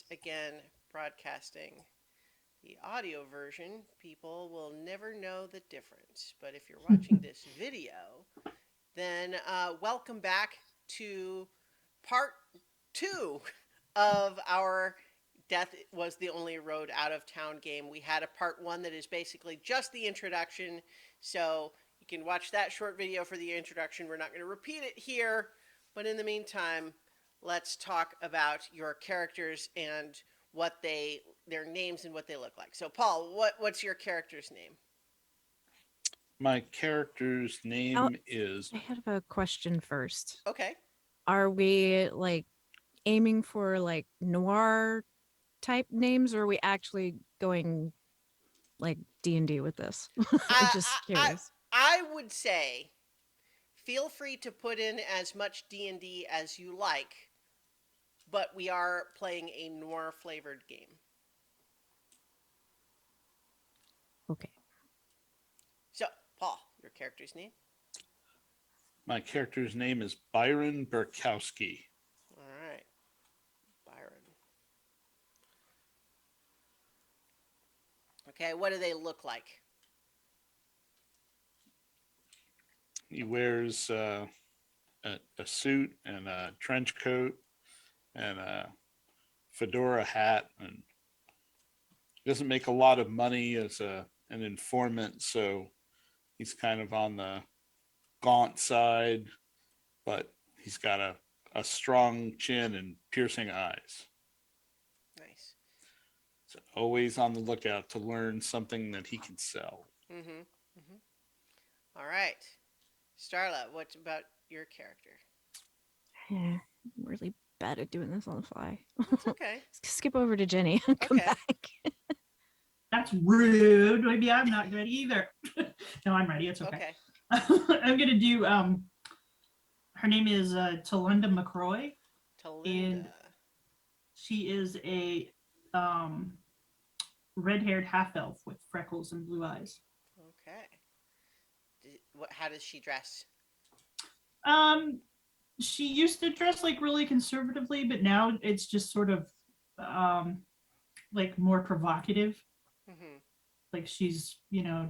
once again broadcasting the audio version, people will never know the difference. But if you're watching this video, then welcome back to part two of our Death Was the Only Road Out of Town game. We had a part one that is basically just the introduction, so you can watch that short video for the introduction. We're not going to repeat it here, but in the meantime, let's talk about your characters and their names and what they look like. So, Paul, what's your character's name? My character's Oh, name is I have a question first. Okay. Are we like aiming for like noir type names, or are we actually going like D&D with this? I'm I, just I, curious. I would say feel free to put in as much D&D as you like, but we are playing a noir flavored game. Okay. So, Paul, your character's name? my character's name is Byron Burkowski. All right. Byron. Okay, what do they look like? He wears a suit and a trench coat and a fedora hat, and doesn't make a lot of money as an informant, so he's kind of on the gaunt side, but he's got a strong chin and piercing eyes. Nice. So always on the lookout to learn something that he can sell. Mm-hmm. Mm-hmm. All right. Starla, what about your character? Yeah, I'm really bad at doing this on the fly. It's okay. Skip over to Jenny and come Okay. back. That's rude. Maybe I'm not good either. No, I'm ready. It's okay. Okay. I'm gonna do. Her name is Talenda McCroy. Talinda. And she is a red-haired half elf with freckles and blue eyes. Okay. How does she dress? She used to dress like really conservatively, but now it's just sort of like more provocative. Mm-hmm. Like she's,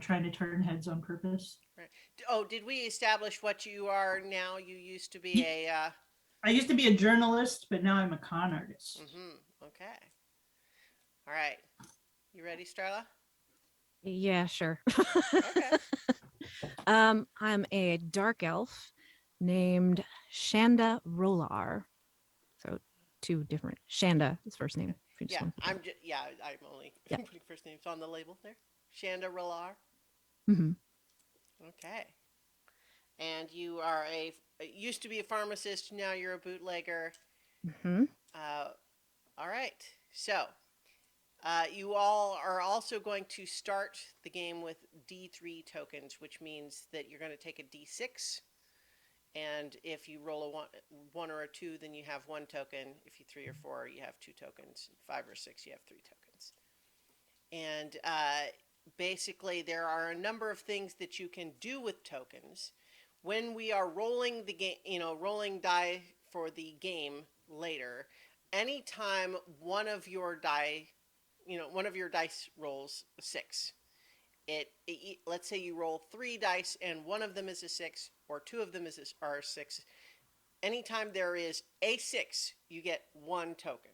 trying to turn heads on purpose. Right. Oh, did we establish what you are now? You used to be a. I used to be a journalist, but now I'm a con artist. Mm-hmm. Okay. All right. You ready, Starla? Yeah, sure. Okay. I'm a dark elf named Shanda Rolar. So two different. Shanda is first name. Yeah, I'm only putting first names on the label there. Shanda Rolar. Mm-hmm. Okay. And you are used to be a pharmacist, now you're a bootlegger. Mm-hmm. All right. So, you all are also going to start the game with D3 tokens, which means that you're going to take a D6. And if you roll a one or a 2, then you have 1 token. If you 3 or 4, you have 2 tokens. 5 or 6, you have 3 tokens. And basically, there are a number of things that you can do with tokens. When we are rolling the game, rolling die for the game later, anytime one of your dice rolls a 6, let's say you roll 3 dice and one of them is a 6 or 2 of them are a 6. Anytime there is a 6, you get 1 token.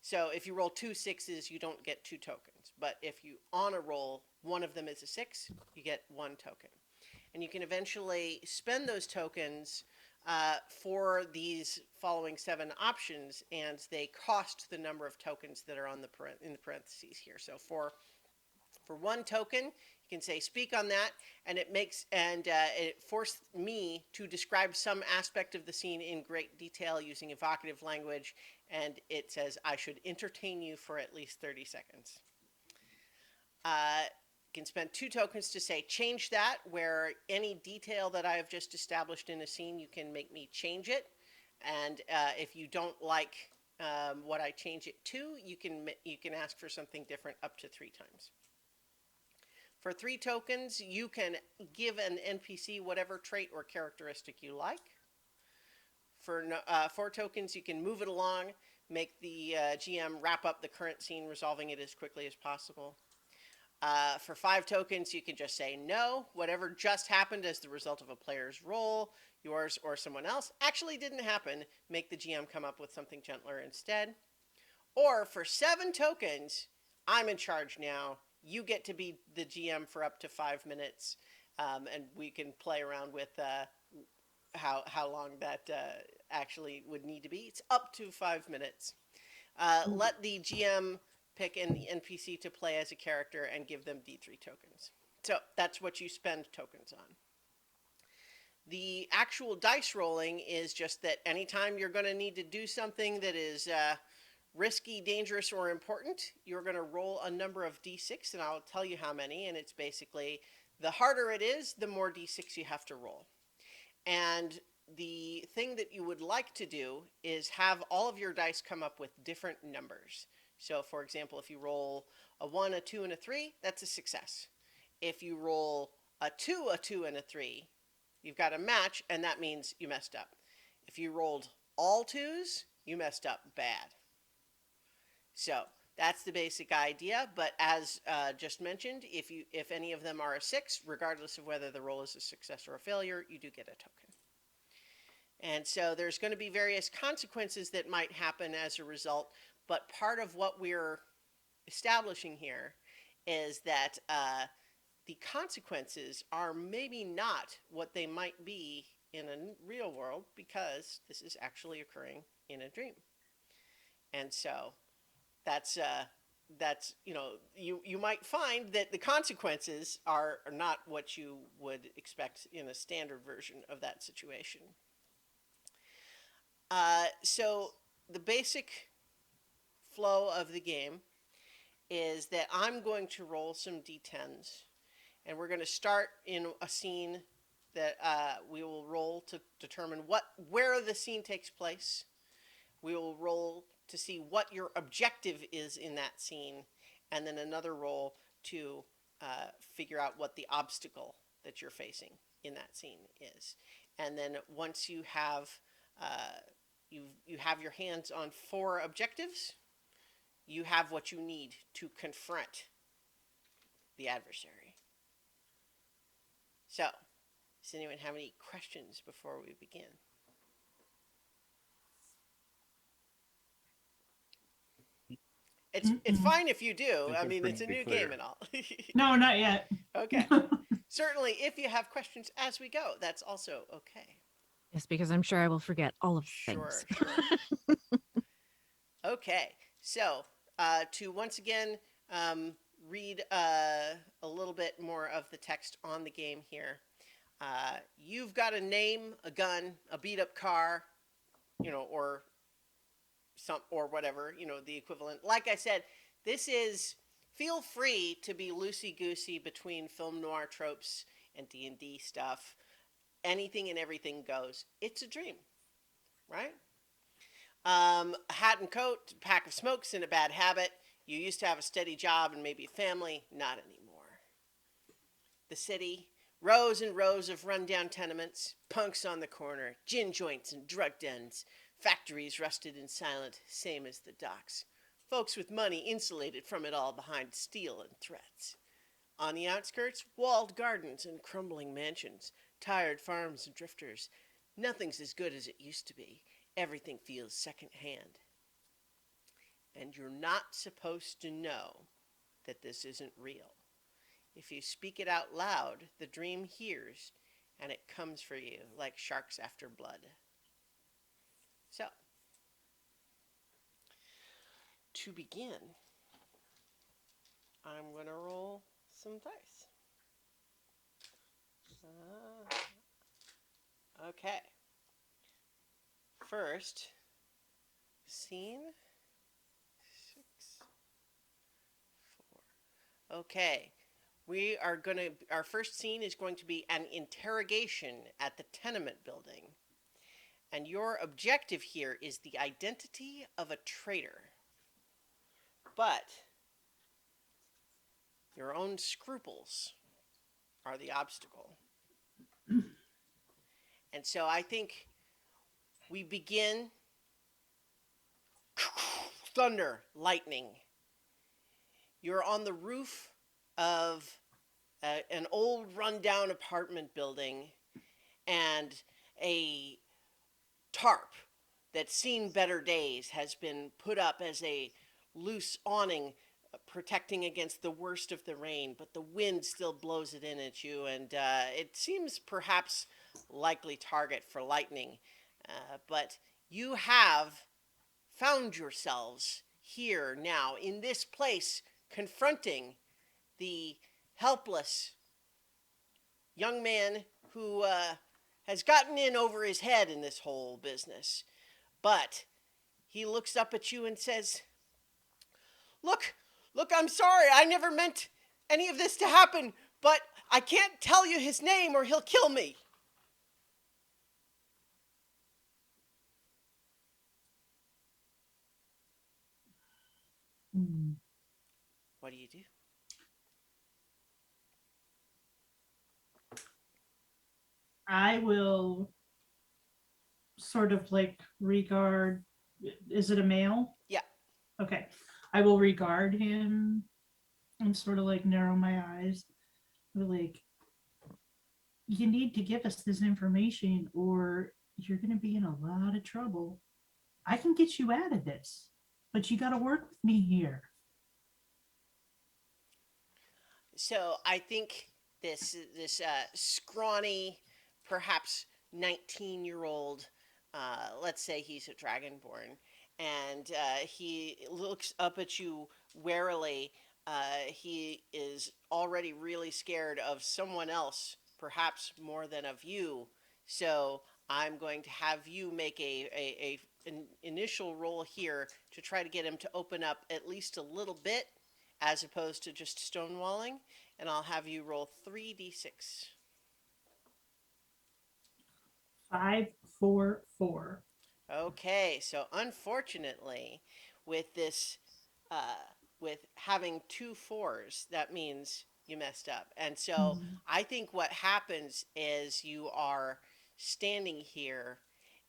So if you roll 2 6s, you don't get 2 tokens. But if you on a roll, one of them is a 6, you get 1 token. And you can eventually spend those tokens for these following 7 options, and they cost the number of tokens that are in the parentheses here. So for 1 token, you can say speak on that, and it forced me to describe some aspect of the scene in great detail using evocative language, and it says I should entertain you for at least 30 seconds. You can spend 2 tokens to say change that, where any detail that I have just established in a scene, you can make me change it. And if you don't like what I change it to, you can ask for something different up to 3 times. For 3 tokens, you can give an NPC whatever trait or characteristic you like. For 4 tokens, you can move it along, make the GM wrap up the current scene, resolving it as quickly as possible. For 5 tokens, you can just say no. Whatever just happened as the result of a player's roll, yours or someone else, actually didn't happen. Make the GM come up with something gentler instead. Or for 7 tokens, I'm in charge now. You get to be the GM for up to 5 minutes, and we can play around with how long that actually would need to be. It's up to 5 minutes. Let the GM pick an NPC to play as a character and give them D3 tokens. So that's what you spend tokens on. The actual dice rolling is just that anytime you're going to need to do something that is risky, dangerous, or important, you're going to roll a number of D6, and I'll tell you how many. And it's basically the harder it is, the more D6 you have to roll. And the thing that you would like to do is have all of your dice come up with different numbers. So, for example, if you roll a 1, a 2, and a 3, that's a success. If you roll a 2, and a 3, you've got a match, and that means you messed up. If you rolled all 2s, you messed up bad. So that's the basic idea. But as just mentioned, if any of them are a 6, regardless of whether the roll is a success or a failure, you do get a token. And so there's going to be various consequences that might happen as a result. But part of what we're establishing here is that the consequences are maybe not what they might be in a real world, because this is actually occurring in a dream. And so that's you might find that the consequences are not what you would expect in a standard version of that situation. So the basic flow of the game is that I'm going to roll some d10s, and we're going to start in a scene that we will roll to determine where the scene takes place. We will roll to see what your objective is in that scene, and then another roll to figure out what the obstacle that you're facing in that scene is. And then once you have you have your hands on 4 objectives, you have what you need to confront the adversary. So, does anyone have any questions before we begin? It's fine if you do. I mean, it's a new game and all. No, not yet. Okay. Certainly, if you have questions as we go, that's also okay. Yes, because I'm sure I will forget all of the Sure, things. sure. Okay, so to once again read a little bit more of the text on the game here. You've got a name, a gun, a beat-up car, or whatever, the equivalent. Like I said, feel free to be loosey-goosey between film noir tropes and D&D stuff. Anything and everything goes. It's a dream, right? A hat and coat, a pack of smokes, and a bad habit. You used to have a steady job and maybe a family. Not anymore. The city, rows and rows of rundown tenements, punks on the corner, gin joints and drug dens, factories rusted and silent, same as the docks. Folks with money insulated from it all behind steel and threats. On the outskirts, walled gardens and crumbling mansions, tired farms and drifters. Nothing's as good as it used to be. Everything feels secondhand. And you're not supposed to know that this isn't real. If you speak it out loud, the dream hears, and it comes for you like sharks after blood. So, to begin, I'm going to roll some dice. Okay. First, scene 6, 4. Okay. Our first scene is going to be an interrogation at the tenement building. And your objective here is the identity of a traitor. But your own scruples are the obstacle. And so I think we begin thunder, lightning. You're on the roof of an old rundown apartment building, and a tarp that's seen better days has been put up as a loose awning protecting against the worst of the rain, but the wind still blows it in at you, and it seems perhaps likely target for lightning. But you have found yourselves here now in this place confronting the helpless young man who has gotten in over his head in this whole business. But he looks up at you and says, Look, look, I'm sorry. I never meant any of this to happen, but I can't tell you his name or he'll kill me. Hmm. What do you do? I will sort of like regard. Is it a male? Yeah. Okay. I will regard him and sort of like narrow my eyes. But like, you need to give us this information or you're going to be in a lot of trouble. I can get you out of this, but you got to work with me here. So I think this scrawny, perhaps 19-year-old, let's say he's a dragonborn, and he looks up at you warily. He is already really scared of someone else, perhaps more than of you. So I'm going to have you make an initial roll here to try to get him to open up at least a little bit, as opposed to just stonewalling. And I'll have you roll 3d6. 5, 4, 4. Okay, so unfortunately, with this, with having 2 4s, that means you messed up. And so I think what happens is you are standing here,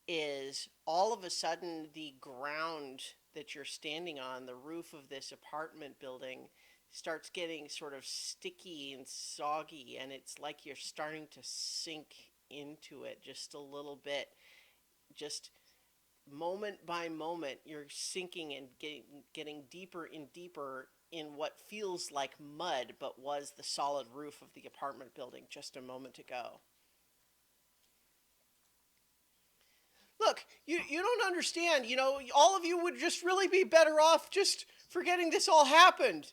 is all of a sudden the ground that you're standing on, the roof of this apartment building, starts getting sort of sticky and soggy, and it's like you're starting to sink into it just a little bit. Just moment by moment, you're sinking and getting deeper and deeper in what feels like mud, but was the solid roof of the apartment building just a moment ago. Look, you don't understand. You know, all of you would just really be better off just forgetting this all happened.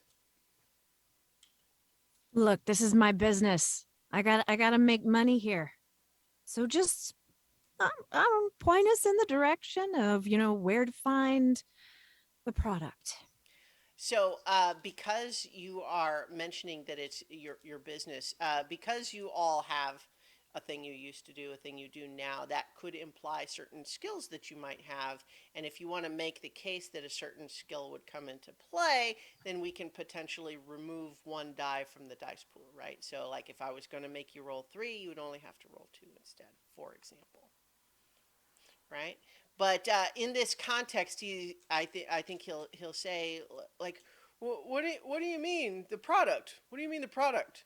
Look, this is my business. I gotta make money here. So just point us in the direction of, where to find the product. So, because you are mentioning that it's your business, because you all have a thing you used to do, a thing you do now, that could imply certain skills that you might have. And if you want to make the case that a certain skill would come into play, then we can potentially remove 1 die from the dice pool, right? So, like if I was going to make you roll 3, you would only have to roll 2 instead, for example, right? But in this context, I think he'll say like, what do you mean the product? What do you mean the product?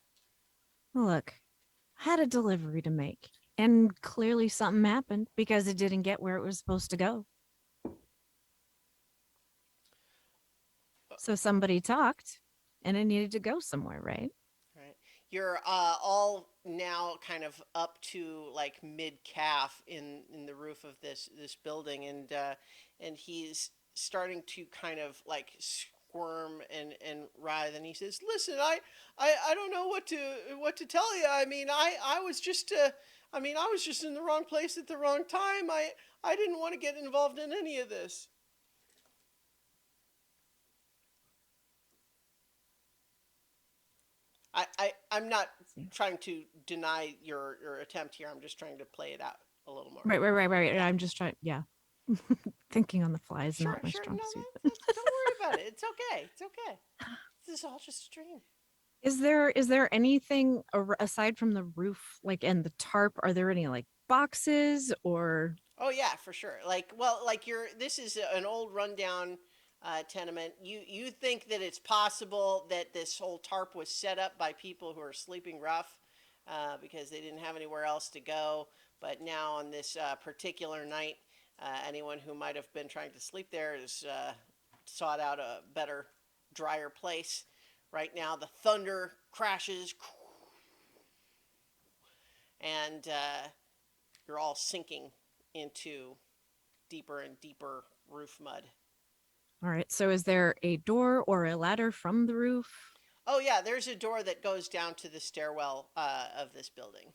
Look, I had a delivery to make, and clearly something happened because it didn't get where it was supposed to go. So somebody talked, and it needed to go somewhere, right? Right. You're all now kind of up to like mid calf in the roof of this building, and he's starting to kind of like squirm and writhe, and he says, "Listen, I don't know what to tell you. I mean, I was just I was just in the wrong place at the wrong time. I didn't want to get involved in any of this." I'm not trying to deny your attempt here. I'm just trying to play it out a little more. Right. Yeah. I'm just trying, yeah. Thinking on the fly is Sure, not my sure. strong No, suit. don't worry about it. It's okay. It's okay. This is all just a dream. Is there anything aside from the roof, like, and the tarp? Are there any like boxes or Oh yeah, for sure. Like, well, like this is an old rundown tenement. You think that it's possible that this whole tarp was set up by people who are sleeping rough because they didn't have anywhere else to go. But now on this particular night, anyone who might have been trying to sleep there has sought out a better, drier place. Right now, the thunder crashes, and you're all sinking into deeper and deeper roof mud. all right, so is there a door or a ladder from the roof? Oh yeah, there's a door that goes down to the stairwell of this building,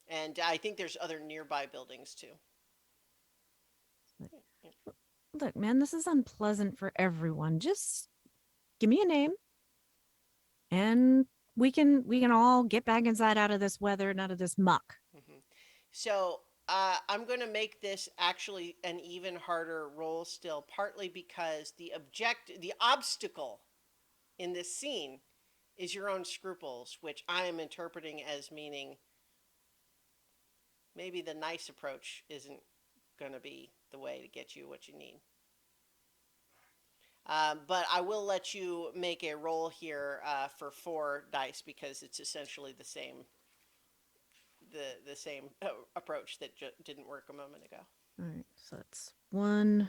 and I think there's other nearby buildings too. Look, man, this is unpleasant for everyone. Just give me a name and we can all get back inside out of this weather and out of this muck. Hmm. So I'm going to make this actually an even harder roll still, partly because the obstacle in this scene is your own scruples, which I am interpreting as meaning maybe the nice approach isn't going to be the way to get you what you need. But I will let you make a roll here for 4 dice because it's essentially the same approach that didn't work a moment ago. All right, so that's 1,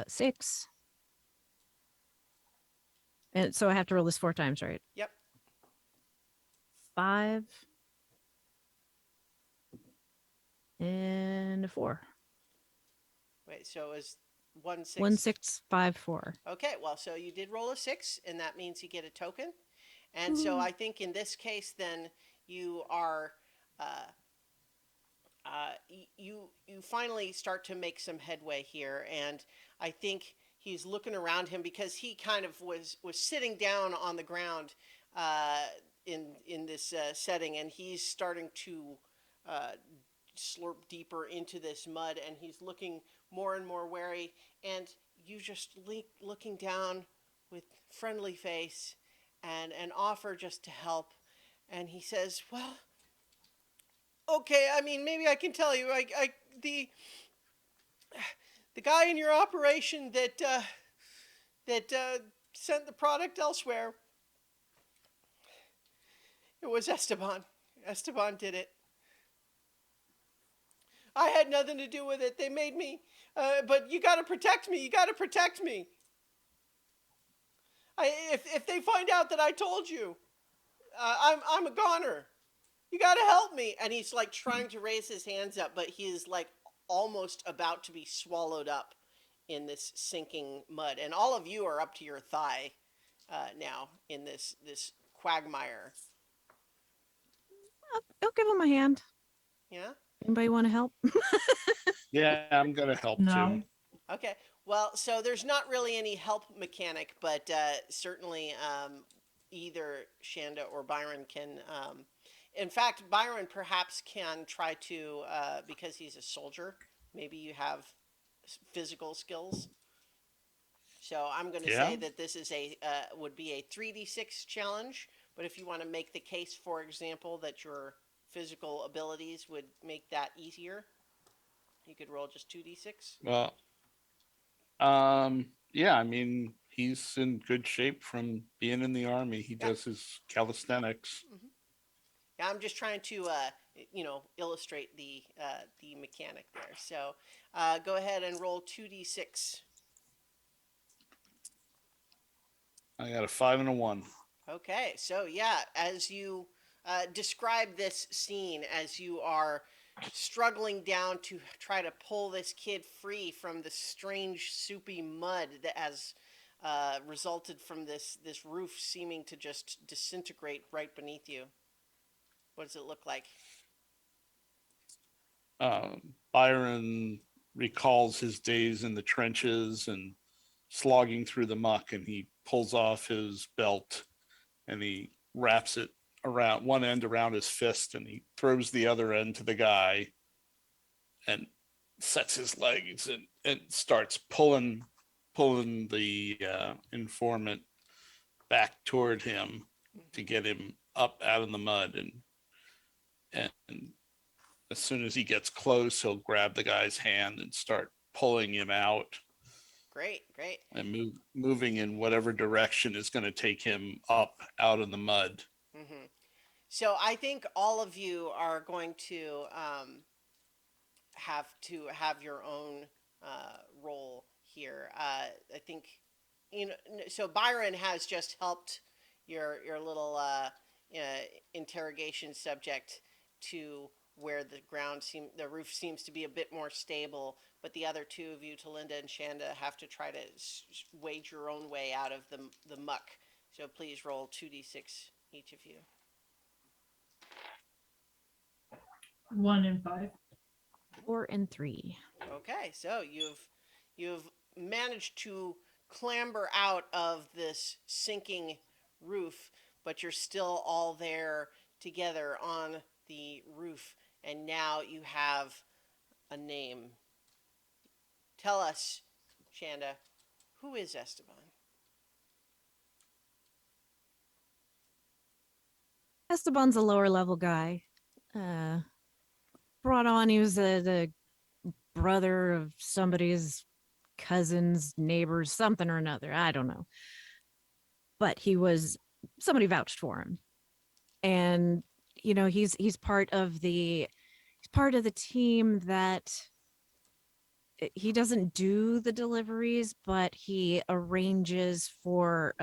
6. And so I have to roll this 4 times, right? Yep. 5 and a 4. Wait, so it was 1 6. 1 6 5 4. Okay, well, so you did roll a 6, and that means you get a token. And so I think in this case, then you are, you finally start to make some headway here, and I think he's looking around him because he kind of was sitting down on the ground in this setting, and he's starting to slurp deeper into this mud, and he's looking more and more wary, and you just looking down with friendly face and an offer just to help, and he says, well, okay, I mean, maybe I can tell you, the guy in your operation that sent the product elsewhere, it was Esteban. Esteban did it. I had nothing to do with it. They made me, but you got to protect me. You got to protect me. If they find out that I told you, I'm a goner. You got to help me. And he's like trying to raise his hands up, but he is like almost about to be swallowed up in this sinking mud. And all of you are up to your thigh now in this quagmire. I'll give him a hand. Yeah. Anybody want to help? Yeah, I'm gonna help No. too. Okay. Well, so there's not really any help mechanic, but certainly either Shanda or Byron can. In fact, Byron perhaps can try to, because he's a soldier, maybe you have physical skills. So I'm going to Yeah. say that this is would be a 3d6 challenge. But if you want to make the case, for example, that your physical abilities would make that easier, you could roll just 2d6. Well, yeah, I mean, he's in good shape from being in the army. He Yeah. does his calisthenics. Mm-hmm. Yeah, I'm just trying to, illustrate the mechanic there. So go ahead and roll 2d6. I got a 5 and a 1. Okay, so yeah, as you describe this scene, as you are struggling down to try to pull this kid free from the strange soupy mud that has resulted from this roof seeming to just disintegrate right beneath you. What does it look like? Byron recalls his days in the trenches and slogging through the muck, and he pulls off his belt and he wraps it around one end around his fist, and he throws the other end to the guy and sets his legs and starts pulling the informant back toward him to get him up out of the mud. And And as soon as he gets close, he'll grab the guy's hand and start pulling him out Great, great. and moving in whatever direction is going to take him up out of the mud. So I think all of you are going to have your own role here. I think so Byron has just helped your little interrogation subject to where the roof seems to be a bit more stable, but the other two of you, Talinda and Shanda, have to try to wade your own way out of the muck. So please roll 2d6 each of you. 1 and 5. 4 and 3. Okay, so you've managed to clamber out of this sinking roof, but you're still all there together on the roof, and now you have a name. Tell us, Shanda, who is Esteban? Esteban's a lower level guy. Brought on, he was the brother of somebody's cousin's neighbors, something or another. I don't know. But somebody vouched for him. And he's part of the team that he doesn't do the deliveries, but he arranges for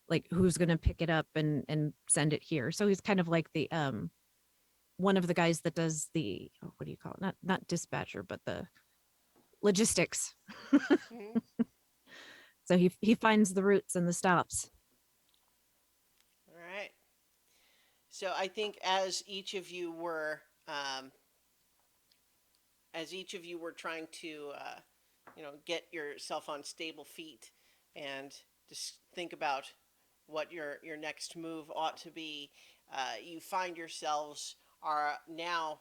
like who's going to pick it up and send it here. So he's kind of like the one of the guys that does the, what do you call it? Not dispatcher, but the logistics. Mm-hmm. So he finds the routes and the stops. All right. So I think as each of you were trying to get yourself on stable feet and just think about what your next move ought to be, you find yourselves are now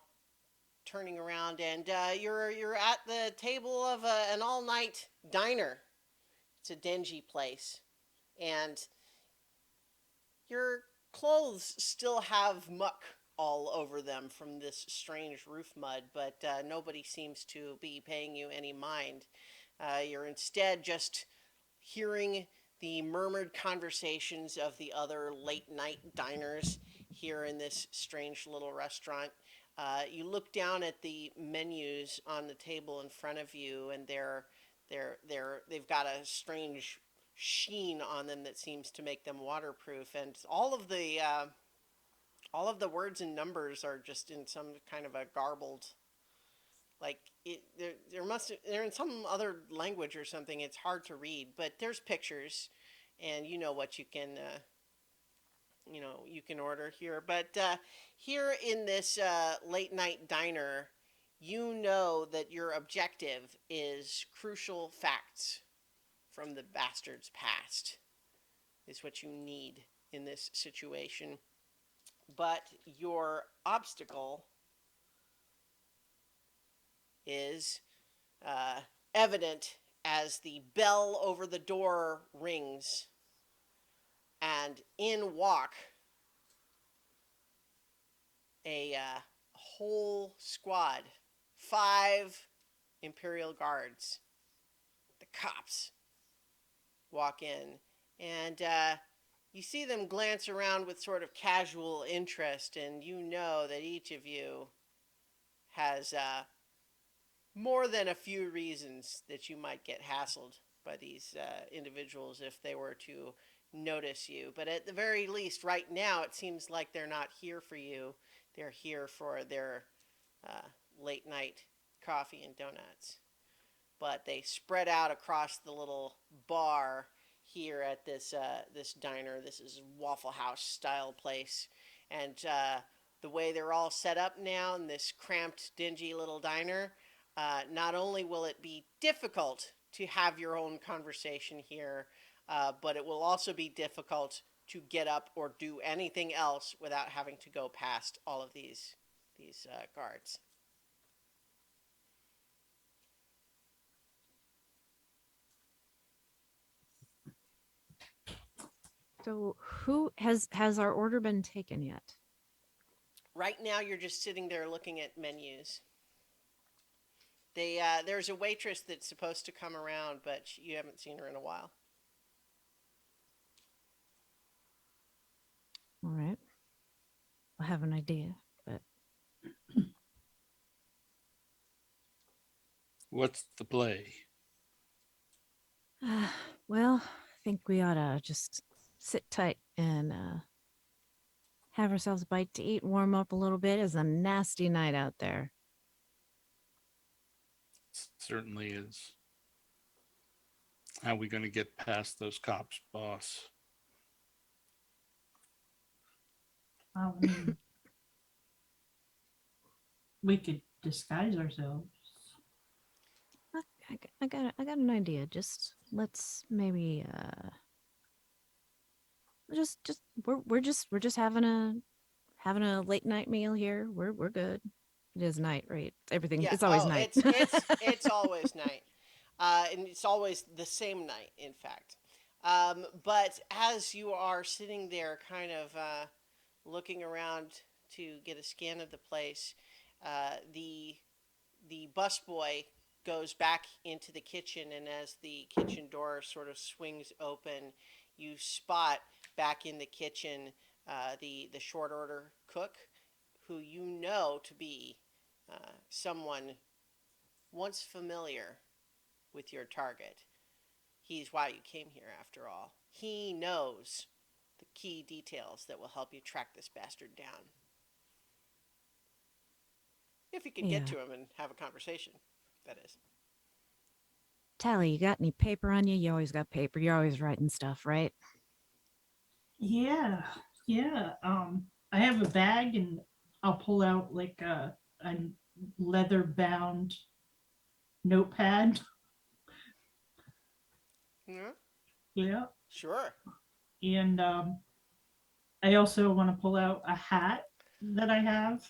turning around, and you're at the table of an all-night diner. It's a dingy place, and your clothes still have muck all over them from this strange roof mud, but nobody seems to be paying you any mind. You're instead just hearing the murmured conversations of the other late night diners here in this strange little restaurant. You look down at the menus on the table in front of you, and they've got a strange sheen on them that seems to make them waterproof, and all of the words and numbers are just in some kind of a garbled, like they're in some other language or something. It's hard to read, but there's pictures, and you know what you can order here. But here in this late night diner, you know that your objective is crucial facts from the bastard's past is what you need in this situation. But your obstacle is evident as the bell over the door rings, and in walk a whole squad, 5 Imperial guards. The cops walk in, and you see them glance around with sort of casual interest, and you know that each of you has more than a few reasons that you might get hassled by these individuals if they were to notice you. But at the very least, right now, it seems like they're not here for you. They're here for their late night coffee and donuts. But they spread out across the little bar here at this diner. This is Waffle House style place, and the way they're all set up now in this cramped, dingy little diner, not only will it be difficult to have your own conversation here, but it will also be difficult to get up or do anything else without having to go past all of these guards. So who has our order been taken yet? Right now, you're just sitting there looking at menus. There's a waitress that's supposed to come around, but you haven't seen her in a while. All right. I have an idea, but What's the play? well, I think we ought to just sit tight and have ourselves a bite to eat, warm up a little bit. It's a nasty night out there. Certainly is. How are we going to get past those cops, boss? I mean, we could disguise ourselves. I got an idea. Just let's maybe just we're just having a late night meal here. We're good. It is night, right? Everything. Yeah. It's always Oh, night. it's always night, and it's always the same night. In fact, but as you are sitting there, kind of looking around to get a scan of the place, the busboy goes back into the kitchen, and as the kitchen door sort of swings open, you spot back in the kitchen the short order cook, who you know to be someone once familiar with your target. He's why you came here, after all. He knows the key details that will help you track this bastard down. If you can get Yeah. to him and have a conversation, that is. Tally, you got any paper on you? You always got paper. You're always writing stuff, right? Yeah, yeah. I have a bag, and I'll pull out like a leather bound notepad. Yeah, Yeah, sure. and I also want to pull out a hat that I have.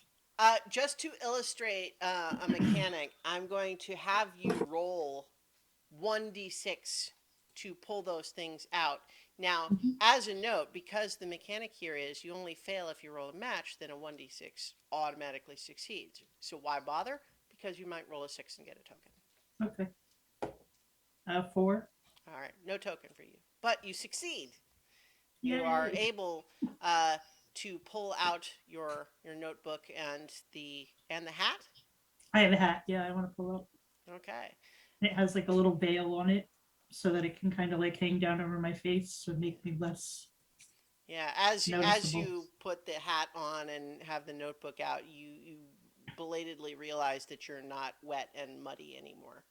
Just to illustrate a mechanic, I'm going to have you roll 1d6 to pull those things out. Now, Mhm. as a note, because the mechanic here is you only fail if you roll a match, then a 1d6 automatically succeeds. So why bother? Because you might roll a 6 and get a token. Okay. 4. All right, no token for you. But you succeed. You are Yay. able to pull out your notebook and the hat. I have a hat. Yeah, I want to pull out. Okay. It has like a little veil on it so that it can kind of like hang down over my face to make me less Yeah, as noticeable. you put the hat on and have the notebook out, you belatedly realize that you're not wet and muddy anymore.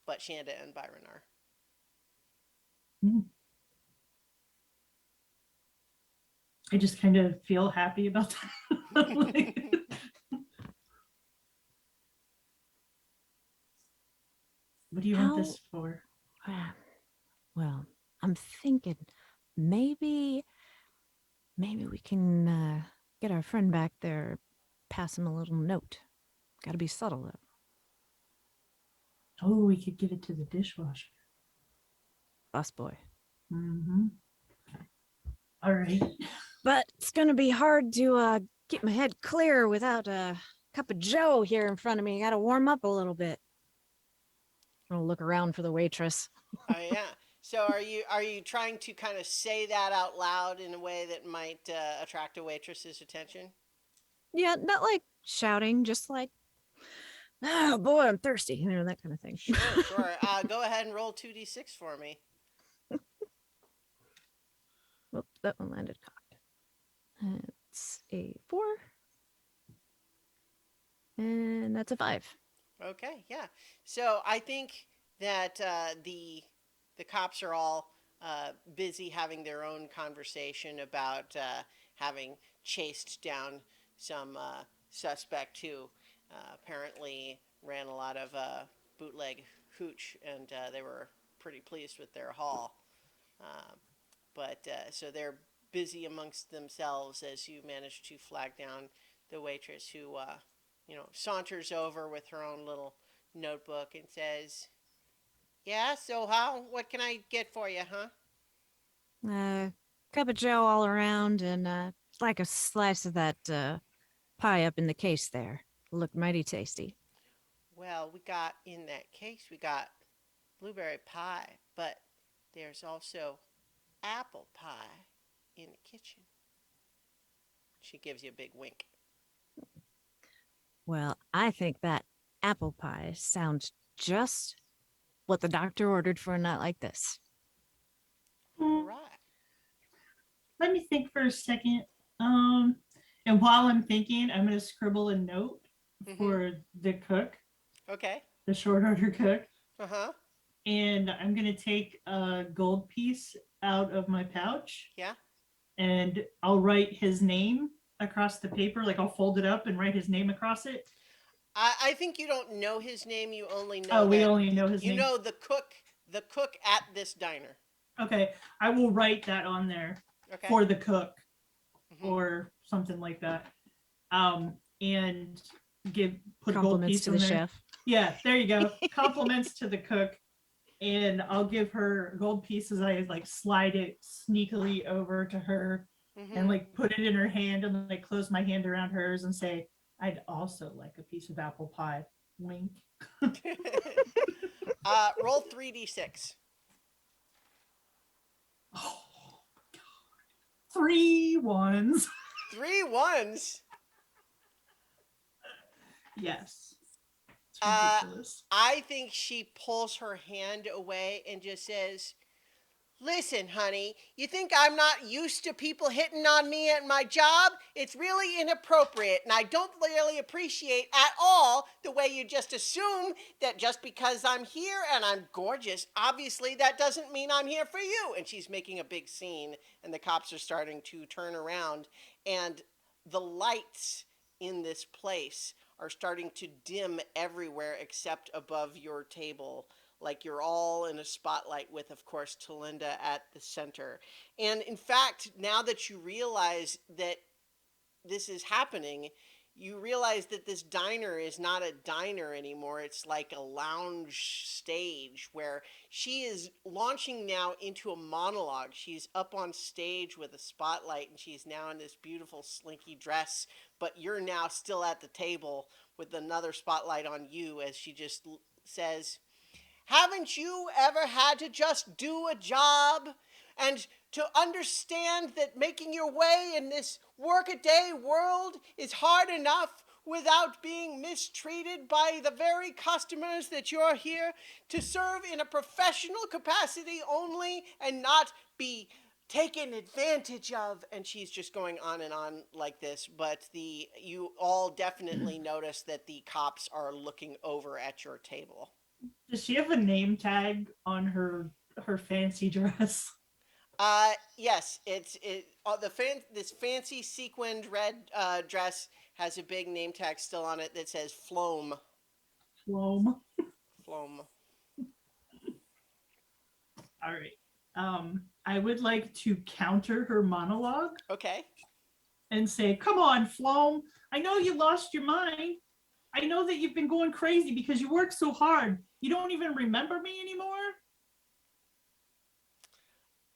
But Shanda and Byron are. Mm. I just kind of feel happy about that. Like, what do you want How? this for? Well, I'm thinking maybe maybe we can get our friend back there, pass him a little note. Got to be subtle though. Oh, we could give it to the dishwasher. Busboy. Mm-hmm. All right. But it's gonna be hard to get my head clear without a cup of Joe here in front of me. Got to warm up a little bit. I'll look around for the waitress. Oh yeah. So are you trying to kind of say that out loud in a way that might attract a waitress's attention? Yeah, not like shouting, just like, oh boy, I'm thirsty, that kind of thing. Sure, sure. Go ahead and roll 2d6 for me. Whoop, that one landed cocked. It's a 4, and that's a 5. Okay, yeah. So I think that the cops are all busy having their own conversation about having chased down some suspect who apparently ran a lot of bootleg hooch, and they were pretty pleased with their haul. Uh, but so they're busy amongst themselves as you manage to flag down the waitress who saunters over with her own little notebook and says, "Yeah, so how? What can I get for you, huh?" Cup of Joe all around, and like a slice of that pie up in the case there. Looked mighty tasty. Well, we got in that case, we got blueberry pie, but there's also apple pie in the kitchen. She gives you a big wink. Well, I think that apple pie sounds just what the doctor ordered for a night like this. All Hmm, right. let me think for a second. And while I'm thinking, I'm gonna scribble a note Mm-hmm. for the cook, Okay. the short order cook, Uh-huh. and I'm gonna take a gold piece out of my pouch, Yeah. and I'll write his name across the paper. Like I'll fold it up and write his name across it. I think you don't know his name. You only know Oh, we that only know his you name. know the cook at this diner. Okay, I will write that on there Okay. for the cook Mm-hmm. or something like that. And give put a gold Compliments piece to on the there. chef. Yeah, there you go. Compliments to the cook. And I'll give her gold pieces. I like slide it sneakily over to her and Mm-hmm. like put it in her hand and like close my hand around hers and say, I'd also like a piece of apple pie. Wink. Roll 3d6. Oh, 3 1s. 3 ones. Yes. It's Uh, ridiculous. I think she pulls her hand away and just says, "Listen, honey, you think I'm not used to people hitting on me at my job? It's really inappropriate, and I don't really appreciate at all the way you just assume that just because I'm here and I'm gorgeous, obviously that doesn't mean I'm here for you." And she's making a big scene, and the cops are starting to turn around, and the lights in this place are starting to dim everywhere except above your table, like you're all in a spotlight with, of course, Talinda at the center. And in fact, now that you realize that this is happening, you realize that this diner is not a diner anymore. It's like a lounge stage where she is launching now into a monologue. She's up on stage with a spotlight and she's now in this beautiful slinky dress, but you're now still at the table with another spotlight on you as she just says, "Haven't you ever had to just do a job and to understand that making your way in this workaday world is hard enough without being mistreated by the very customers that you're here to serve in a professional capacity only and not be taken advantage of?" And she's just going on and on like this, but you all definitely notice that the cops are looking over at your table. Does she have a name tag on her fancy dress? Yes, this fancy sequined red dress has a big name tag still on it that says Floam. Floam. Floam. All right. I would like to counter her monologue Okay. and say, "Come on, Floam. I know you lost your mind. I know that you've been going crazy because you work so hard. You don't even remember me anymore."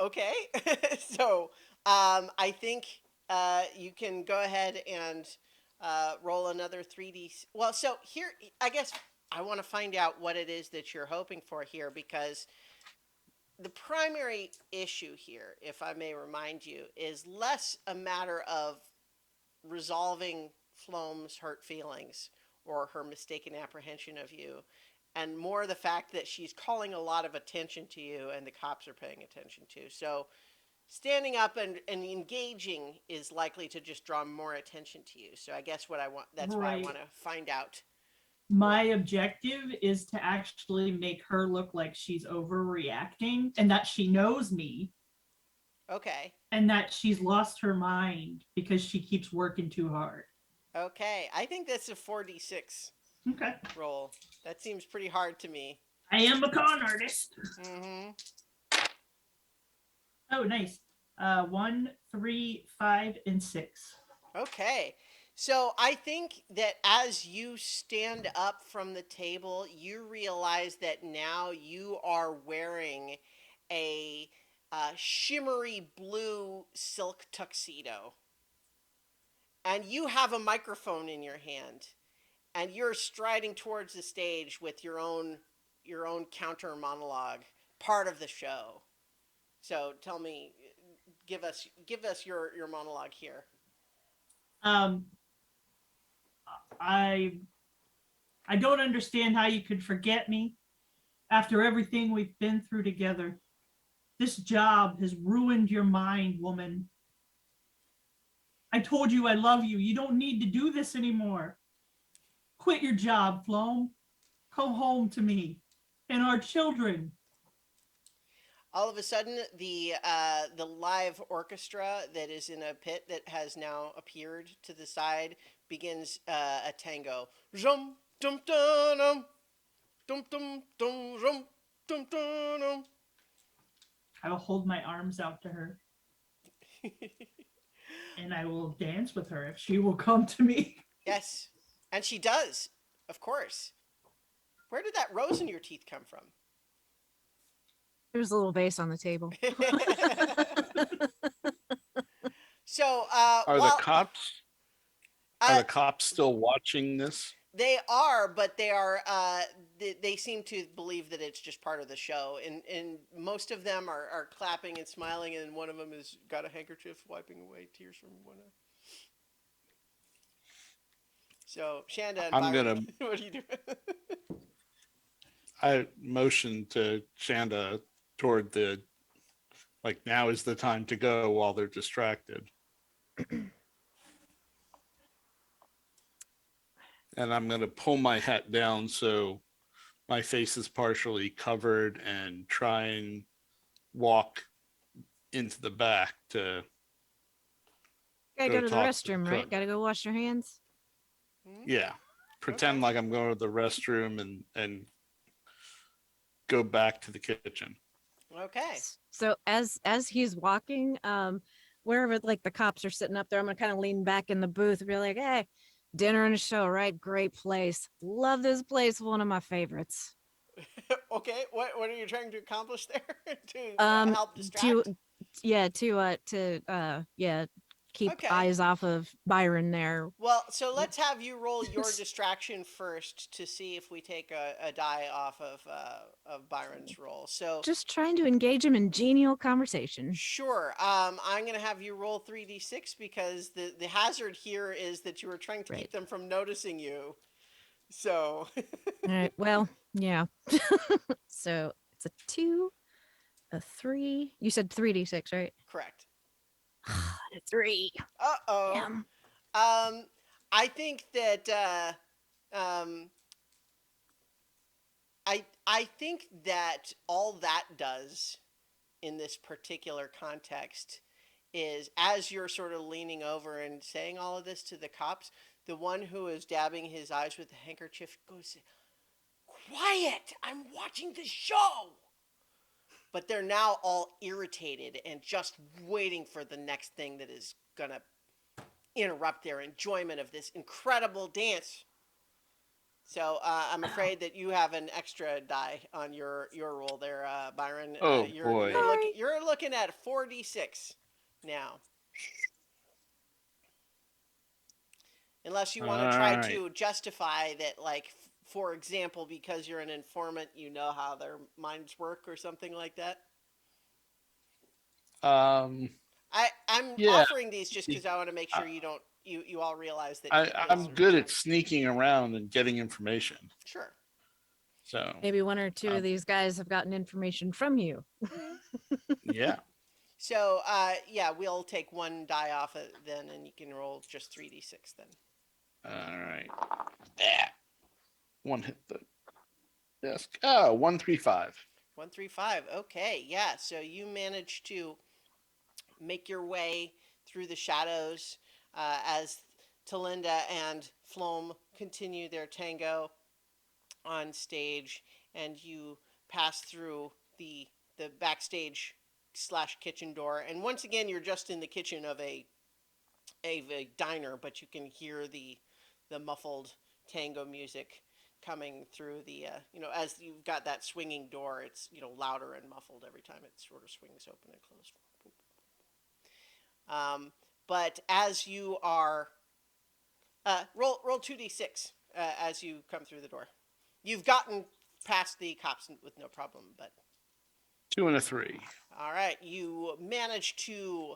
Okay. So I think you can go ahead and roll another 3D. Well, so here, I guess I want to find out what it is that you're hoping for here, because the primary issue here, if I may remind you, is less a matter of resolving Floam's hurt feelings or her mistaken apprehension of you, and more the fact that she's calling a lot of attention to you and the cops are paying attention to. So standing up and engaging is likely to just draw more attention to you. So I guess what I want, that's why I Right. want to find out. My objective is to actually make her look like she's overreacting and that she knows me Okay. and that she's lost her mind because she keeps working too hard. Okay. I think that's a 4d6 Okay. roll. That seems pretty hard to me. I am a con artist. Mm-hmm. Oh, nice. 1, 3, 5, and 6. Okay. So I think that as you stand up from the table, you realize that now you are wearing a shimmery blue silk tuxedo. and you have a microphone in your hand, and you're striding towards the stage with your own counter monologue, part of the show. So tell me, give us your monologue here. Um, I I don't understand how you could forget me after everything we've been through together. This job has ruined your mind, woman. I told you I love you. You don't need to do this anymore. Quit your job, Floam. Come home to me and our children. All of a sudden, the live orchestra that is in a pit that has now appeared to the side begins a tango. Dum dum dum dum dum dum dum dum dum. I will hold my arms out to her and I will dance with her if she will come to me. Yes, and she does, of course. Where did that rose in your teeth come from? There's a little vase on the table. So, Are the cops are uh, the cops still watching this? they are, but they are. They seem to believe that it's just part of the show, and most of them are clapping and smiling, and one of them has got a handkerchief wiping away tears from one eye. So, Shanda and I'm Byron, gonna what are you doing? I motion to Shanda toward the like now is the time to go while they're distracted. And I'm gonna pull my hat down so my face is partially covered and try and walk into the back to Gotta go go to the talk to the restroom, right? cook. Gotta go wash your hands. Hmm? Yeah. Pretend Okay. like I'm going to the restroom and go back to the kitchen. Okay. So as he's walking, wherever like the cops are sitting up there, I'm gonna kind of lean back in the booth and be like, hey, dinner and a show, right? Great place. Love this place. One of my favorites. Okay. What are you trying to accomplish there? To Um, help to distract? yeah, yeah, keep Okay. eyes off of Byron there. Well, so let's have you roll your distraction first to see if we take a die off of Byron's roll. So Just trying to engage him in genial conversation. sure, I'm gonna have you roll 3d6 because the hazard here is that you are trying to Right. keep them from noticing you. So All right. Well, yeah. So it's a 2, a 3. You said 3d6, right? correct. A 3. Uh-oh. Damn. I think that um, I think that all that does in this particular context is as you're sort of leaning over and saying all of this to the cops, the one who is dabbing his eyes with the handkerchief goes, "Quiet! I'm watching the show." But they're now all irritated and just waiting for the next thing that is gonna interrupt their enjoyment of this incredible dance. So I'm afraid that you have an extra die on your roll there, Byron. Oh boy. Sorry. You're looking at 4d6 now, unless you All want to try right. to justify that, like for example, because you're an informant, you know how their minds work or something like that. Um I'm yeah, offering these just because I want to make I, sure you don't you all realize that it is I'm sort of good a at sneaking around and getting information. sure. So Maybe one or two of um, these guys have gotten information from you. yeah. So, yeah, we'll take one die off it then, and you can roll just 3d6 then. All right. Yeah. One hit the desk. Oh, 135. 135. Okay, yeah. So you manage to make your way through the shadows as Talinda and Flom continue their tango on stage, and you pass through the backstage slash kitchen door. And once again, you're just in the kitchen of a diner, but you can hear the muffled tango music coming through the as you've got that swinging door, it's louder and muffled every time it sort of swings open and closed. But as you are Roll 2d6 as you come through the door. You've gotten past the cops with no problem, but 2 and a 3. all right, you manage to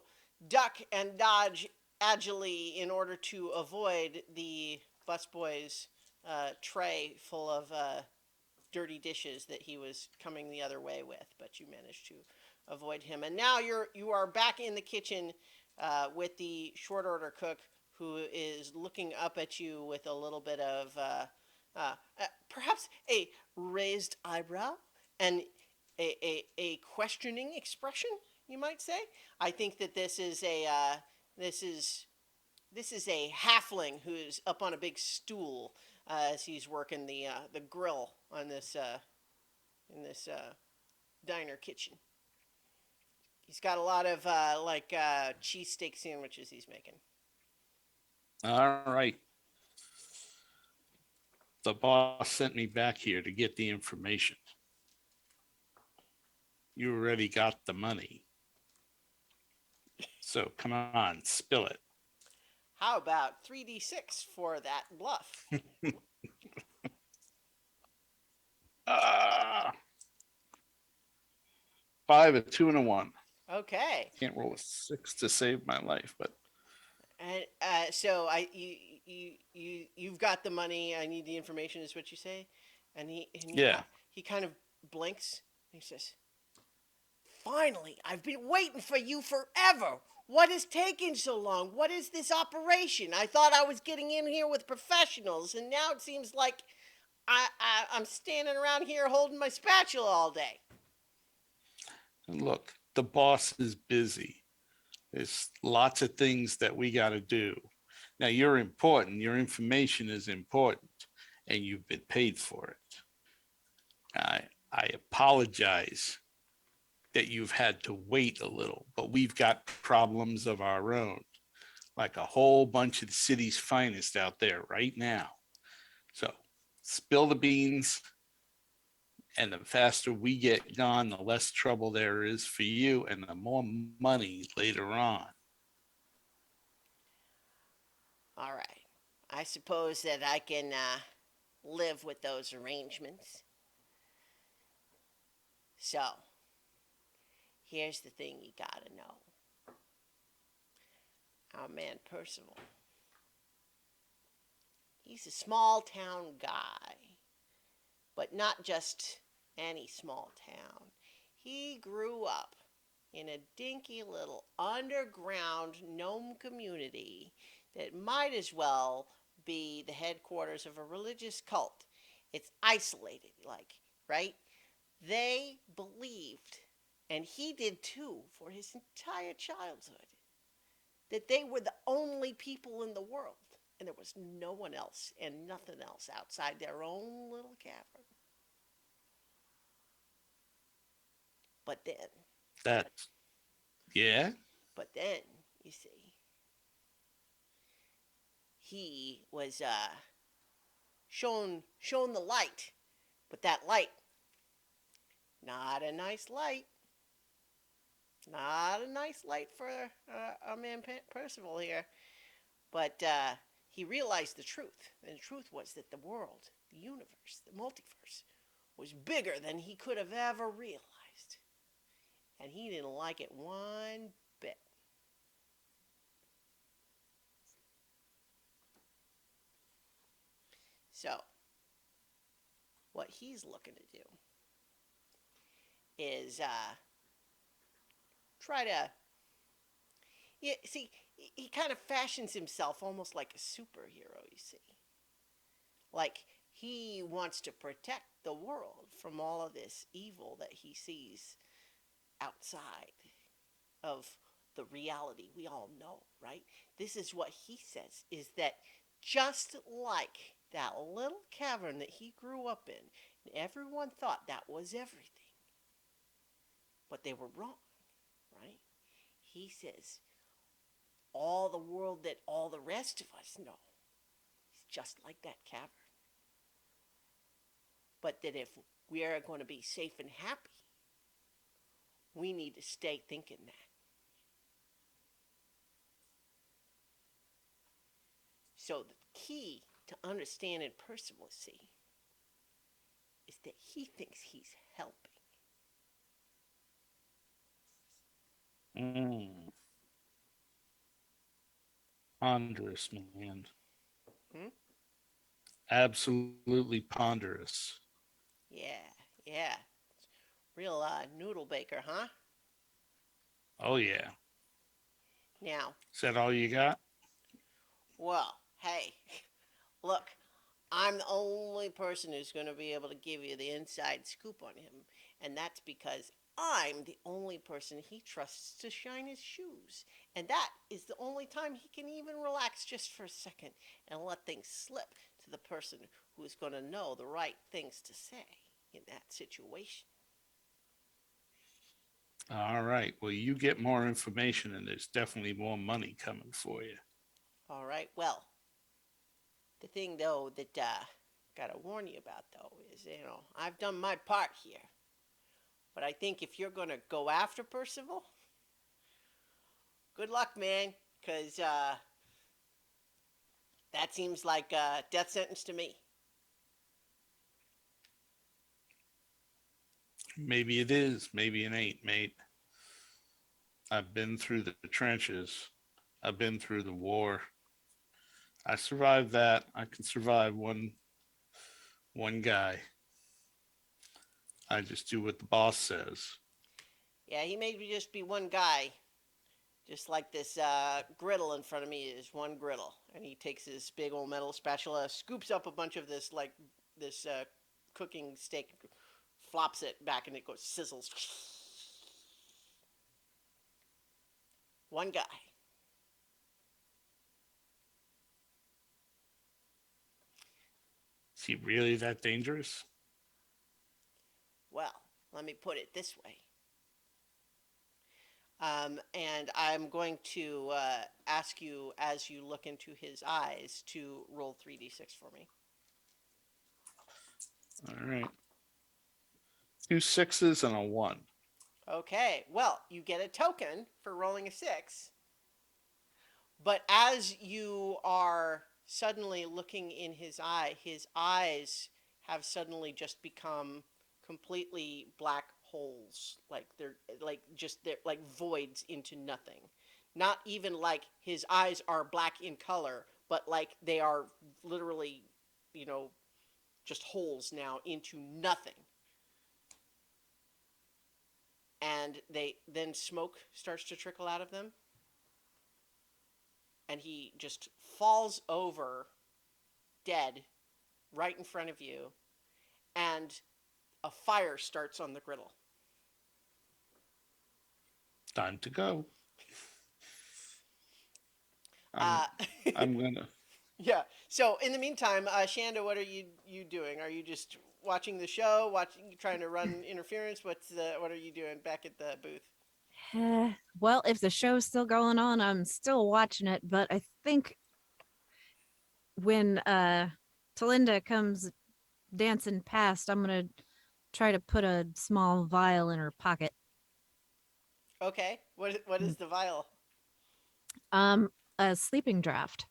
duck and dodge agilely in order to avoid the busboy's tray full of dirty dishes that he was coming the other way with, but you managed to avoid him. And now you are back in the kitchen with the short order cook, who is looking up at you with a little bit of perhaps a raised eyebrow and a questioning expression, you might say. I think that this is a halfling who's up on a big stool as he's working the grill on this in this diner kitchen. He's got a lot of cheesesteak sandwiches he's making. All right. The boss sent me back here to get the information. You already got the money. So come on, spill it. How about 3d6 for that bluff? Ah, 5, a 2, and a 1. Okay. Can't roll a 6 to save my life, but And so you've got the money. I need the information, is what you say. And Yeah. he kind of blinks and he says, "Finally, I've been waiting for you forever. What is taking so long? What is this operation? I thought I was getting in here with professionals, and now it seems like I'm standing around here holding my spatula all day." look, the boss is busy. There's lots of things that we got to do. Now, you're important. Your information is important, and you've been paid for it. I apologize that you've had to wait a little, but we've got problems of our own, like a whole bunch of the city's finest out there right now. So spill the beans, and the faster we get gone, the less trouble there is for you and the more money later on. All right. I suppose that I can live with those arrangements. So, here's the thing you gotta know. Our man Percival, he's a small town guy, but not just any small town. He grew up in a dinky little underground gnome community that might as well be the headquarters of a religious cult. It's isolated, right? They believed, and he did too for his entire childhood, that they were the only people in the world, and there was no one else and nothing else outside their own little cavern. But then, That's, yeah. you see, he was shown the light, but that light, not a nice light. Not a nice light for our man Percival here. But he realized the truth. And the truth was that the world, the universe, the multiverse, was bigger than he could have ever realized. And he didn't like it one bit. So, what he's looking to do is try to, yeah, see, he kind of fashions himself almost like a superhero, you see. Like, he wants to protect the world from all of this evil that he sees outside of the reality we all know, right? This is what he says, is that just like that little cavern that he grew up in, and everyone thought that was everything, but they were wrong, right? He says, all the world that all the rest of us know is just like that cavern. But that if we are going to be safe and happy, we need to stay thinking that. So key to understanding Percival, see, is that he thinks he's helping. Mm, ponderous, man. Hmm? Absolutely ponderous. Yeah, yeah. Real noodle baker, huh? Oh, yeah. Now, Is that all you got? well, hey, look, I'm the only person who's going to be able to give you the inside scoop on him, and that's because I'm the only person he trusts to shine his shoes. And that is the only time he can even relax just for a second and let things slip to the person who is going to know the right things to say in that situation. All right. Well, you get more information, and there's definitely more money coming for you. All right, well, the thing though that gotta warn you about though is, I've done my part here, but I think if you're gonna go after Percival, good luck, man, because that seems like a death sentence to me. Maybe it is. Maybe it ain't, mate. I've been through the trenches. I've been through the war. I survived that. I can survive one guy. I just do what the boss says. Yeah, he may just be one guy, just like this griddle in front of me is one griddle, and he takes his big old metal spatula, scoops up a bunch of this this cooking steak, flops it back, and it goes sizzles. One guy. Is he really that dangerous? Well, let me put it this way. And I'm going to ask you, as you look into his eyes, to roll 3d6 for me. All right. 2 6s and a 1. Okay, well, you get a token for rolling a 6, but as you are suddenly looking in his eyes have suddenly just become completely black holes, like they're like voids into nothing. Not even like his eyes are black in color, but like they are literally, you know, just holes now into nothing. And they then smoke starts to trickle out of them, and he just falls over dead right in front of you, and a fire starts on the griddle. Time to go. I'm Uh, I'm gonna yeah. So in the meantime, Shanda, what are you doing? Are you just watching the show, trying to run interference? What are you doing back at the booth? Well, if the show's still going on, I'm still watching it, but I think when Talinda comes dancing past, I'm gonna try to put a small vial in her pocket. Okay. What is Mm. the vial? Um, a sleeping draft.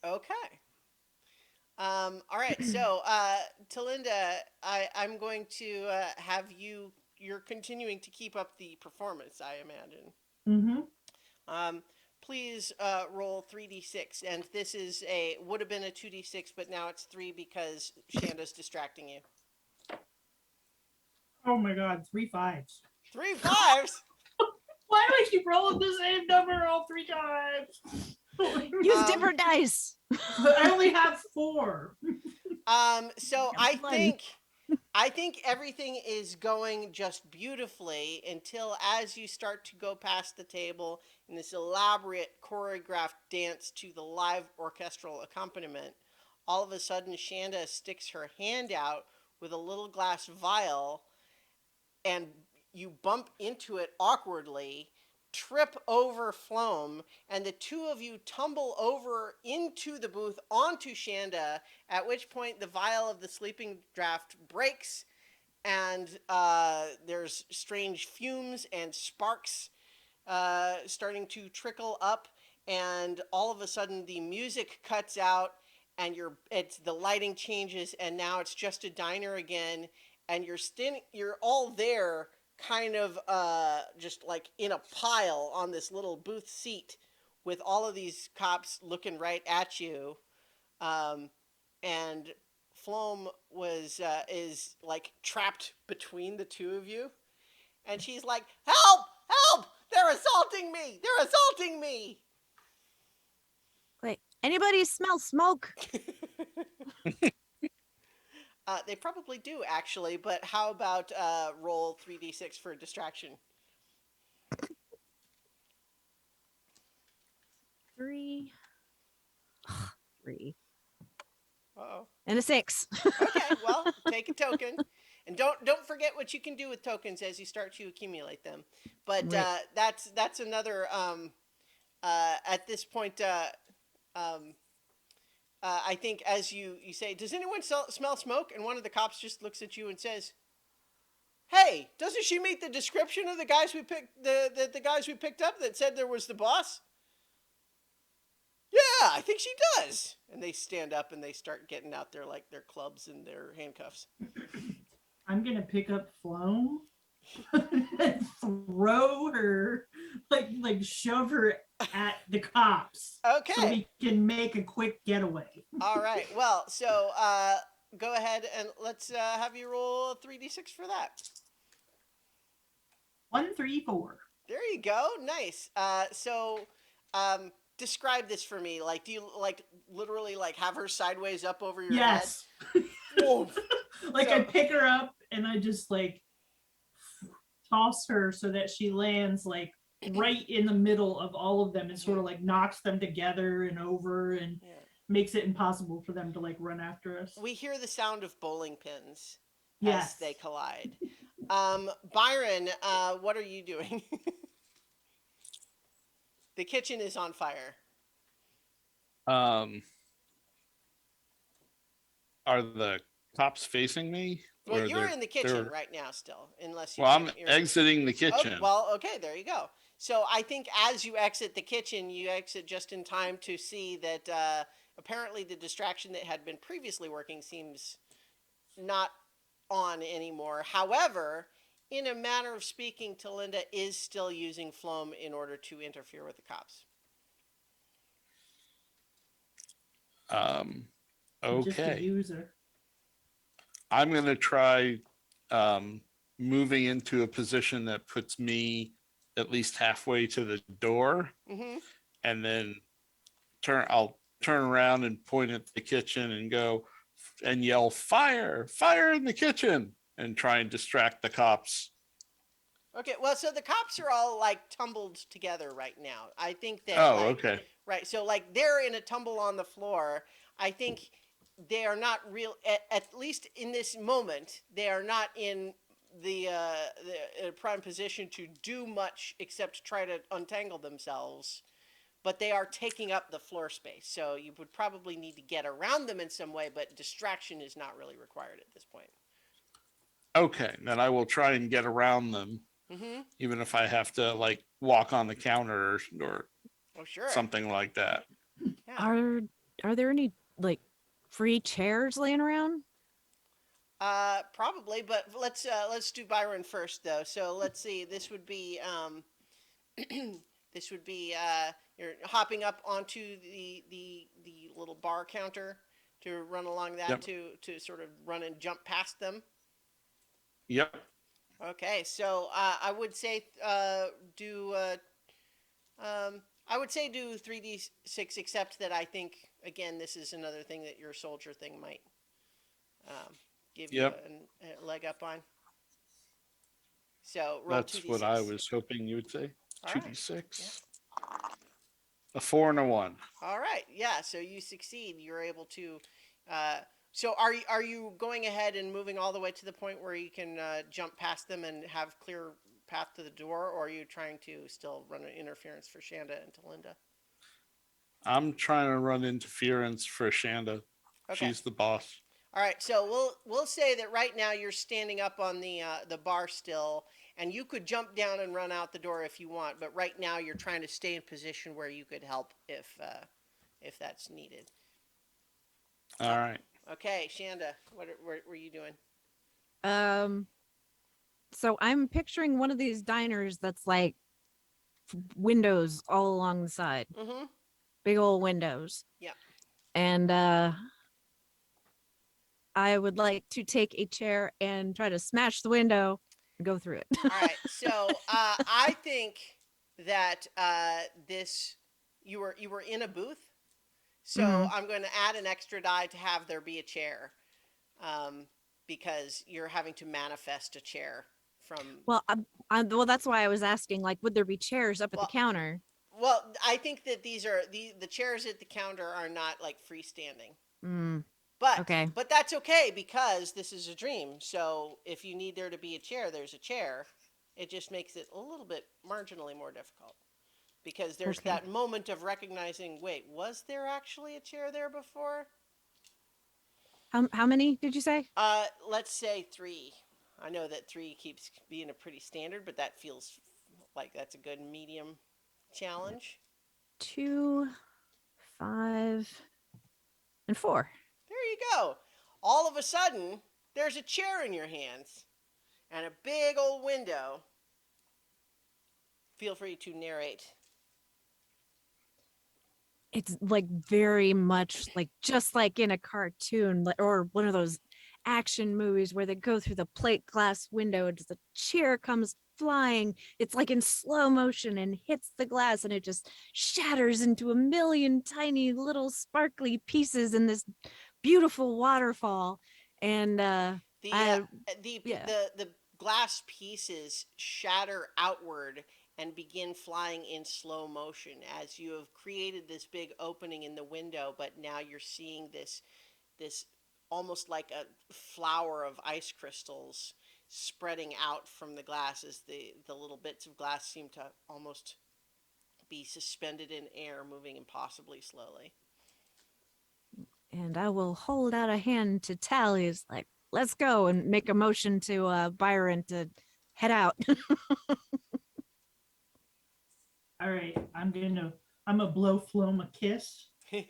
Okay. All right. So, Talinda, I'm going to have you. You're continuing to keep up the performance, I imagine. Mm-hmm. Um, please roll 3d6, and this is would have been a 2d6, but now it's 3 because Shanda's distracting you. Oh my god, 3 5s. 3 5s. Why do I keep rolling the same number all 3 times? Use different dice. I only have 4. So Got blood. I think everything is going just beautifully until as you start to go past the table in this elaborate choreographed dance to the live orchestral accompaniment, all of a sudden Shanda sticks her hand out with a little glass vial, and you bump into it awkwardly, trip over Floam, and the two of you tumble over into the booth onto Shanda, at which point the vial of the sleeping draft breaks, and there's strange fumes and sparks starting to trickle up, and all of a sudden the music cuts out, and the lighting changes, and now it's just a diner again, and you're all there, kind of just like in a pile on this little booth seat, with all of these cops looking right at you, um, and Floam is like trapped between the two of you, and she's like, "Help! Help! They're assaulting me! They're assaulting me!" Wait, anybody smell smoke? They probably do, actually, but how about roll 3d6 for distraction? 3. 3. Uh-oh. And a 6. Okay, well, take a token, and don't forget what you can do with tokens as you start to accumulate them. But Right. that's another. At this point, um, I think as you say, does anyone smell smoke? And one of the cops just looks at you and says, "Hey, doesn't she meet the description of the guys we picked the guys we picked up that said there was the boss?" "Yeah, I think she does." And they stand up and they start getting out their clubs and their handcuffs. I'm gonna pick up Floam and throw her, like shove her at the cops. Okay. So we can make a quick getaway. All right. Well, so go ahead and let's have you roll 3d6 for that. 1, 3, 4. There you go. Nice. Describe this for me. Like, do you like literally like have her sideways up over your Yes. head? Whoa. Like So- I pick her up and I just like toss her so that she lands like right in the middle of all of them and sort of like knocks them together and over and Yeah. makes it impossible for them to like run after us. We hear the sound of bowling pins Yes. as they collide. Byron, what are you doing? The kitchen is on fire. Are the cops facing me? Well, Or you're they're- in the kitchen they're- right now still, unless you. Well, I'm you're- exiting the Oh, kitchen. well, okay, there you go. So I think as you exit the kitchen, you exit just in time to see that apparently the distraction that had been previously working seems not on anymore. However, in a manner of speaking, Talinda is still using Floam in order to interfere with the cops. Just a Okay. user. I'm going to try moving into a position that puts me at least halfway to the door, Mm-hmm. and then I'll turn around and point at the kitchen and go and yell, "Fire! Fire in the kitchen!" and try and distract the cops. Okay, well, so the cops are all like tumbled together right now. I think that. Oh, like, okay. Right, so like they're in a tumble on the floor. I think they are not real. At least in this moment, they are not in the prime position to do much except try to untangle themselves. But they are taking up the floor space, so you would probably need to get around them in some way. But distraction is not really required at this point. Okay, then I will try and get around them, Mm-hmm. even if I have to like walk on the counter or Oh, sure. something like that. Yeah. Are there any like free chairs laying around? Probably, but let's do Byron first though. So let's see. This would be this would be you're hopping up onto the little bar counter to run along that Yep. to sort of run and jump past them. Yep. Okay, so I would say do I would say do 3d6, except that I think again this is another thing that your soldier thing might give you Yep. a leg up on. So roll That's 2d6. what I was hoping you would say. All right. 2d6. A 4 and a 1. All right, yeah. So you succeed. You're able to. So are you going ahead and moving all the way to the point where you can jump past them and have clear path to the door, or are you trying to still run an interference for Shanda and Talinda? I'm trying to run interference for Shanda. Okay. She's the boss. All right, so we'll say that right now you're standing up on the bar still, And you could jump down and run out the door if you want, but right now you're trying to stay in position where you could help if that's needed. All right. Okay, Shanda, what were you doing? Um, so I'm picturing one of these diners that's like windows all along the side, Mm-hmm. big old windows. Yeah. And I would like to take a chair and try to smash the window and go through it. All right. So I think that this you were in a booth, so Mhm. I'm going to add an extra die to have there be a chair, um, because you're having to manifest a chair from. Well, well, that's why I was asking. Like, would there be chairs up at the Well, counter? well, I think that these are the chairs at the counter are not like freestanding. Mm, But okay. but that's okay because this is a dream. So if you need there to be a chair, there's a chair. It just makes it a little bit marginally more difficult because there's Okay. that moment of recognizing, wait, was there actually a chair there before? How many did you say? Let's say 3. I know that 3 keeps being a pretty standard, but that feels like that's a good medium challenge. 2, 5, and 4. There you go. All of a sudden, there's a chair in your hands and a big old window. Feel free to narrate. It's like very much like just like in a cartoon or one of those action movies where they go through the plate glass window and the chair comes flying. It's like in slow motion and hits the glass and it just shatters into a million tiny little sparkly pieces in this beautiful waterfall. And The I yeah. the glass pieces shatter outward and begin flying in slow motion as you have created this big opening in the window, but now you're seeing this almost like a flower of ice crystals spreading out from the glass as the little bits of glass seem to almost be suspended in air, moving impossibly slowly. And I will hold out a hand to Tally's like, let's go and make a motion to Byron to head out. All right, I'm gonna blow Floam a kiss and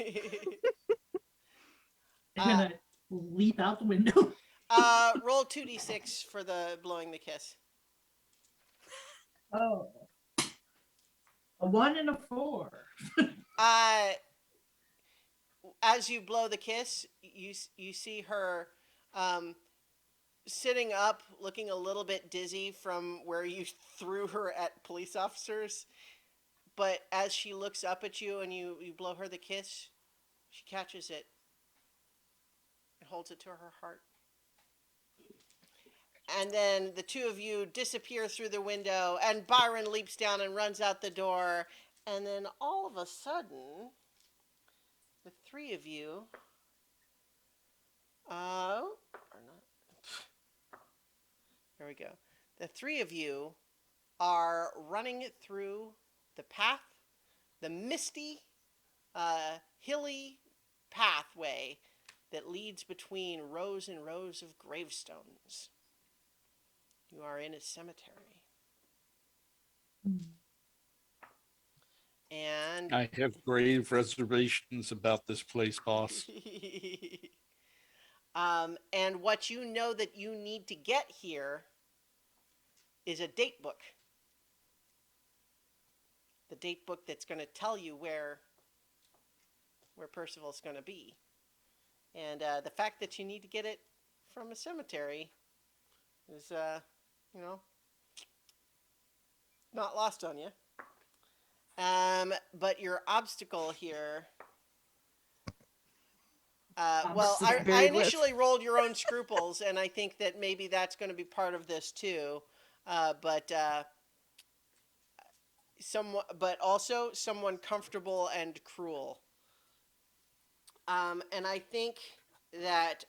uh, gonna leap out the window. roll 2d6 for the blowing the kiss. Oh, a 1 and a 4. Uh, as you blow the kiss, you see her um, sitting up, looking a little bit dizzy from where you threw her at police officers. But as she looks up at you and you blow her the kiss, she catches it and holds it to her heart. And then the two of you disappear through the window, and Byron leaps down and runs out the door. And then all of a sudden, the 3 of you, or not, there we go. The 3 of you are running through the path, the misty, hilly pathway that leads between rows and rows of gravestones. You are in a cemetery. And I have grave reservations about this place, boss. and what you know that you need to get here is a date book. The date book that's going to tell you where Percival's going to be. And the fact that you need to get it from a cemetery is, you know, not lost on you. But your obstacle here. Well, I Buried with. initially rolled your own scruples, and I think that maybe that's going to be part of this too. But but also someone comfortable and cruel. And I think that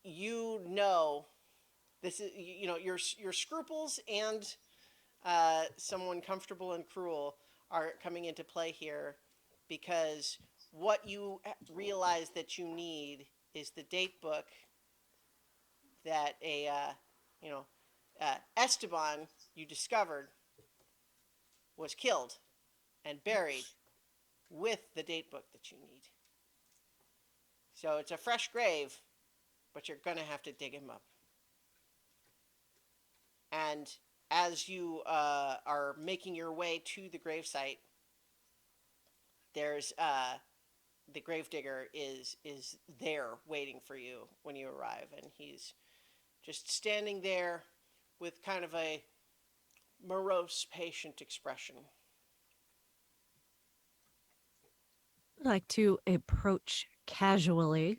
you know this is your scruples and someone comfortable and cruel are coming into play here because what you realize that you need is the date book that a you know, Esteban, you discovered, was killed and buried with the date book that you need. So it's a fresh grave, but you're going to have to dig him up. And as you are making your way to the gravesite, there's the gravedigger is there waiting for you when you arrive, and he's just standing there with kind of a morose, patient expression. I'd like to approach casually.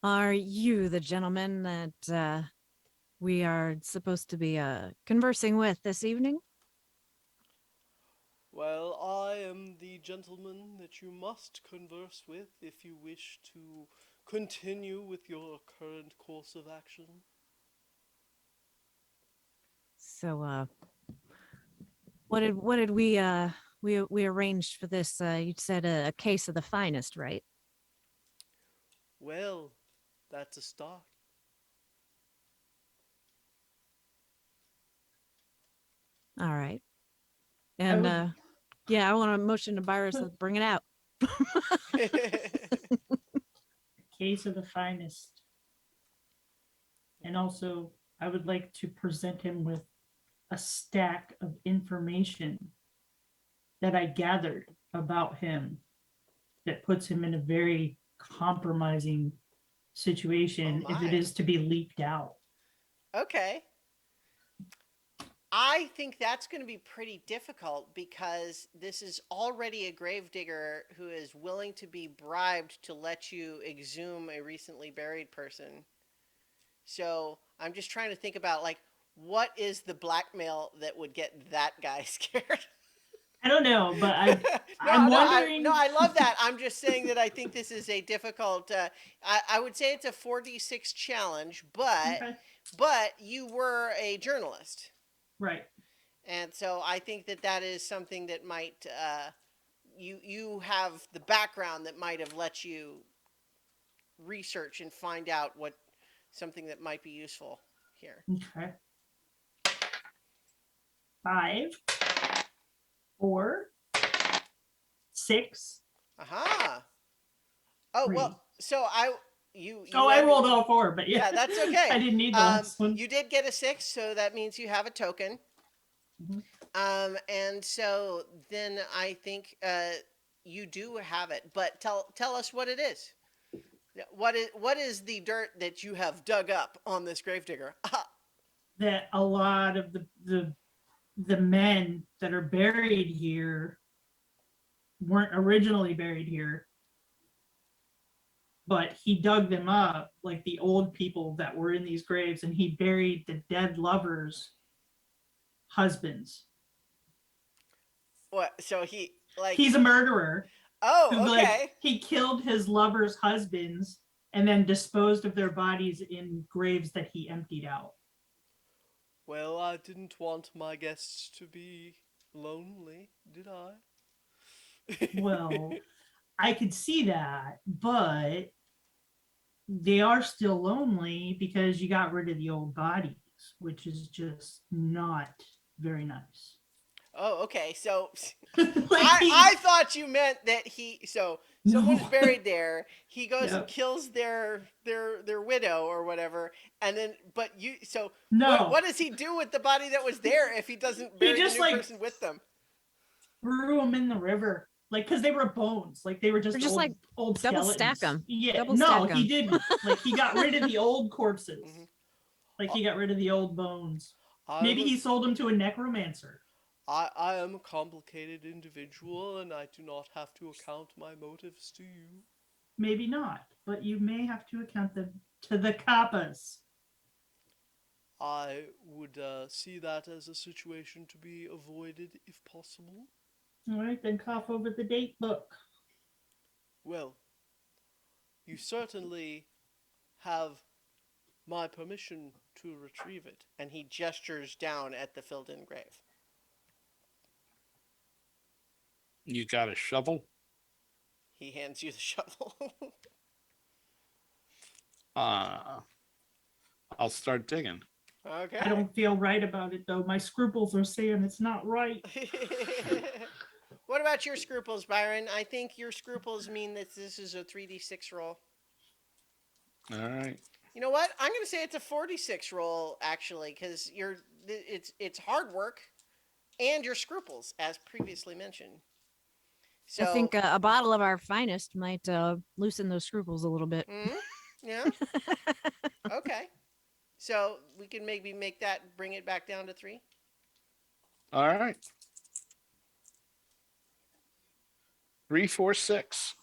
Are you the gentleman that we are supposed to be conversing with this evening? Well, I am the gentleman that you must converse with if you wish to continue with your current course of action. So, what did we arranged for this? You said a case of the finest, right? Well, that's a start. All right. I And would- yeah, I want to motion to Byron to bring it out. Case of the finest. And also, I would like to present him with a stack of information that I gathered about him that puts him in a very compromising situation Oh if it my. is to be leaked out. Okay. I think that's going to be pretty difficult because this is already a gravedigger who is willing to be bribed to let you exhume a recently buried person. So I'm just trying to think about, like, what is the blackmail that would get that guy scared? I don't know, but no, I'm no, wondering. I love that. I'm just saying that I think this is a difficult. I would say it's a 4d6 challenge, Okay. but you were a journalist, Right. and so I think that that is something that might you have the background that might have let you research and find out what something that might be useful here. Okay. 5, 4, 6. Aha. Oh well. 3. So you. Oh, I rolled all 4, but yeah. Yeah, that's okay. I didn't need the last one. You did get a 6, so that means you have a token. Mhm. And so then I think you do have it. But tell us what it is. What is the dirt that you have dug up on this gravedigger? That a lot of the men that are buried here weren't originally buried here, but he dug them up like the old people that were in these graves, and he buried the dead lovers' husbands. What? So he like He's a murderer who Oh, okay. like he killed his lovers' husbands and then disposed of their bodies in graves that he emptied out. Well, I didn't want my guests to be lonely, did I? Well, I could see that, but they are still lonely because you got rid of the old bodies, which is just not very nice. Oh, okay. So Like I thought you meant that someone's No. buried there. He goes and Yep. kills their widow or whatever, and then No. what does he do with the body that was there if he doesn't bury the just, new like, person with them? threw them in the river, like because they were bones, like they were just, Or just, old, like, old double skeletons. stack 'em. Yeah, Double no, stack he 'em. didn't. Like he got rid of the old corpses. Mhm. Like he got rid of the old bones. Maybe I'm he sold them to a necromancer. I am a complicated individual, and I do not have to account my motives to you. Maybe not, but you may have to account them to the kappas. I would see that as a situation to be avoided if possible. All right, then cough over the date book. Well, you certainly have my permission to retrieve it. And he gestures down at the filled in grave. You got a shovel? He hands you the shovel. Uh, I'll start digging. Okay. I don't feel right about it though. My scruples are saying it's not right. What about your scruples, Byron? I think your scruples mean that this is a 3d6 roll. All right. You know what? I'm going to say it's a 46 roll actually, because it's hard work and your scruples, as previously mentioned. I So, think a bottle of our finest might loosen those scruples a little bit. yeah, okay. So we can maybe make that bring it back down to 3. All right. 3, 4, 6.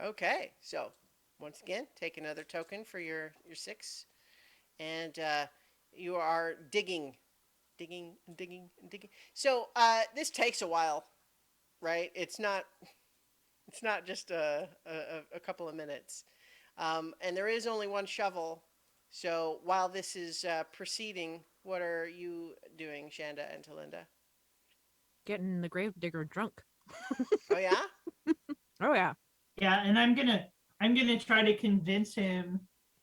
Okay. So once again, take another token for your 6, and you are digging, digging, and digging, and digging. So this takes a while, right? It's not just a couple of minutes. And there is only one shovel. So while this is proceeding, what are you doing, Shanda and Talinda? Getting the gravedigger drunk. Oh, yeah? Oh yeah. Yeah, and I'm gonna try to convince him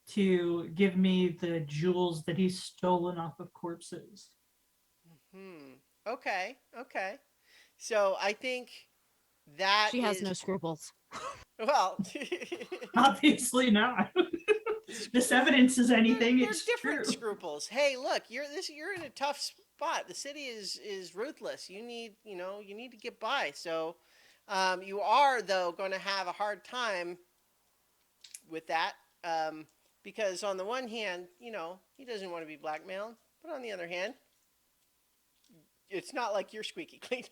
to give me the jewels that he's stolen off of corpses. Okay, okay. So I think that She has is, no scruples. well, Obviously not. This evidence is anything, they're it's different true. scruples. Hey, look, you're in a tough spot. The city is ruthless. You need to get by. So you are though going to have a hard time with that, um, because on the one hand, he doesn't want to be blackmailed, but on the other hand, it's not like you're squeaky clean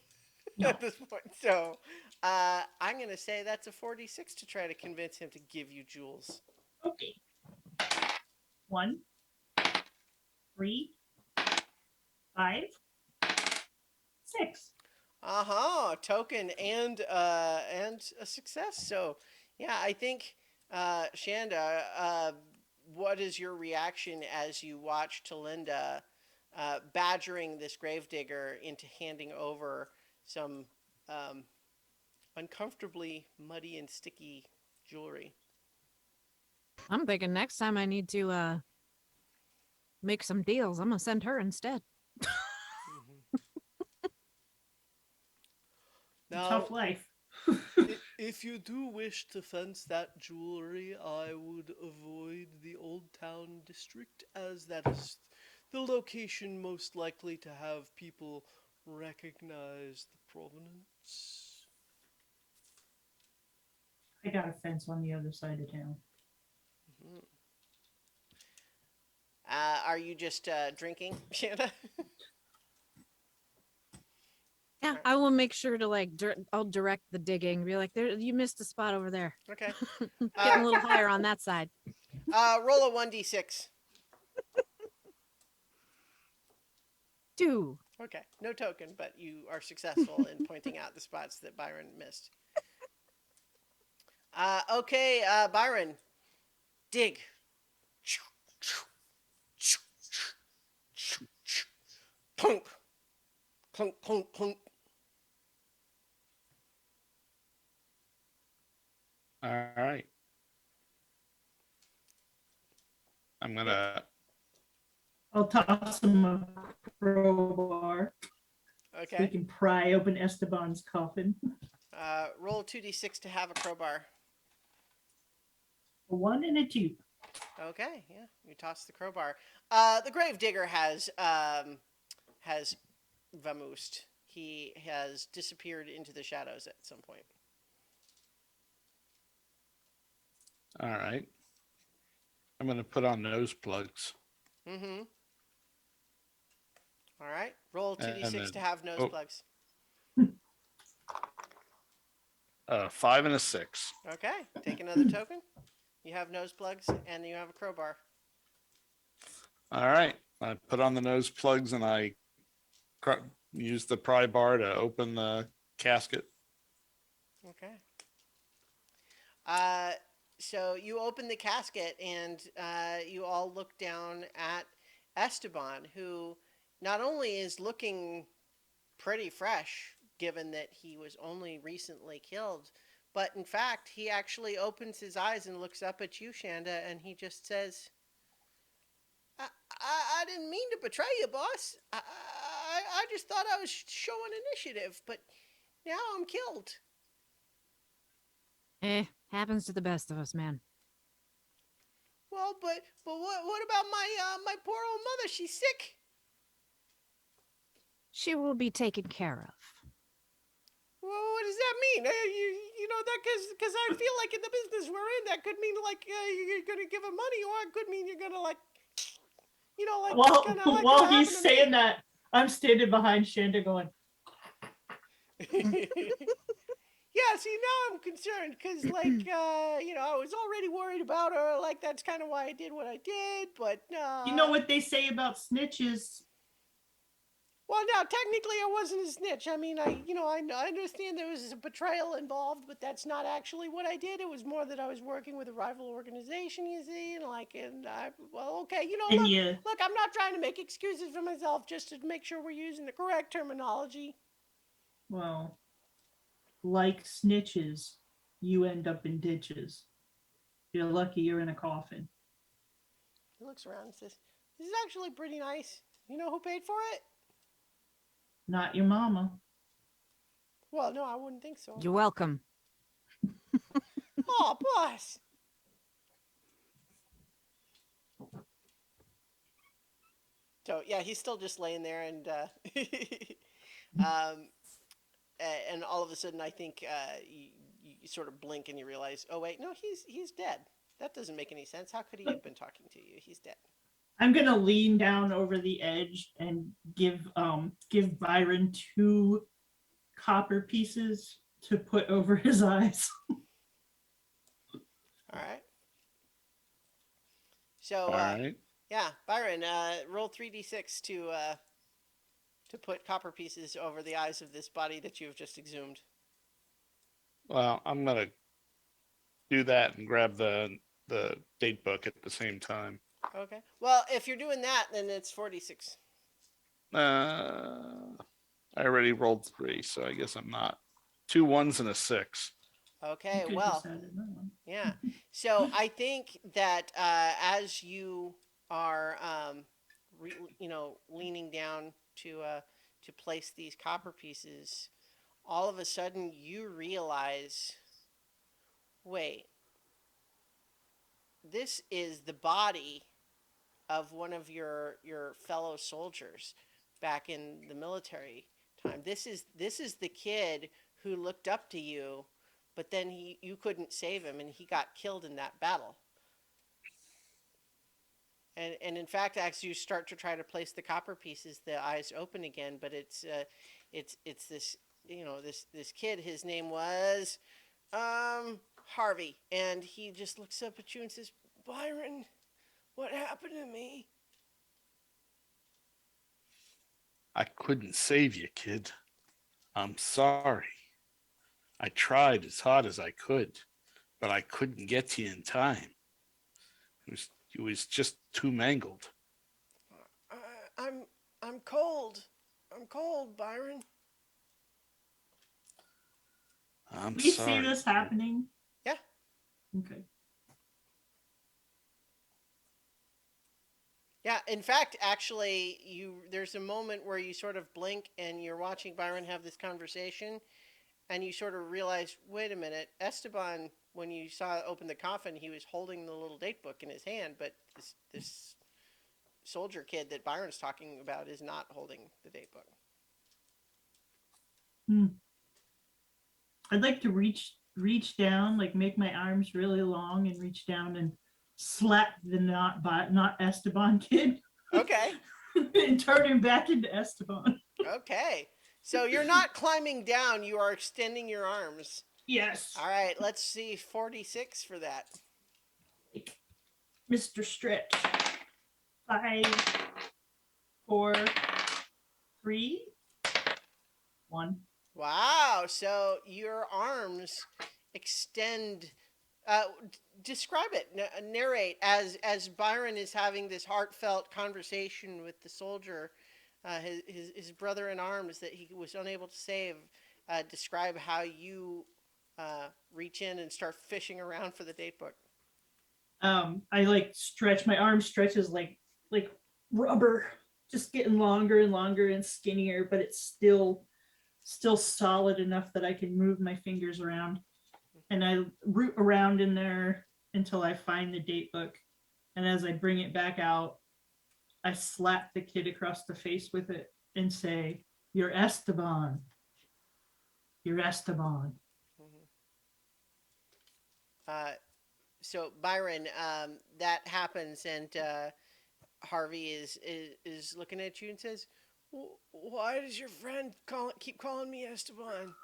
No. at this point. So I'm going to say that's a 46 to try to convince him to give you jewels. Okay. 1, 3, 5, 6. Token and a success. So yeah, I think Shanda, what is your reaction as you watch Talinda badgering this gravedigger into handing over some uncomfortably muddy and sticky jewelry? I'm thinking next time I need to make some deals, I'm gonna send her instead. Mm-hmm. Now, Tough life. if you do wish to fence that jewelry, I would avoid the Old Town district, as that is the location most likely to have people recognize the provenance. I got a fence on the other side of town. Are you just drinking, Shanna? Yeah, I will make sure to I'll direct the digging. Be like, there, you missed a spot over there. Okay. Getting a little higher on that side. Roll a 1d6. 2. Okay. No token, but you are successful in pointing out the spots that Byron missed. Okay, Byron. Dig. Plunk. Plunk, plunk, plunk. All right. I'm gonna. I'll toss him a crowbar so we Okay. can pry open Esteban's coffin. Roll 2d6 to have a crowbar. A 1 and a 2. Okay, yeah, you toss the crowbar. The gravedigger has vamoosed. He has disappeared into the shadows at some point. All right. I'm gonna put on nose plugs. Mm-hmm. All right. Roll 2d6 then- to have nose oh. plugs. 5 and a 6. Okay. Take another token. You have nose plugs and you have a crowbar. All right. I put on the nose plugs and I use the pry bar to open the casket. Okay. So you open the casket and you all look down at Esteban, who not only is looking pretty fresh, given that he was only recently killed, but in fact, he actually opens his eyes and looks up at you, Shanda, and he just says, I didn't mean to betray you, boss. I just thought I was showing initiative, but now I'm killed. Happens to the best of us, man. Well, but what about my poor old mother? She's sick. She will be taken care of. Well, what does that mean? You know that because I feel like in the business we're in, that could mean like you're gonna give her money, or it could mean you're gonna like, like While kind of like while what he's happened to saying that, I'm standing behind Shanda going, me. Yeah, see, now I'm concerned because, like, I was already worried about her. Like, that's kind of why I did what I did. But, you know what they say about snitches? well, now, technically, I wasn't a snitch. I mean, I understand there was a betrayal involved, but that's not actually what I did. It was more that I was working with a rival organization, you see, well, okay, And look, you, I'm not trying to make excuses for myself, just to make sure we're using the correct terminology. well, like snitches, you end up in ditches. You're lucky you're in a coffin. He looks around and says, "This is actually pretty nice. You know who paid for it?" Not your mama. Well, no, I wouldn't think so. You're welcome. Oh, boss. So yeah, he's still just laying there, and um, and all of a sudden, I think you sort of blink and you realize, oh wait, no, he's dead. That doesn't make any sense. How could he have been talking to you? He's dead. I'm gonna lean down over the edge and give Byron 2 copper pieces to put over his eyes. All right. So All right. yeah, Byron, roll 3d6 to put copper pieces over the eyes of this body that you have just exhumed. Well, I'm gonna do that and grab the date book at the same time. Okay. Well, if you're doing that, then it's 46. I already rolled 3, so I guess I'm not. 2 1s and a 6. Okay. You could Well, just add another one. yeah. So I think that as you are, leaning down to place these copper pieces, all of a sudden you realize, wait, this is the body of one of your fellow soldiers back in the military time. This is the kid who looked up to you, but then you couldn't save him, and he got killed in that battle. And in fact, as you start to try to place the copper pieces, the eyes open again. But it's this this kid. His name was Harvey, and he just looks up at you and says, "Byron, what happened to me?" I couldn't save you, kid. I'm sorry. I tried as hard as I could, but I couldn't get to you in time. It was just too mangled. I'm cold. I'm cold, Byron. I'm Do you sorry. see this happening? Yeah. Okay. Yeah, in fact, actually, there's a moment where you sort of blink and you're watching Byron have this conversation, and you sort of realize, wait a minute, Esteban, when you saw open the coffin, he was holding the little date book in his hand, but this soldier kid that Byron's talking about is not holding the date book. I'd like to reach down, like make my arms really long and reach down and slap the not Esteban kid Okay. and turn him back into Esteban. Okay. So you're not climbing down, you are extending your arms. Yes. All right, let's see 46 for that. Mr. Stretch. 5, 4, 3, 1. Wow. So your arms extend. Describe it. Narrate as Byron is having this heartfelt conversation with the soldier, his brother in arms that he was unable to save. Describe how you reach in and start fishing around for the date book. I like stretch my arm stretches like rubber, just getting longer and longer and skinnier, but it's still solid enough that I can move my fingers around. And I root around in there until I find the date book. And as I bring it back out, I slap the kid across the face with it and say, "You're Esteban. You're Esteban." Mhm. So Byron, that happens, and Harvey is looking at you and says, "Why does your friend keep calling me Esteban?"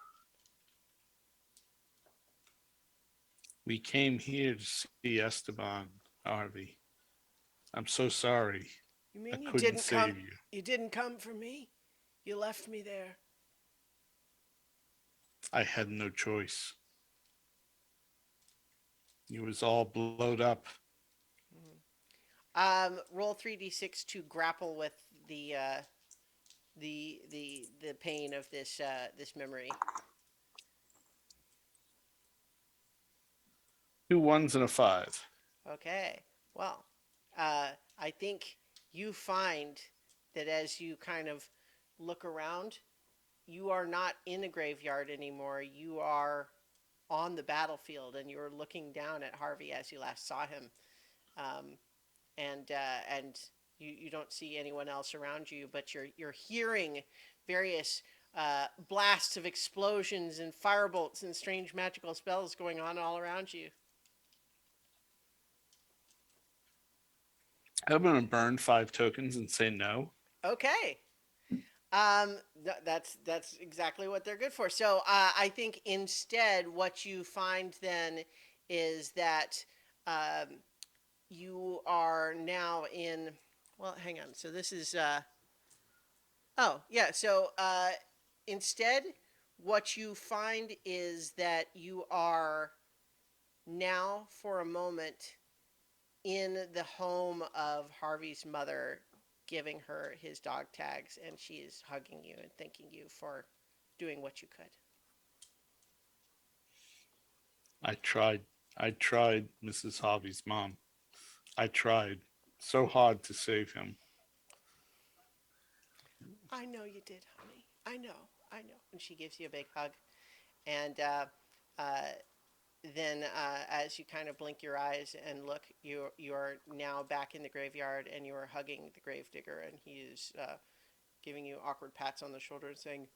We came here to see Esteban, Harvey. I'm so sorry. You I mean you couldn't didn't come? save you. You didn't come for me. You left me there. I had no choice. He was all blowed up. Roll 3d6 to grapple with the the pain of this memory. 2 1s and a 5. Okay. Well, I think you find that as you kind of look around, you are not in a graveyard anymore. You are on the battlefield, and you're looking down at Harvey as you last saw him. Um, and you don't see anyone else around you, but you're hearing various blasts of explosions and firebolts and strange magical spells going on all around you. I'm going to burn 5 tokens and say no. Okay. That's exactly what they're good for. So I think instead, what you find then is that um, you are now in. Well, hang on. So this is. Oh yeah. So instead, what you find is that you are now, for a moment, in the home of Harvey's mother, giving her his dog tags, and she is hugging you and thanking you for doing what you could. I tried. I tried, Mrs. Harvey's mom. I tried so hard to save him. I know you did, honey. I know. And she gives you a big hug. And uh, then, as you kind of blink your eyes and look, you are now back in the graveyard, and you are hugging the gravedigger, and he is giving you awkward pats on the shoulder and saying,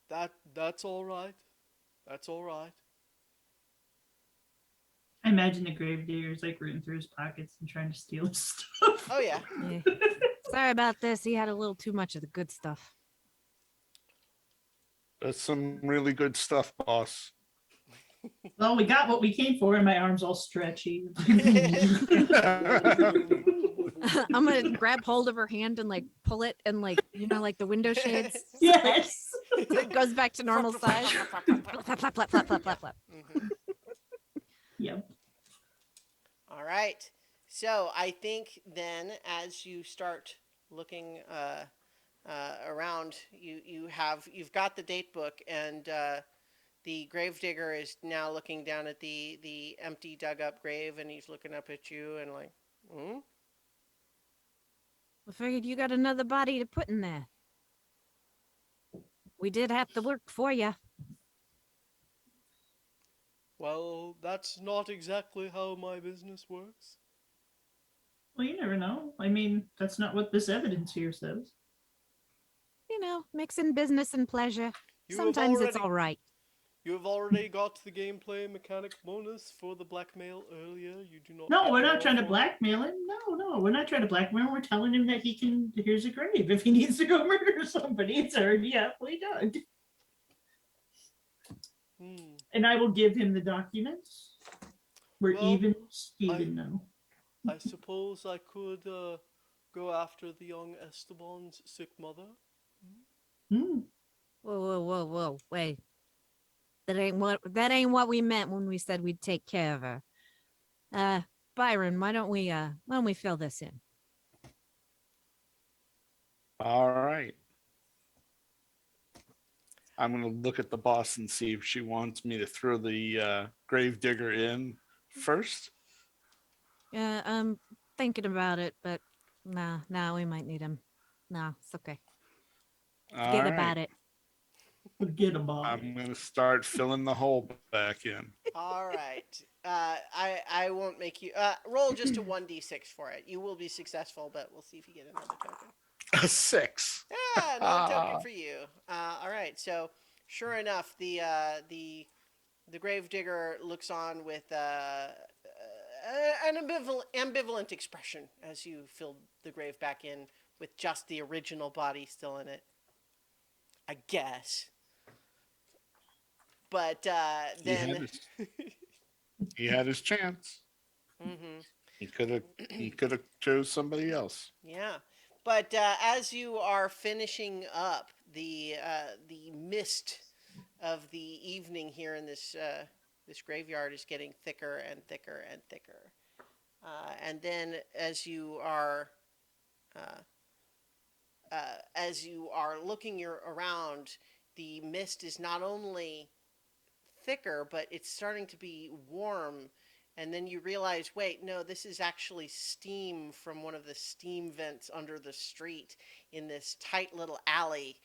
"That's all right. That's all right." I imagine the gravedigger's like rooting through his pockets and trying to steal his stuff. Oh yeah. Yeah. Sorry about this. He had a little too much of the good stuff. That's some really good stuff, boss. Well, we got what we came for, and my arm's all stretchy. I'm gonna grab hold of her hand and like pull it, and like like the window shades. Yes. It goes back to normal size. Flap, flap, flap, flap, flap, flap, flap. Mhm. Yep. All right. So I think then, as you start looking around, you've got the date book, and the gravedigger is now looking down at the empty, dug up grave, and he's looking up at you and like, hmm? I figured you got another body to put in there. We did have to work for you. Well, that's not exactly how my business works. Well, you never know. I mean, that's not what this evidence here says. Mixing business and pleasure. You Sometimes it's all right. You have already got the gameplay mechanic bonus for the blackmail earlier. You do not. No, get we're more not trying to for- blackmail him. No, we're not trying to blackmail him. We're telling him that he can. Here's a grave. If he needs to go murder somebody, it's already aptly done. Hmm. And I will give him the documents. We're Well, even Steven now. I suppose I could go after the young Esteban's sick mother. Hmm. Whoa. Wait. That ain't what we meant when we said we'd take care of her. Byron, why don't we fill this in? All right. I'm going to look at the boss and see if she wants me to throw the gravedigger in first. I'm thinking about it, but Nah, we might need him. Nah, it's okay. All Forget right. about it. Forget about I'm it. going to start filling the hole back in. All right. I won't make you roll just a 1d6 for it. You will be successful, but we'll see if you get another token. A 6. Yeah, another token for you. All right. So sure enough, the gravedigger looks on with an ambivalent expression as you fill the grave back in with just the original body still in it. I guess. But He had then. his, he had his chance. Mm-hmm. He could have chose somebody else. Yeah, but as you are finishing up, the mist of the evening here in this graveyard is getting thicker and thicker and thicker. And then uh, as you are looking around, the mist is not only thicker, but it's starting to be warm. And then you realize, wait, no, this is actually steam from one of the steam vents under the street in this tight little alley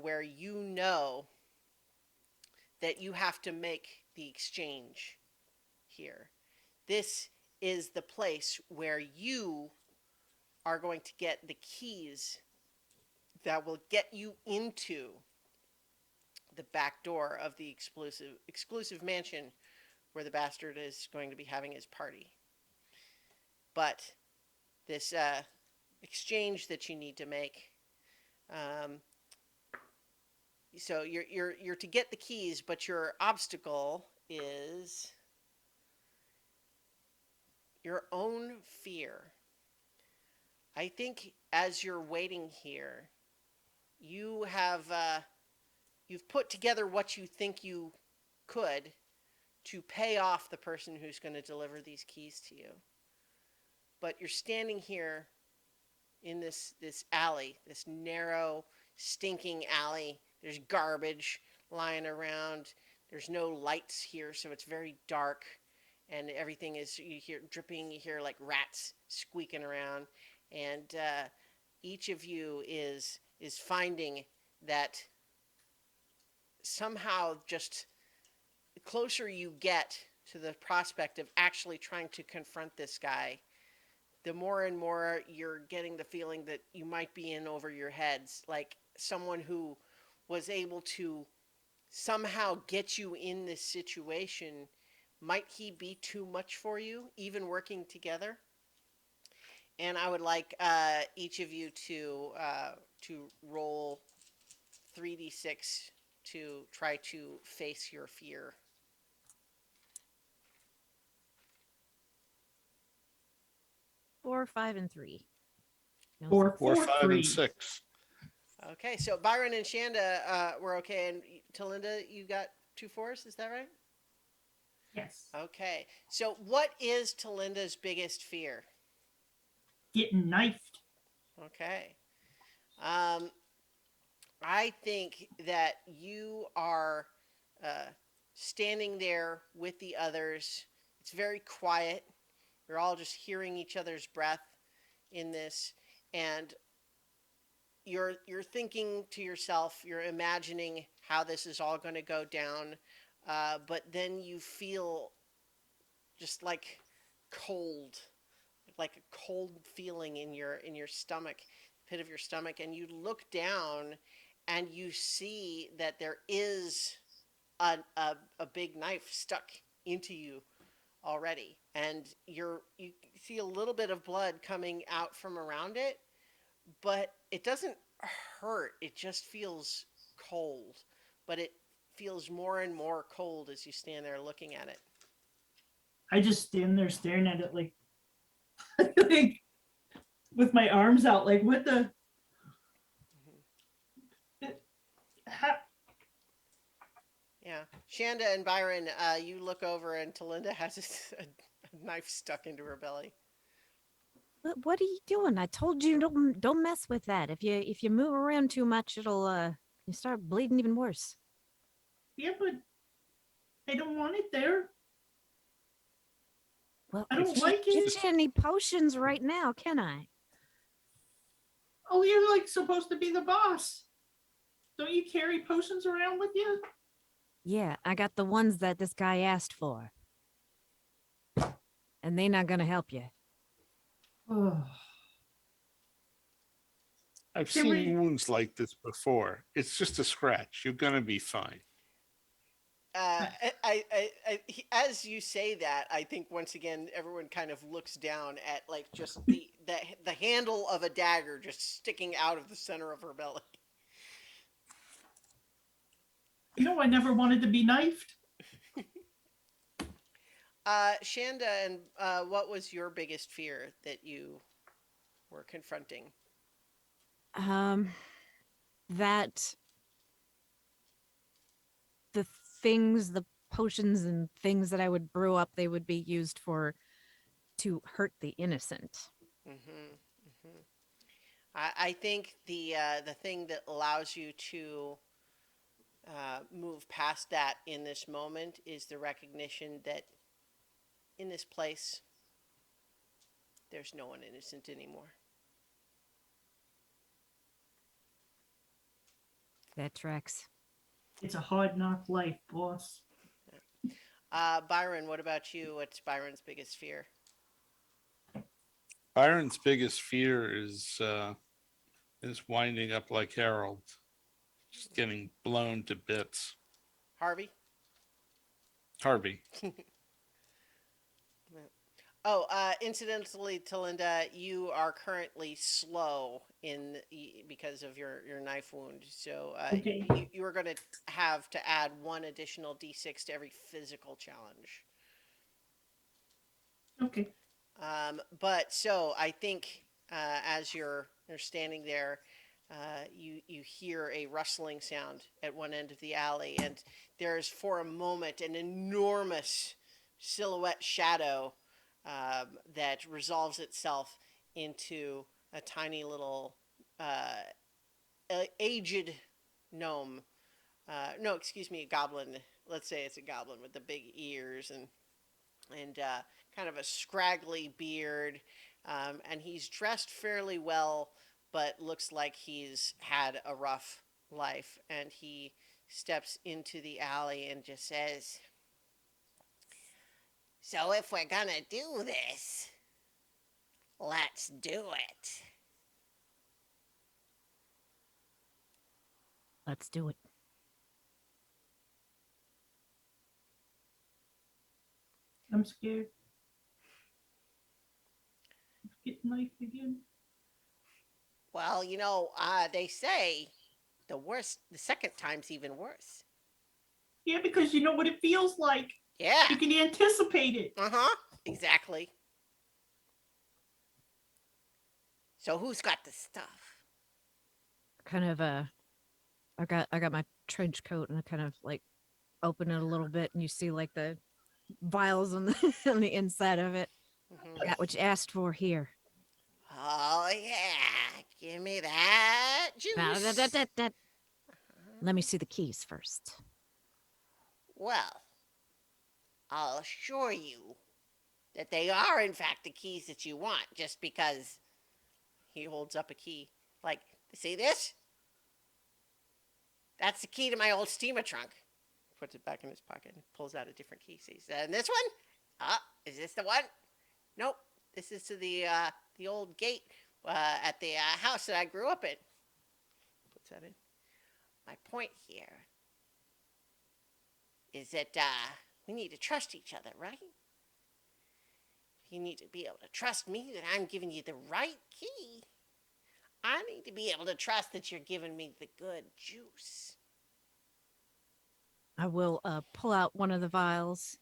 where you know that you have to make the exchange here. This is the place where you are going to get the keys that will get you into the back door of the exclusive mansion where the bastard is going to be having his party. But this exchange that you need to make, um, so you're to get the keys, but your obstacle is your own fear. I think as you're waiting here, you've put together what you think you could to pay off the person who's going to deliver these keys to you. But you're standing here in this alley, this narrow, stinking alley. There's garbage lying around. There's no lights here, so it's very dark, and everything is you hear dripping. You hear like rats squeaking around, and each of you is finding that somehow just the closer you get to the prospect of actually trying to confront this guy, the more and more you're getting the feeling that you might be in over your heads. Like someone who was able to somehow get you in this situation, might he be too much for you, even working together? And I would like each of you to roll 3d6 to try to face your fear. 4, 5, and 3. No, 4, 4, 4, 5, 3. and 6. Okay, so Byron and Shanda were okay, and Talinda, you got 2 4s, is that right? Yes. Okay, so what is Talinda's biggest fear? Getting knifed. Okay. Um, I think that you are uh, standing there with the others. It's very quiet. You're all just hearing each other's breath in this, and you're thinking to yourself. You're imagining how this is all going to go down, but then you feel just like cold, like a cold feeling in your stomach, pit of your stomach, and you look down and you see that there is a big knife stuck into you already, and you see a little bit of blood coming out from around it, but it doesn't hurt. It just feels cold, but it feels more and more cold as you stand there looking at it. I just stand there staring at it like, like with my arms out, like what the. How, Yeah, Shanda and Byron, you look over and Talinda has a knife stuck into her belly. what are you doing? I told you don't mess with that. If you move around too much, it'll you start bleeding even worse. yeah, but I don't want it there. Well, I don't can't like get it. you any potions right now, can I? Oh, you're like supposed to be the boss. Don't you carry potions around with you? Yeah, I got the ones that this guy asked for. And they not gonna help you. Oh, I've Can we- seen wounds like this before. It's just a scratch. You're gonna be fine. As you say that, I think once again everyone kind of looks down at like just the handle of a dagger just sticking out of the center of her belly. I never wanted to be knifed. Shanda, and what was your biggest fear that you were confronting? That the things, the potions and things that I would brew up, they would be used to hurt the innocent. Mm-hmm, mm-hmm. I think the thing that allows you to move past that in this moment is the recognition that in this place there's no one innocent anymore. That tracks. It's a hard knock life, boss. Byron, what about you? What's Byron's biggest fear? Byron's biggest fear is winding up like Harold, just getting blown to bits. Harvey? Harvey. Oh, incidentally, Talinda, you are currently slow because of your knife wound. So Okay. you are going to have to add one additional d6 to every physical challenge. Okay. But so I think as you're standing there, you hear a rustling sound at one end of the alley, and there's for a moment an enormous silhouette shadow that resolves itself into a tiny little aged gnome. No, excuse me, a goblin. Let's say it's a goblin with the big ears and kind of a scraggly beard, and he's dressed fairly well, but looks like he's had a rough life. And he steps into the alley and just says, "So if we're gonna do this, let's do it." Let's do it. I'm scared. Get knifed again. Well, they say the second time's even worse. Yeah, because you know what it feels like. Yeah. You can anticipate it. Uh-huh. Exactly. So who's got the stuff? Kind of I got my trench coat and I kind of like open it a little bit and you see like the vials on the on the inside of it. Mm-hmm. Got what you asked for here. Oh, yeah. Give me that juice. Let me see the keys first. Well, I'll assure you that they are, in fact, the keys that you want, just because he holds up a key. Like, see this? That's the key to my old steamer trunk. Puts it back in his pocket and pulls out a different key. Says, and this one? Is this the one? Nope. This is to the old gate at the house that I grew up in. Puts that in. My point here is that we need to trust each other, right? You need to be able to trust me that I'm giving you the right key. I need to be able to trust that you're giving me the good juice. I will pull out one of the vials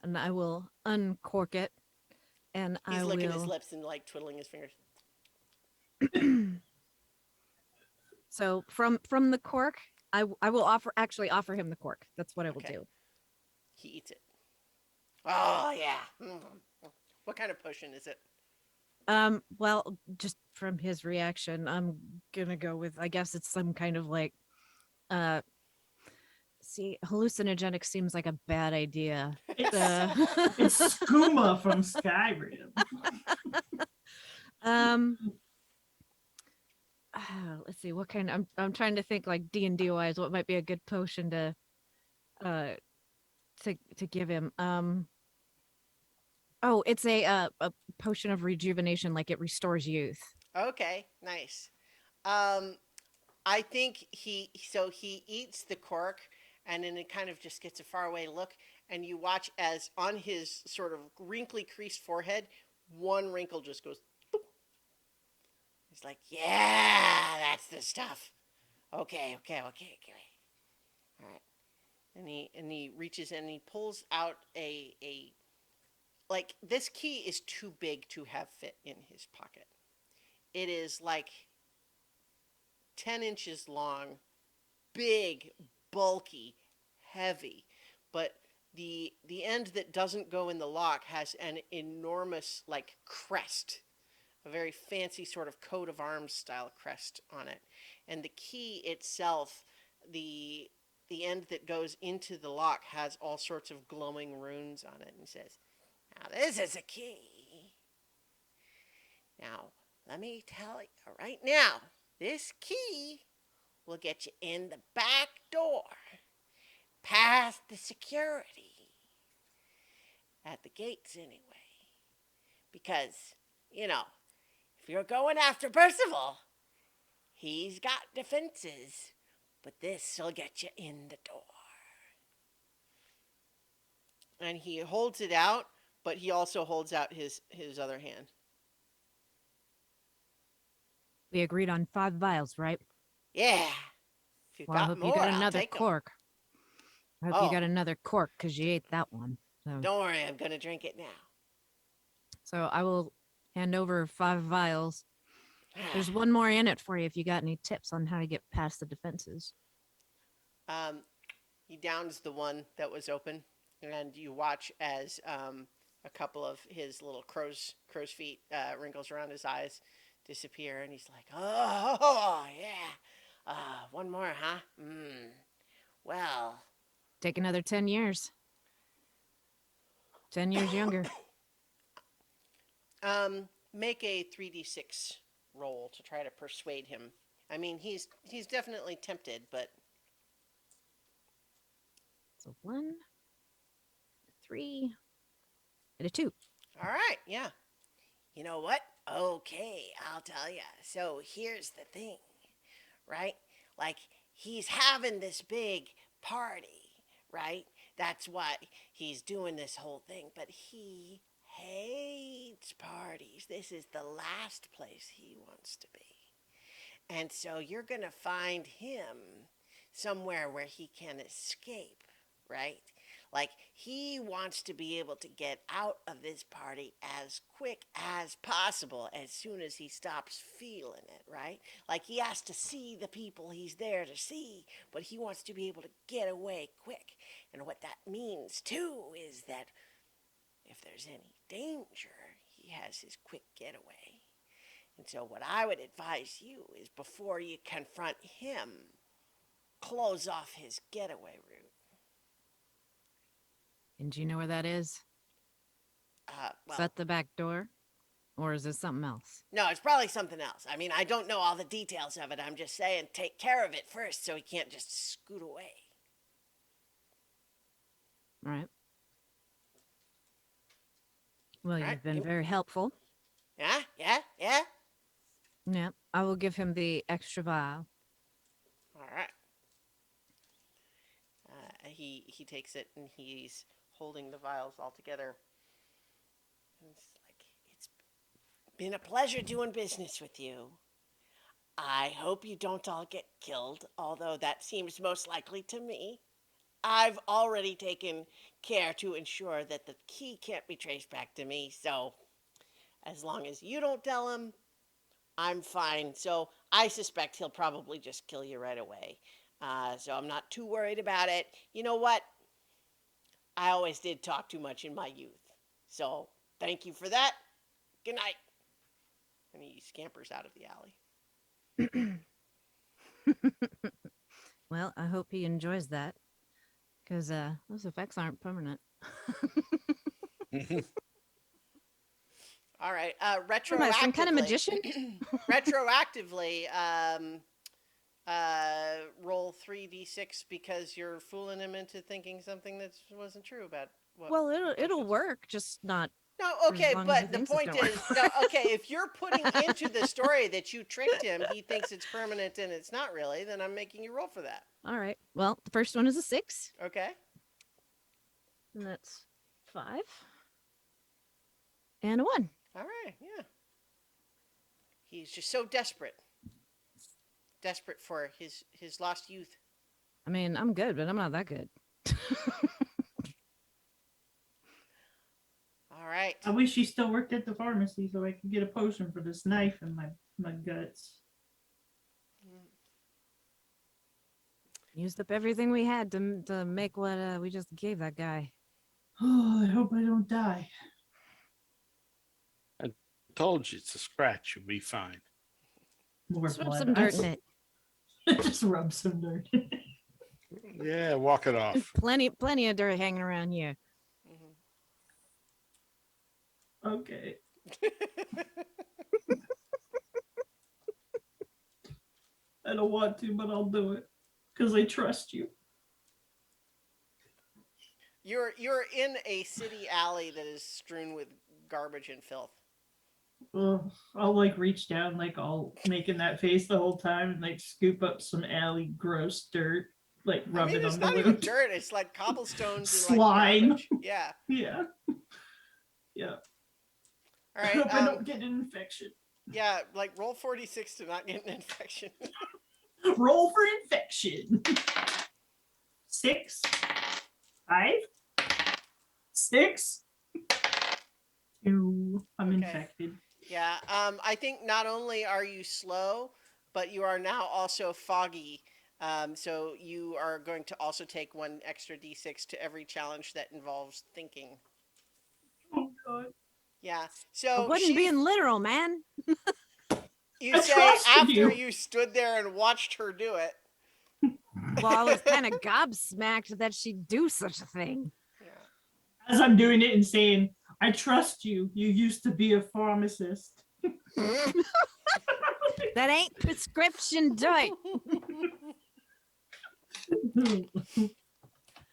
and I will uncork it and He's I licking his will lips and like twiddling his fingers. So from the cork, I will offer him the cork. That's what I will Okay. do. He eats it. Oh yeah. Mm-hmm. What kind of potion is it? Well, just from his reaction, I'm gonna go with, I guess it's some kind of like see, hallucinogenic seems like a bad idea. It's Uh, skooma from Skyrim. let's see what kind. I'm trying to think like D&D wise, what might be a good potion uh to give him. Oh, it's a potion of rejuvenation, like it restores youth. Okay, nice. Um, I think he eats the cork, and then it kind of just gets a faraway look, and you watch as on his sort of wrinkly creased forehead, one wrinkle just goes. Boop. He's like, "Yeah, that's the stuff." Okay, okay, okay, okay. All right. And he reaches and he pulls out a like this key is too big to have fit in his pocket. It is like 10 inches long, big, bulky, heavy, but the end that doesn't go in the lock has an enormous like crest, a very fancy sort of coat of arms style crest on it. And the key itself, the the end that goes into the lock has all sorts of glowing runes on it and says, "Now this is a key. Now, let me tell you right now, this key will get you in the back door, past the security, at the gates anyway. Because, you know, if you're going after Percival, he's got defenses, but this'll get you in the door." And he holds it out, but he also holds out his other hand. We agreed on 5 vials, right? Yeah. If you've Well, I got hope more, you got I'll another take 'em. cork. I hope you Oh, got another cork because you ate that one. So, don't worry, I'm gonna drink it now. so I will hand over 5 vials. There's one more in it for you if you got any tips on how to get past the defenses. um, he downs the one that was open, and you watch as a couple of his little crow's feet wrinkles around his eyes disappear, and he's like, "Oh yeah, one more, huh? Well, Take another 10 years. 10 years younger. make a 3d6 roll to try to persuade him. I mean, he's definitely tempted, but So 1, 3, and a 2. all right, yeah. You know what? Okay, I'll tell you. So here's the thing, right? Like, he's having this big party, right? That's why he's doing this whole thing, but he hates parties. This is the last place he wants to be. And so you're going to find him somewhere where he can escape, right? Like, he wants to be able to get out of this party as quick as possible as soon as he stops feeling it, right? Like, he has to see the people he's there to see, but he wants to be able to get away quick. And what that means, too, is that if there's any danger, he has his quick getaway. And so, what I would advise you is before you confront him, close off his getaway route. And do you know where that is? Well, Is that the back door? Or is this something else? no, it's probably something else. I mean, I don't know all the details of it. I'm just saying, take care of it first so he can't just scoot away. All right. Well, All right. you've been very helpful. Yeah, yeah, yeah. Yeah. I will give him the extra vial. All right. He takes it and he's holding the vials all together. And it's like, it's been a pleasure doing business with you. I hope you don't all get killed, although that seems most likely to me. I've already taken care to ensure that the key can't be traced back to me, so as long as you don't tell him, I'm fine. So I suspect he'll probably just kill you right away. So I'm not too worried about it. You know what? I always did talk too much in my youth. So thank you for that. Good night. And he scampers out of the alley. Well, I hope he enjoys that. Because those effects aren't permanent. All right. What am I, some kind of magician? Retroactively, roll 3d6 because you're fooling him into thinking something that wasn't true about what. Well, it'll was. work, just not. No, as okay, long as he but the thinks it's point gonna is, no, okay, if you're putting into the story that you tricked him, he thinks it's permanent and it's not really, then I'm making you roll for that. All right. Well, the first one is a 6, Okay? and that's 5, and a 1. All right, yeah. He's just so desperate. Desperate for his lost youth. I mean, I'm good, but I'm not that good. All right. I wish she still worked at the pharmacy so I could get a potion for this knife in my guts. Used up everything we had to make what we just gave that guy. Oh, I hope I don't die. Told you it's a scratch. You'll be fine. More Swim blood. some dirt in it. Just rub some dirt. Yeah, walk it There's off. plenty of dirt hanging around here. Okay. I don't want to, but I'll do it because I trust you. You're in a city alley that is strewn with garbage and filth. I'll like reach down, like I'll making that face the whole time, and like scoop up some alley gross dirt, like rub it it's on not the even wound. dirt. It's like cobblestones and Slime. like garbage. Yeah. Yeah. Yeah. All I right. hope I don't get an infection. Yeah, like roll 46 to not get an infection. Roll for infection. 6, 5, 6, 2. I'm Okay. infected. Yeah. I think not only are you slow, but you are now also foggy. So you are going to also take 1 extra d6 to every challenge that involves thinking. Oh god. Yeah. I So wasn't being literal, man. you I say trusted after you. you stood there and watched her do it. Well, I was kind of gobsmacked that she'd do such a thing. Yeah. As I'm doing it and saying, I trust you. You used to be a pharmacist. That ain't prescription dirt.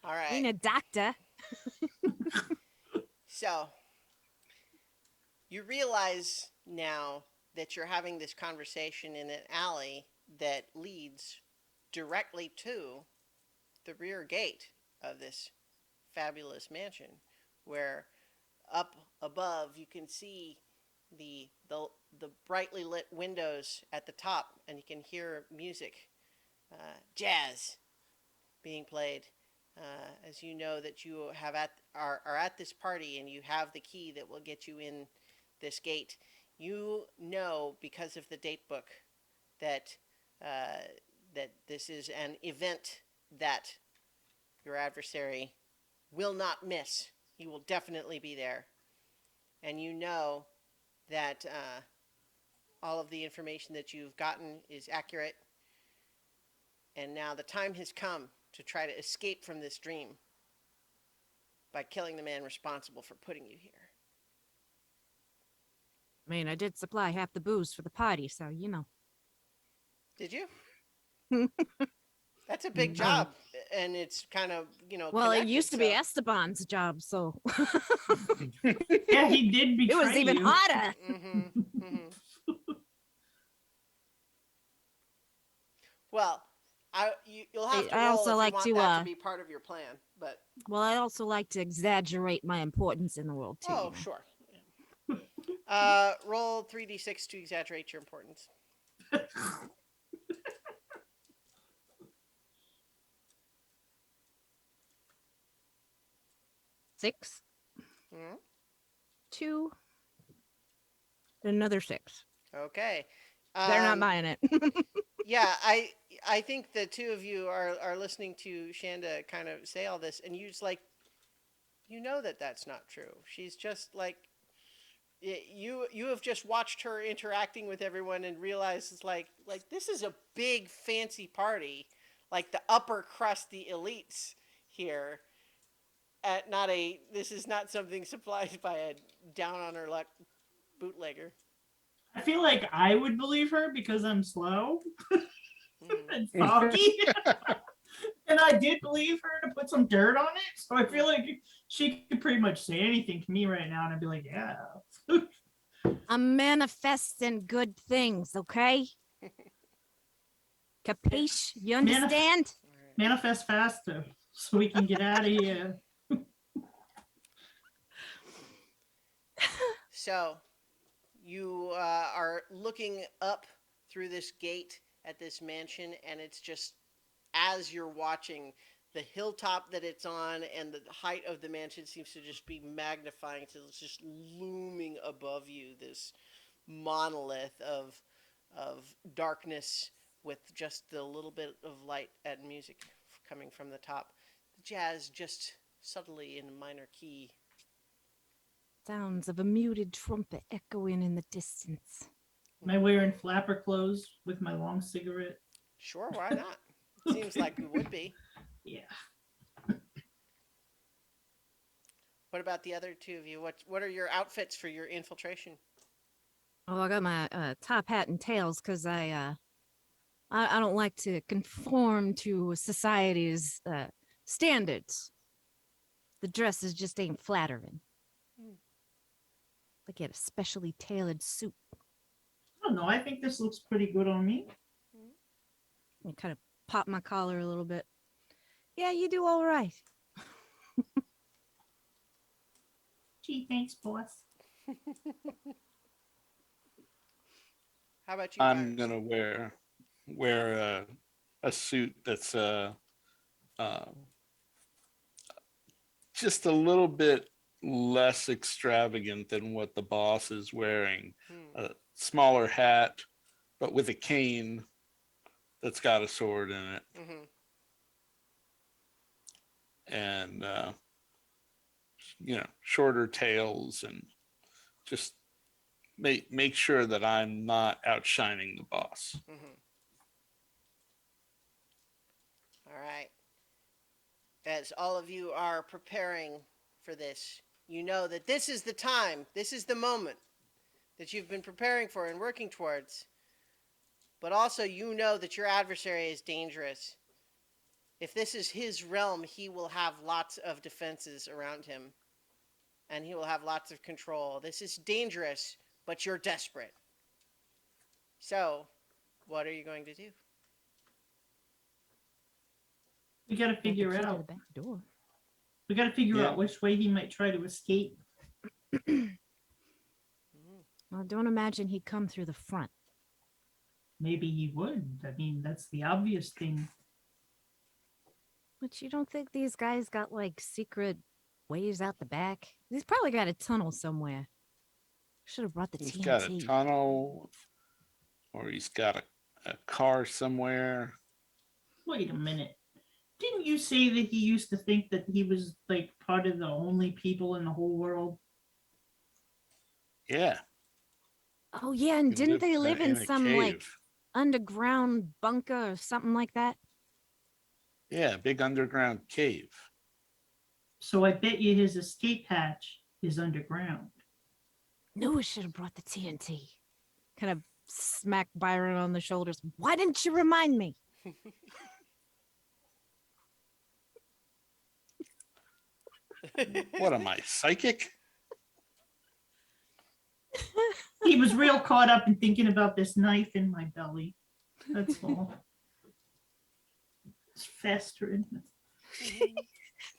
All right. Ain't a doctor. So, you realize now that you're having this conversation in an alley that leads directly to the rear gate of this fabulous mansion, where up above you can see the brightly lit windows at the top, and you can hear music, jazz, being played. As you know that you are at this party and you have the key that will get you in this gate. You know, because of the date book, that that this is an event that your adversary will not miss. He will definitely be there. And you know that all of the information that you've gotten is accurate. And now the time has come to try to escape from this dream by killing the man responsible for putting you here. I mean, I did supply half the booze for the party, so you know. Did you? That's a big job, and it's kind of, Well, it connected, used to be so- Esteban's job, so Yeah, he did betray it was even you. hotter. Well, you'll have to I roll also if like you want to, that to be part of your plan, but Well, I also like to exaggerate my importance in the world too. oh, you know. sure. Roll 3d6 to exaggerate your importance. Six, Mhm. 2, and another 6. Okay. They're not buying it. Yeah, I think the two of you are listening to Shanda kind of say all this, and you just like, you know that that's not true. She's just like, you have just watched her interacting with everyone and realized it's like this is a big fancy party, like the upper crust, the elites here. This is not something supplied by a down on her luck bootlegger. I feel like I would believe her because I'm slow Mm. and foggy. And I did believe her to put some dirt on it. So I feel like she could pretty much say anything to me right now and I'd be like, yeah. I'm manifesting good things, okay? Capiche? You understand? All right. Manifest faster so we can get out of here. So, you are looking up through this gate at this mansion, and it's just as you're watching, the hilltop that it's on and the height of the mansion seems to just be magnifying till it's just looming above you. This monolith of darkness with just the little bit of light and music coming from the top. The jazz just subtly in a minor key. Sounds of a muted trumpet echoing in the distance. Am I wearing flapper clothes with my long cigarette? Sure, why not? Seems like you would be. Yeah. What about the other two of you? What are your outfits for your infiltration? Oh, I got my top hat and tails because I don't like to conform to society's standards. The dresses just ain't flattering. Hmm. I get a specially tailored suit. I don't know. I think this looks pretty good on me. I kind of pop my collar a little bit. Yeah, you do all right. Gee, thanks, boss. How about you, I'm Byron? gonna wear a suit that's uh, just a little bit less extravagant than what the boss is wearing. Hmm. A smaller hat, but with a cane that's got a sword in it, Mm-hmm. and shorter tails, and just make sure that I'm not outshining the boss. Mm-hmm. All right. As all of you are preparing for this, you know that this is the time, this is the moment that you've been preparing for and working towards. But also, you know that your adversary is dangerous. If this is his realm, he will have lots of defenses around him, and he will have lots of control. This is dangerous, but you're desperate. So, what are you going to do? We got to Got the figure key to the out. back door. We got to figure Yeah. out which way he might try to escape. Well, don't imagine he'd come through the front. Maybe he would. I mean, that's the obvious thing. But you don't think these guys got like secret ways out the back? He's probably got a tunnel somewhere. Should have brought the He's got a TNT. tunnel, or he's got a car somewhere. Wait a minute. Didn't you say that he used to think that he was like part of the only people in the whole world? Yeah, Oh yeah, and he didn't lived they live in in a some like cave. underground bunker or something like that? Yeah, big underground cave. So I bet you his escape hatch is underground. Knew we should have brought the TNT. Kind of smack Byron on the shoulders. Why didn't you remind me? What am I, psychic? He was real caught up in thinking about this knife in my belly. That's all. It's festering.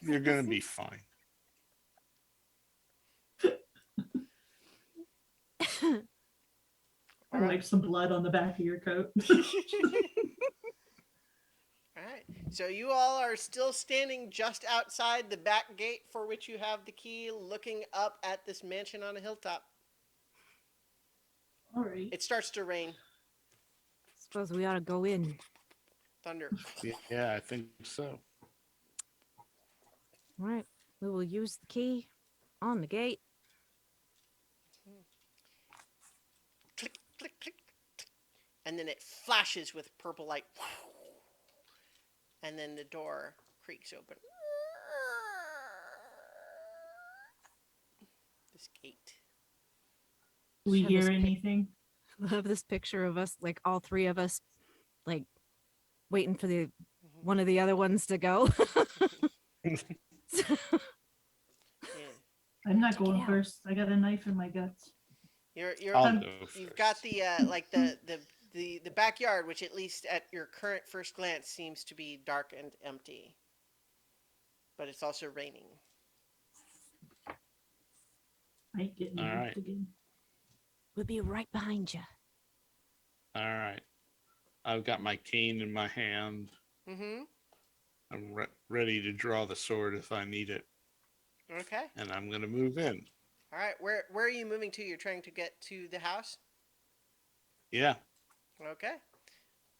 You're gonna be fine. I like some blood on the back of your coat. All right. So you all are still standing just outside the back gate for which you have the key, looking up at this mansion on a hilltop. All right. It starts to rain. Suppose we ought to go in. Thunder. Yeah, I think so. All right. We will use the key on the gate. Click, click, click, click. And then it flashes with purple light. And then the door creaks open. This gate. Do we Have this hear pic- anything? I have this picture of us, like all three of us, like waiting for the Mhm. one of the other ones to go. Yeah. I'm not Check it going out. first. I got a knife in my guts. You're I'll Um, go you've got first. the like the backyard, which at least at your current first glance seems to be dark and empty, but it's also raining. I ain't getting All nuked right. again. We'll be right behind you. All right. I've got my cane in my hand. Mm-hmm. I'm ready to draw the sword if I need it. Okay. And I'm going to move in. All right. Where are you moving to? You're trying to get to the house. Yeah. Okay.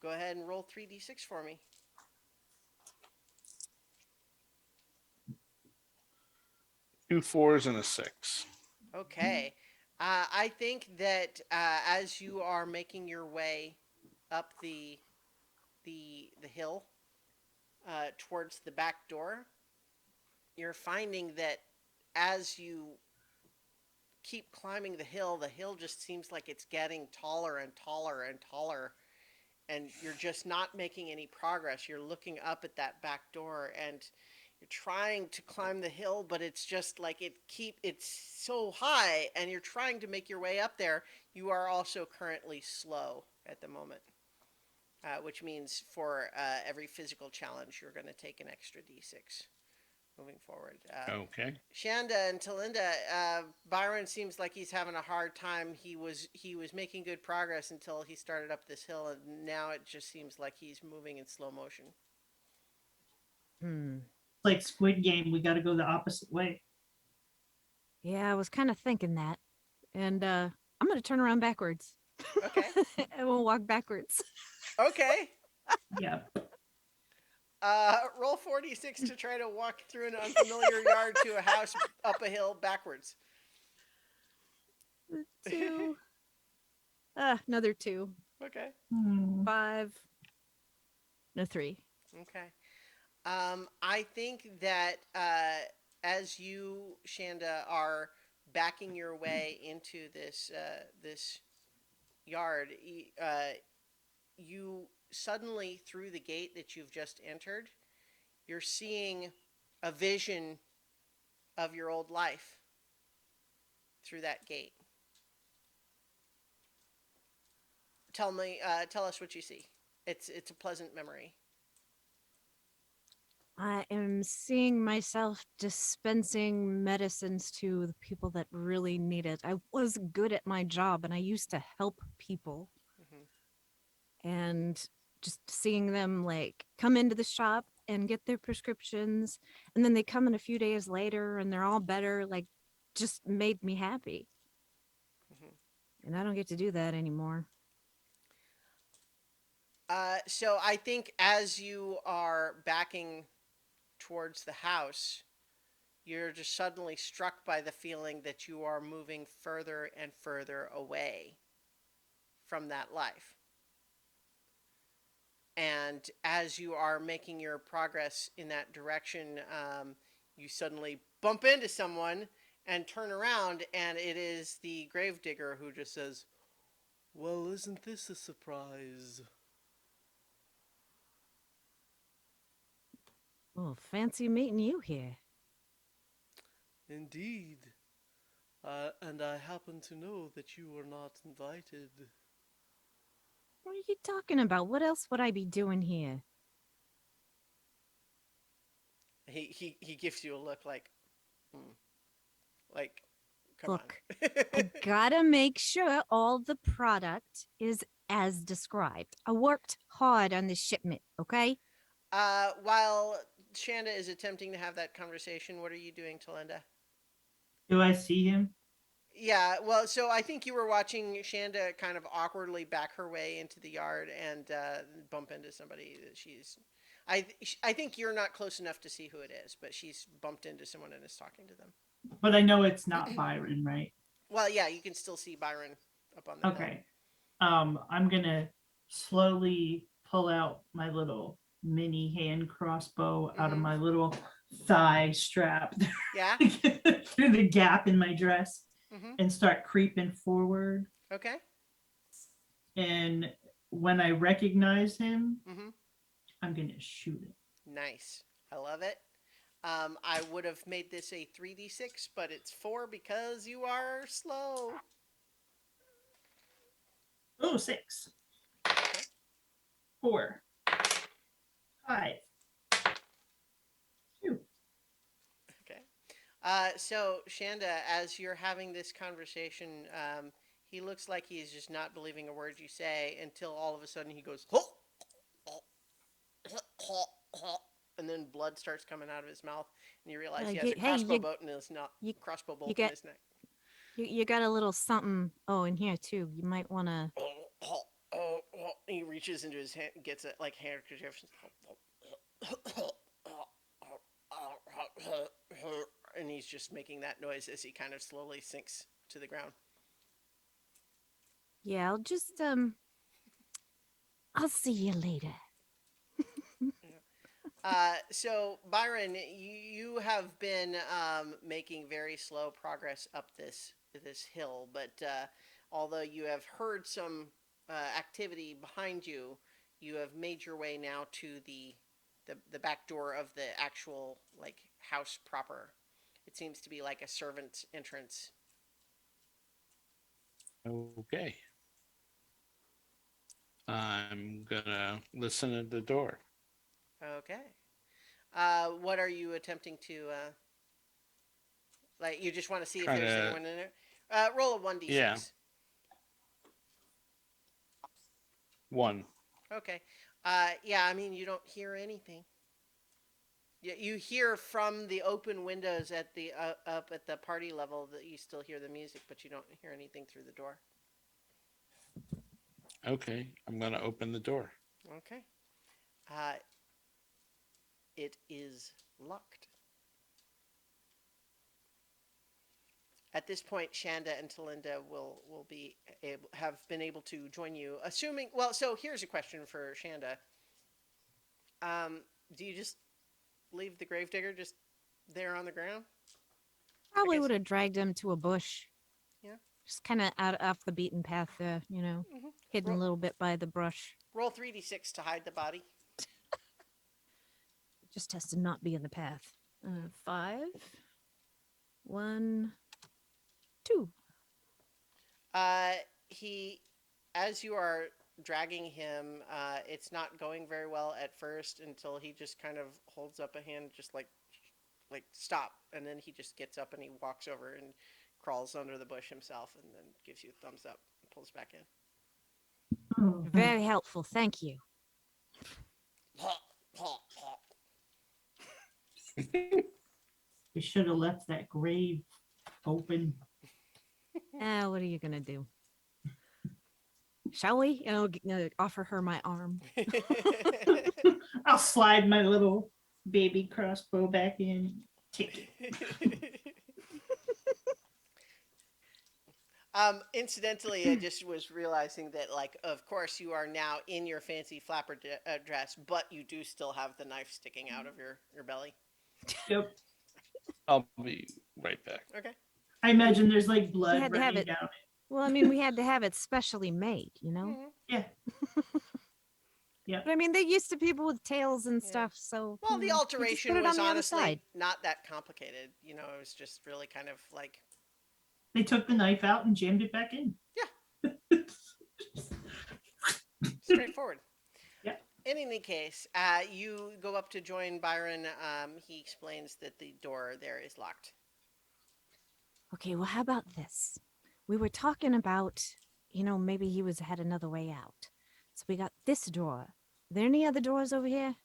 Go ahead and roll 3d6 for me. 2 4s and a 6. Okay. I think that as you are making your way up the hill towards the back door, you're finding that as you keep climbing the hill just seems like it's getting taller and taller and taller, and you're just not making any progress. You're looking up at that back door and you're trying to climb the hill, but it's just like it's so high, and you're trying to make your way up there. You are also currently slow at the moment, which means for every physical challenge, you're going to take an extra d6 moving forward. Okay. Shanda and Talinda, Byron seems like he's having a hard time. He was making good progress until he started up this hill, and now it just seems like he's moving in slow motion. Hmm. Like Squid Game, we got to go the opposite way. Yeah, I was kind of thinking that. And I'm going to turn around backwards. Okay. And we'll walk backwards. Okay. Yeah. Roll 46 to try to walk through an unfamiliar yard to a house up a hill backwards. 2. Another 2. Okay. 5. No, 3. Okay. I think that as you, Shanda, are backing your way into this yard, you suddenly, through the gate that you've just entered, you're seeing a vision of your old life through that gate. Tell us what you see. It's a pleasant memory. I am seeing myself dispensing medicines to the people that really need it. I was good at my job and I used to help people. Hmm. And just seeing them like come into the shop and get their prescriptions, and then they come in a few days later and they're all better, like just made me happy. Hmm. And I don't get to do that anymore. So I think as you are backing towards the house, you're just suddenly struck by the feeling that you are moving further and further away from that life. And as you are making your progress in that direction, you suddenly bump into someone and turn around, and it is the gravedigger who just says, "Well, isn't this a surprise?" Well, fancy meeting you here. Indeed. And I happen to know that you were not invited. What are you talking about? What else would I be doing here? He gives you a look like, hmm, like, come Look, I on. gotta make sure all the product is as described. I worked hard on this shipment, okay? While Shanda is attempting to have that conversation, what are you doing, Talinda? Do I see him? Yeah, well, so I think you were watching Shanda kind of awkwardly back her way into the yard and bump into somebody that she's. I think you're not close enough to see who it is, but she's bumped into someone and is talking to them. But I know it's not Byron, right? Well, yeah, you can still see Byron up on the hill. Okay. I'm gonna slowly pull out my little mini hand crossbow out of Mhm. my little thigh strap Yeah. through the gap in my dress. and start creeping forward. Okay. And when I recognize him, Mm-hmm. I'm going to shoot him. Nice. I love it. I would have made this a 3d6, but it's 4 because you are slow. Oh, 6, Okay. 4, 5, 2. Okay. So, Shanda, as you're having this conversation, he looks like he's just not believing a word you say until all of a sudden he goes, "Huh, huh, huh, huh, huh," and then blood starts coming out of his mouth, and you realize he has a Hey, crossbow bolt in his you, crossbow you bolt in get his neck. you got a little something. Oh, in here too. You might want to. He reaches into his hand, gets it like handkerchief, and he's just making that noise as he kind of slowly sinks to the ground. Yeah, I'll see you later. So Byron, you have been making very slow progress up this hill, but although you have heard some activity behind you, you have made your way now to the back door of the actual like house proper. It seems to be like a servant's entrance. Okay. I'm gonna listen at the door. Okay. What are you attempting to like? You just want to see if Trying there's to, anyone in there. Roll a 1d6. yeah, 1. Okay. Yeah, I mean, you don't hear anything. You hear from the open windows at the up at the party level that you still hear the music, but you don't hear anything through the door. Okay, I'm gonna open the door. Okay. Uh, it is locked. At this point, Shanda and Talinda will be have been able to join you. Assuming, well, so here's a question for Shanda. Do you just leave the gravedigger just there on the ground? Probably guess- would have dragged him to a bush. Yeah. Just kind of out off the beaten path there, Mm-hmm. hidden Roll, a little bit by the brush. roll 3d6 to hide the body. Just has to not be in the path. 5, 1, 2. He, as you are dragging him, it's not going very well at first until he just kind of holds up a hand, just like stop, and then he just gets up and he walks over and crawls under the bush himself, and then gives you a thumbs up and pulls back in. Oh, Very helpful. Thank you. we should have left that grave open. What are you gonna do? Shall we? Offer her my arm. I'll slide my little baby crossbow back in. Take it. Incidentally, I just was realizing that, like, of course, you are now in your fancy flapper dress, but you do still have the knife sticking out of your belly. Yep. I'll be right back. Okay. I imagine there's like blood had to have running it. down. Well, I mean, we had to have it specially made, Mhm. Yeah. But I mean, they're used to people with tails and Yeah. stuff, so. Well, the we just alteration put it on was the other honestly side. not that complicated. You know, it was just really kind of like, They took the knife out and jammed it back in. straightforward. Yeah. In any case, you go up to join Byron. He explains that the door there is locked. Okay, well, how about this? We were talking about, maybe he had another way out. So we got this door. Are there any other doors over here?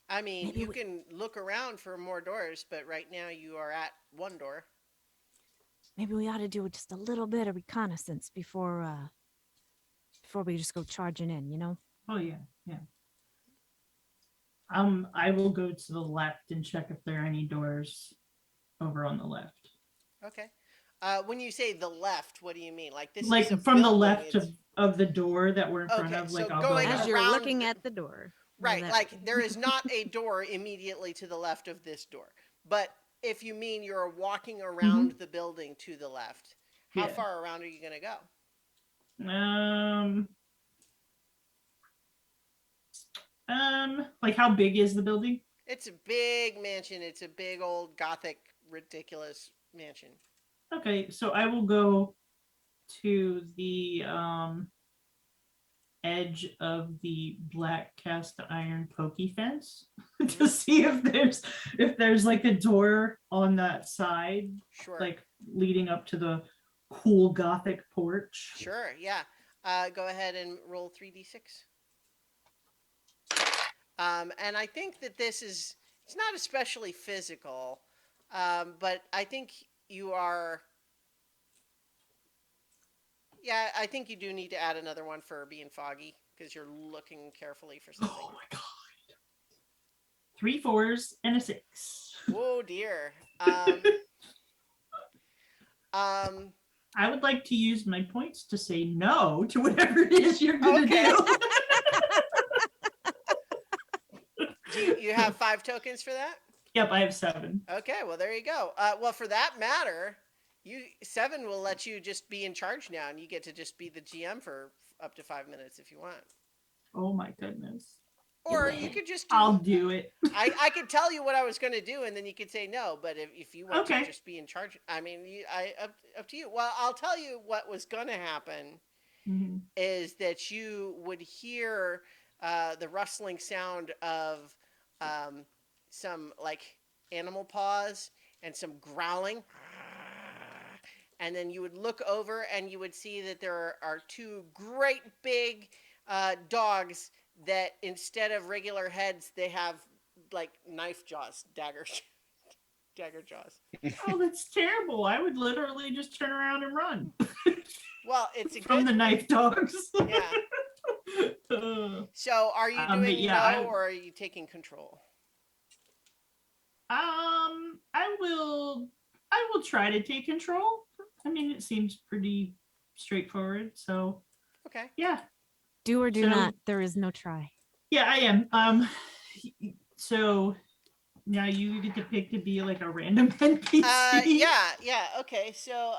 I mean, Maybe you we- can look around for more doors, but right now you are at one door. Maybe we ought to do just a little bit of reconnaissance before we just go charging in. Oh yeah, yeah. I will go to the left and check if there are any doors over on the left. Okay. When you say the left, what do you mean? Like this Like is a from the building, left it's- of the door that we're in front Okay, of. Like so I'll going go As left. you're around looking the- at the door. Right, that like way. there is not a door immediately to the left of this door. But if you mean you're walking around the building to the left, how Yeah. far around are you going to go? Like how big is the building? It's a big mansion. It's a big old Gothic, ridiculous mansion. Okay, so I will go to the edge of the black cast iron pokey fence to see if there's like a door on that side, Sure. like leading up to the cool Gothic porch. Sure, yeah. Go ahead and roll 3d6. And I think that it's not especially physical, but I think you are, yeah, I think you do need to add another one for being foggy because you're looking carefully for something. Oh my god. 3 4s and a 6. Whoa, dear. I would like to use my points to say no to whatever it is you're gonna Okay. do. Do you have 5 tokens for that? Yep, I have 7. Okay, well there you go. Well, for that matter, 7 will let you just be in charge now, and you get to just be the GM for up to 5 minutes if you want. Oh my goodness. Or you could just do. I'll do it. I could tell you what I was going to do, and then you could say no. But if you want Okay. to just be in charge, I mean, up to you. Well, I'll tell you what was going to happen Mhm. is that you would hear the rustling sound of some like animal paws and some growling, and then you would look over and you would see that there are 2 great big dogs that instead of regular heads, they have like knife jaws, dagger jaws. Oh, that's terrible. I would literally just turn around and run Well, it's a from good the knife dogs. Yeah. So, are you but doing yeah, no, or are you taking control? I will try to take control. I mean, it seems pretty straightforward. So Okay. yeah. Do or do So- not. There is no try. Yeah, I am. So now you get to pick to be like a random NPC. Yeah. Okay. So,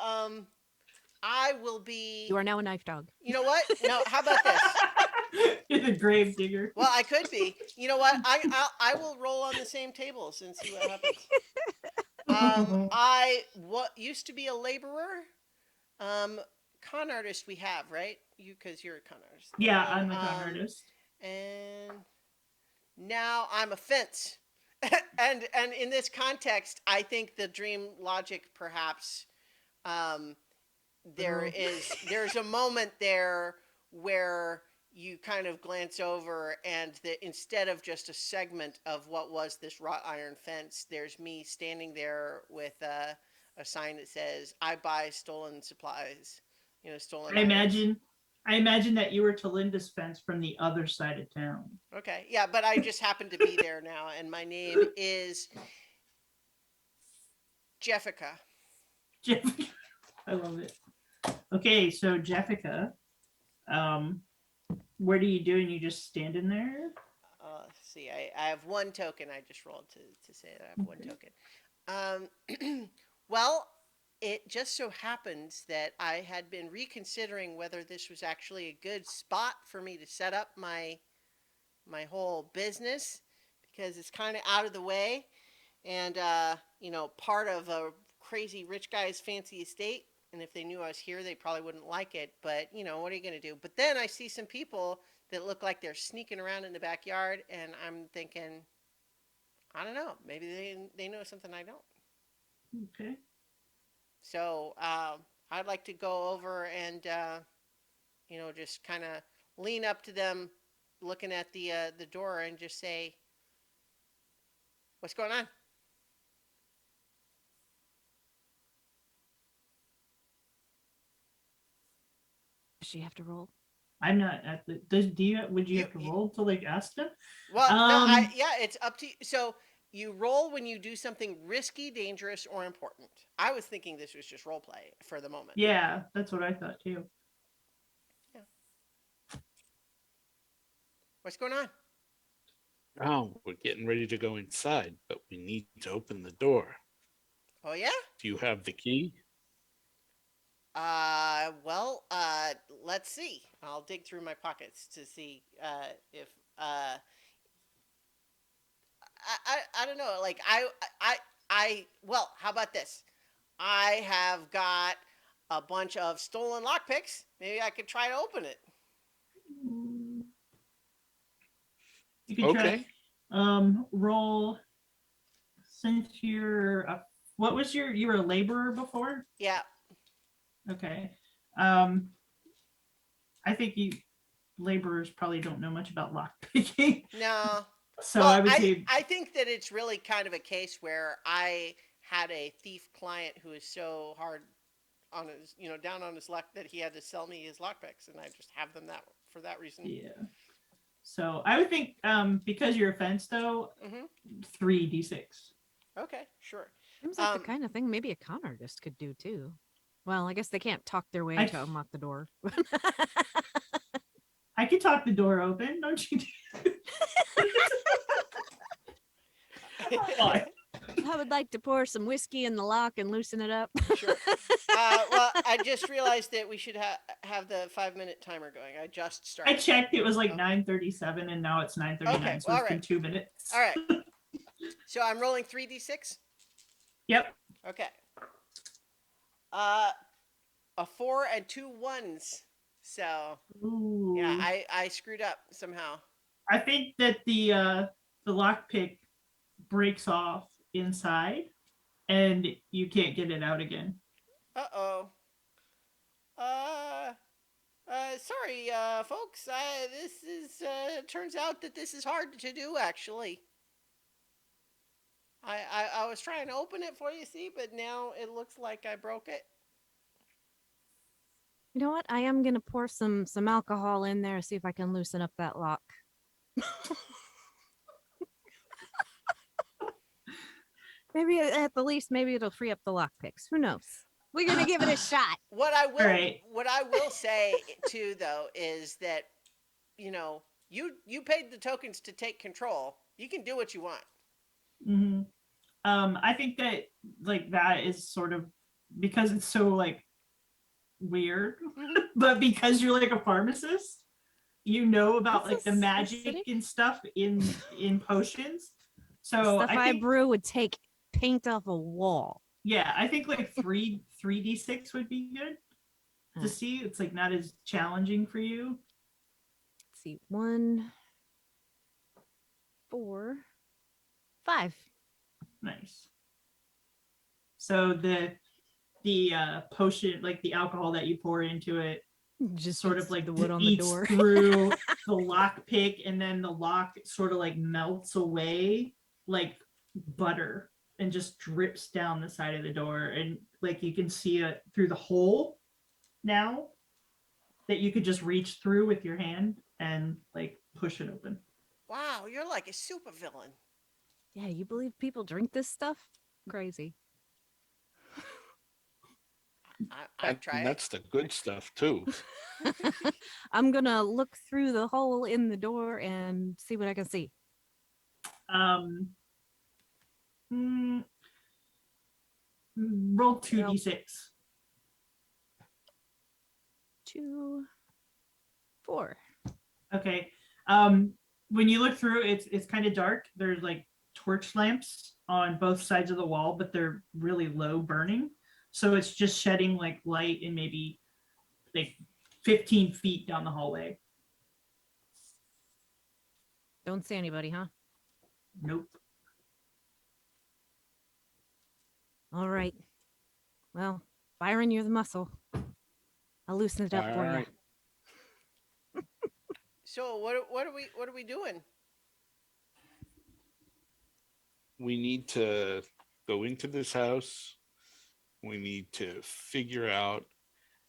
I will be. You are now a knife dog. You know what? No. How about this? You're the grave digger. Well, I could be. You know what? I will roll on the same tables and see what happens. Used to be a laborer. Con artist we have, right? Because you're a con artist. Yeah, And, I'm a con artist. And now I'm a fence. and in this context, I think the dream logic perhaps there's a moment there where you kind of glance over and instead of just a segment of what was this wrought iron fence, there's me standing there with a sign that says I buy stolen supplies, stolen I items. imagine that you were to Linda's fence from the other side of town. Okay, yeah, but I just happen to be there now, and my name is Jeffica. Jeffica. I love it. Okay, so Jeffica, what are you doing? You just standing there? Let's see, I have 1 token. I just rolled to say that I have 1 token. Well, it just so happens that I had been reconsidering whether this was actually a good spot for me to set up my whole business because it's kind of out of the way and part of a crazy rich guy's fancy estate, and if they knew I was here they probably wouldn't like it, but what are you going to do? But then I see some people that look like they're sneaking around in the backyard, and I'm thinking, I don't know, maybe they know something I don't. Okay. So I'd like to go over and just kind of lean up to them, looking at the door, and just say, "What's going on?" Does she have to roll? I'm not at the. Would you have to roll to like ask them? Well, no, it's up to you. So you roll when you do something risky, dangerous, or important. I was thinking this was just role play for the moment. Yeah, that's what I thought too. Yeah. What's going on? Oh, we're getting ready to go inside, but we need to open the door. Oh yeah. Do you have the key? Well, let's see. I'll dig through my pockets to see if I don't know. Like well, how about this? I have got a bunch of stolen lockpicks. Maybe I could try to open it. You can try. Okay. Roll since you're what was you were a laborer before? Yeah. Okay. Um, I think you laborers probably don't know much about lock picking. No. So Well, I would say I think that it's really kind of a case where I had a thief client who is so hard on his, down on his luck that he had to sell me his lockpicks, and I just have them that for that reason. yeah. So I would think because you're a fence though, Hmm. 3d6. Okay, sure. Seems like the Um, kind of thing maybe a con artist could do too. Well, I guess they can't talk their way I- to unlock the door. I could talk the door open, don't you? Oh, I would like to pour some whiskey in the lock and loosen it up. Sure. Well, I just realized that we should have the 5-minute timer going. I just started. I checked. It was like 9:37, and now it's 9:39. Okay, So it's all been right. 2 minutes. All right. So I'm rolling 3d6. Yep. Okay. A 4 and 2 1s. So Ooh. yeah, I screwed up somehow. I think that the lockpick breaks off inside, and you can't get it out again. Uh-oh. Sorry, folks. This is turns out that this is hard to do. Actually, I was trying to open it for you, see, but now it looks like I broke it. You know what? I am gonna pour some alcohol in there, see if I can loosen up that lock. Maybe at the least, maybe it'll free up the lock picks. Who knows? We're gonna give it a shot. What I will Right. what I will say too, though, is that you paid the tokens to take control. You can do what you want. hmm I think that like that is sort of because it's so like weird, Mhm. but because you're like a pharmacist, you know about This like the is magic acidic. and stuff in potions. The So stuff I I think brew would take paint off a wall. yeah, I think like 3d6 would be good Huh. to see. It's like not as challenging for you. Let's see, 1, 4, 5. Nice. So the potion, like the alcohol that you pour into it, Just sort eats of like the wood on the eats door. through the lock pick, and then the lock sort of like melts away like butter and just drips down the side of the door, and like you can see it through the hole now that you could just reach through with your hand and like push it open. Wow, you're like a supervillain. Yeah, you believe people drink this stuff? Crazy. I'd try And it. that's the good stuff too. I'm gonna look through the hole in the door and see what I can see. Um, mm, roll 2d6. 2, 4. Okay. When you look through, it's kind of dark. There's like torch lamps on both sides of the wall, but they're really low burning. So it's just shedding like light in maybe like 15 feet down the hallway. Don't see anybody, huh? Nope. All right. Well, Byron, you're the muscle. I'll loosen it up All for right. So what are we doing? We need to go into this house. We need to figure out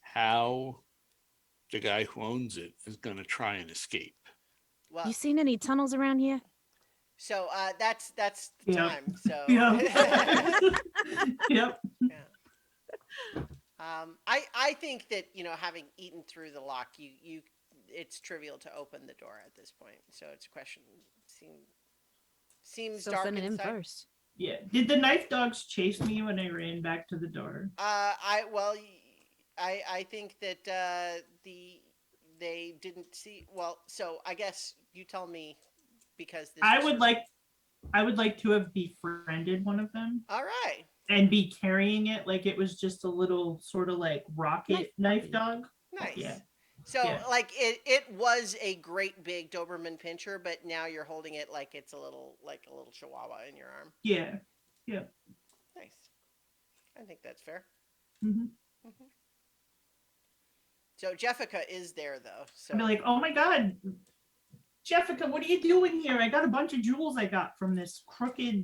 how the guy who owns it is going to try and escape. Well, you. You seen any tunnels around here? so that's the Yep. time. So Yep. Yep. I think that having eaten through the lock, you it's trivial to open the door at this point. So it's a question. Seems Still dark sending him inside. first. Yeah. Did the knife dogs chase me when I ran back to the door? I think that they didn't see. Well, so I guess you tell me because this I is would like I would like to have befriended one of them all right. and be carrying it like it was just a little sort of like Knife rocket knife puppy. dog. Yeah. Nice. So Yeah. like it was a great big Doberman Pinscher, but now you're holding it like a little Chihuahua in your arm. Yeah. Yeah. Nice. I think that's fair. Hmm. Hmm. So Jessica is there though. I'd be So like, oh my God, Jessica, what are you doing here? I got a bunch of jewels I got from this crooked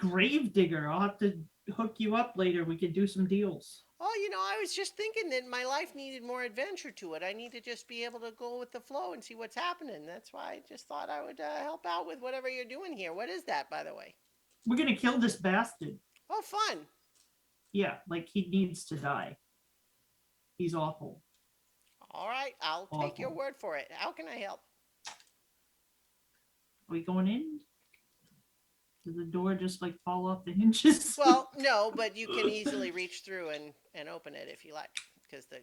grave digger. I'll have to hook you up later. We could do some deals. oh, I was just thinking that my life needed more adventure to it. I need to just be able to go with the flow and see what's happening. That's why I just thought I would help out with whatever you're doing here. What is that, by the way? We're gonna kill this bastard. Oh, fun. Yeah, like he needs to die. He's awful. All right, I'll take your Awful. word for it. How can I help? Are we going in? Did the door just like fall off the hinges? Well, no, but you can easily reach through and open it if you like, because the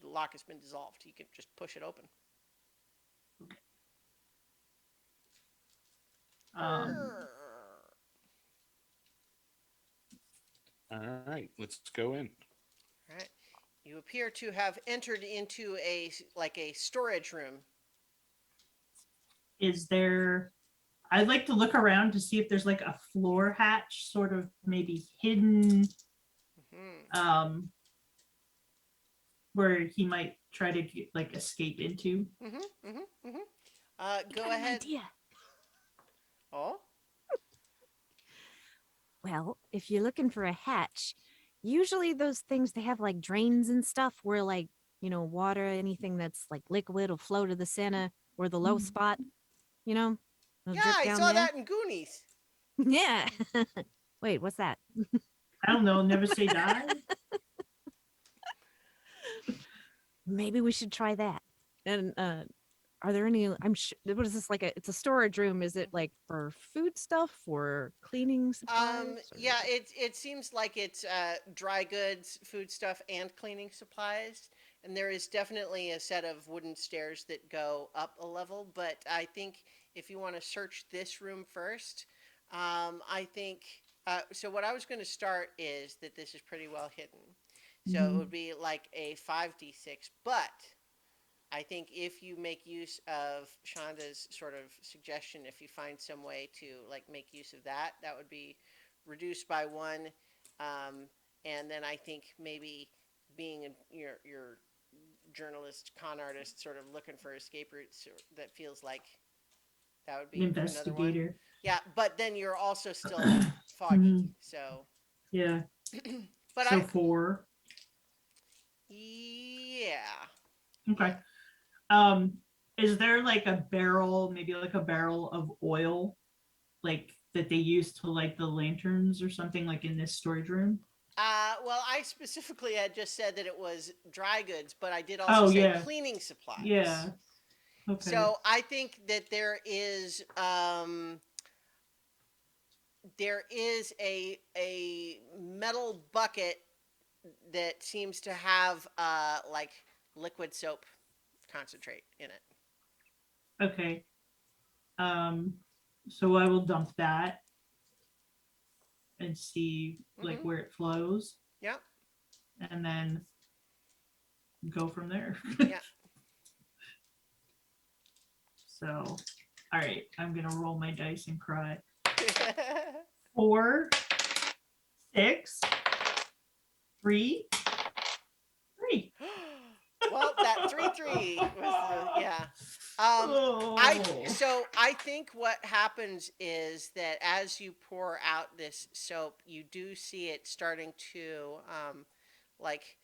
lock has been dissolved. You can just push it open. um, All right, let's go in. All right. You appear to have entered into a storage room. is there? I'd like to look around to see if there's like a floor hatch, sort of maybe hidden, Hmm. where he might try to get, like escape into. Mm-hmm. Mm-hmm. Mm-hmm. I Go got an ahead. idea. Oh. Well, if you're looking for a hatch, usually those things they have like drains and stuff where like, water, anything that's like liquid will flow to the center or the low Mhm. spot, you know, it'll Yeah, drip I down saw there. that in Goonies. Yeah. Wait, what's that? I don't know. Never say die. Maybe we should try that. And are there any I'm sure what is this like it's a storage room. Is it like for food stuff or cleaning supplies or Yeah, it seems like it's dry goods, food stuff, and cleaning supplies. And there is definitely a set of wooden stairs that go up a level. But I think if you want to search this room first, I think so. What I was going to start is that this is pretty well hidden, so it would Mhm. be like a 5d6. But I think if you make use of Shonda's sort of suggestion, if you find some way to like make use of that, that would be reduced by one. Um, and then I think maybe being your journalist, con artist, sort of looking for escape routes, that feels like that would An be another one. investigator. Yeah, but then you're also still foggy. Mhm. So, Yeah. but So four. yeah, Okay. yeah. Um, is there like a barrel, maybe like a barrel of oil, like that they use to light the lanterns or something like in this storage room? Well, I specifically had just said that it was dry goods, but I did also Oh say yeah. cleaning supplies. Yeah. Okay. So I think that there is a metal bucket that seems to have like liquid soap concentrate in it. Okay. Um, so I will dump that and see like Mm-hmm. where it flows Yep. and then go from there. Yeah. So, all right, I'm gonna roll my dice and cry. 4, 6, 3, 3. Well, that 3-3 was the yeah. Oh. I think what happens is that as you pour out this soap, you do see it starting to like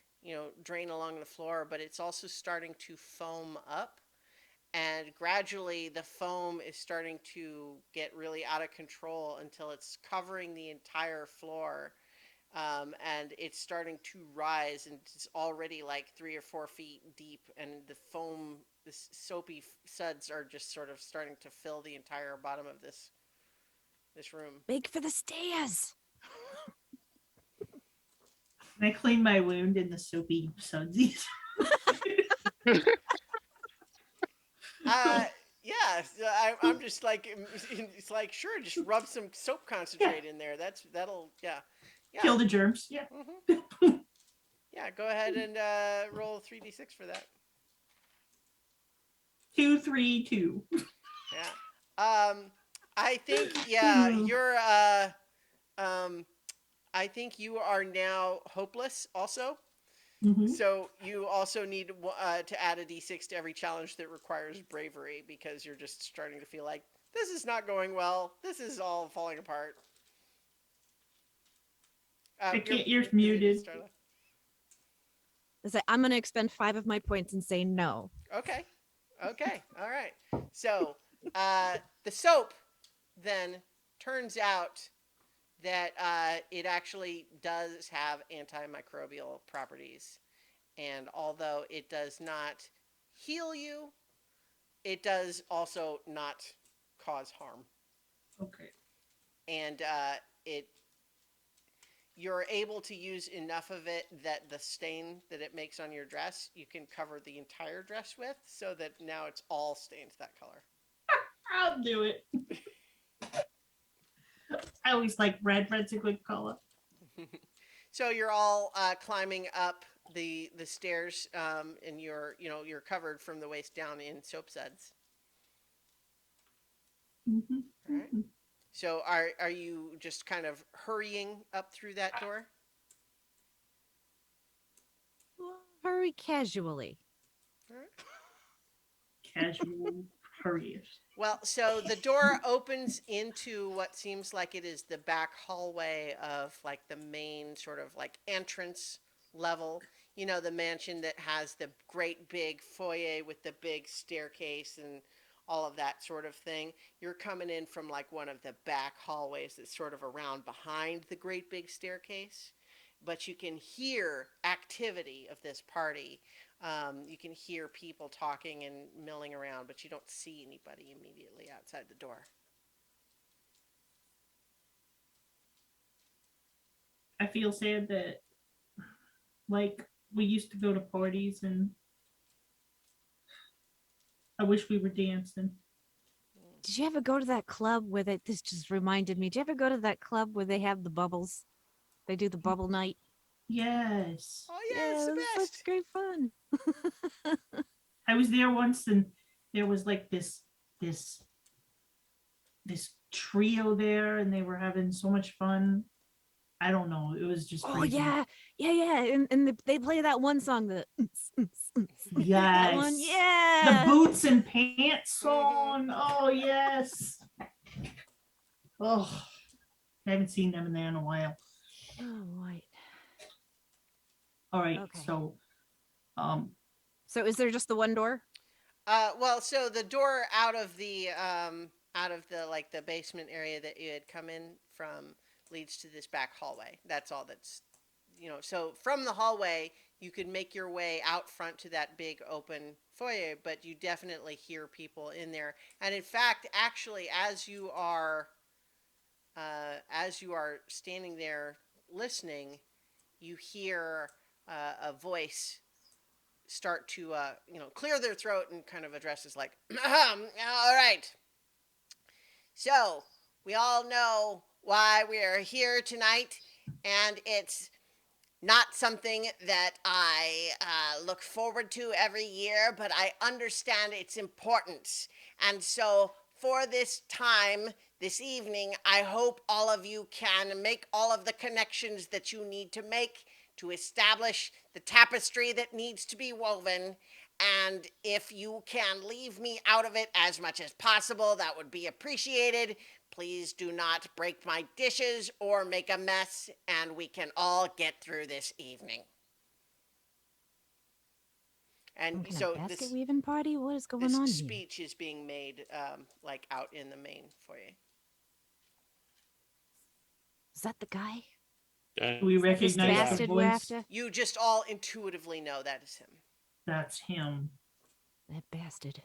drain along the floor, but it's also starting to foam up, and gradually the foam is starting to get really out of control until it's covering the entire floor, and it's starting to rise, and it's already like 3 or 4 feet deep, and the soapy suds are just sort of starting to fill the entire bottom of this this room. Big for the stairs. And I clean my wound in the soapy sudsies. Yeah, so I'm just like, it's like, sure, just rub some soap concentrate in there. That'll, yeah, yeah. Kill the germs. Yeah. Yeah, go ahead and roll 3d6 for that. 2, 3, 2. Yeah. I think, yeah, you're, I think you are now hopeless also. Mhm. So you also need to add a d6 to every challenge that requires bravery, because you're just starting to feel like this is not going well. This is all falling apart. I can't. You're muted, muted. Starla. I say, I'm going to expend 5 of my points and say no. Okay. Okay. All right. So the soap then turns out that it actually does have antimicrobial properties. And although it does not heal you, it does also not cause harm. Okay. And it you're able to use enough of it that the stain that it makes on your dress, you can cover the entire dress with, so that now it's all stained that color. I'll do it. I always like red. Red's a good color. So you're all climbing up the stairs, and you're covered from the waist down in soap suds. Mm-hmm. All right. So are you just kind of hurrying up through that door? Well, hurry casually. All right. Casual hurriers. Well, so the door opens into what seems like it is the back hallway of like the main sort of like entrance level. You know, the mansion that has the great big foyer with the big staircase and all of that sort of thing. You're coming in from like one of the back hallways that's sort of around behind the great big staircase. But you can hear activity of this party. You can hear people talking and milling around, but you don't see anybody immediately outside the door. I feel sad that, like, we used to go to parties, and I wish we were dancing. Did you ever go to that club where they, this just reminded me, did you ever go to that club where they have the bubbles? They do the bubble night. Yes. Oh yeah, it's the it was best. such great fun. I was there once, and there was like this trio there, and they were having so much fun. I don't know. It was just Oh crazy. yeah. And they play that one song, the Yes. that one, The yeah. boots and pants song. Oh yes. Oh, I haven't seen them in there in a while. Oh, right. All right. Okay. So is there just the one door? Well, so the door out of the like the basement area that you had come in from leads to this back hallway. That's all that's, so from the hallway, you could make your way out front to that big open foyer, but you definitely hear people in there. And in fact, actually, as you are standing there listening, you hear a voice start to clear their throat and kind of addresses like, all right. So we all know why we are here tonight, and it's not something that I look forward to every year, but I understand its importance. And so for this time, this evening, I hope all of you can make all of the connections that you need to make to establish the tapestry that needs to be woven. And if you can leave me out of it as much as possible, that would be appreciated. Please do not break my dishes or make a mess, and we can all get through this evening. And Some kind so of basket this weaving party? What is going this on here? speech is being made like out in the main foyer. Is that the guy? do we This recognize the bastard we're voice? after? You just all intuitively know that is him. That's him. That bastard.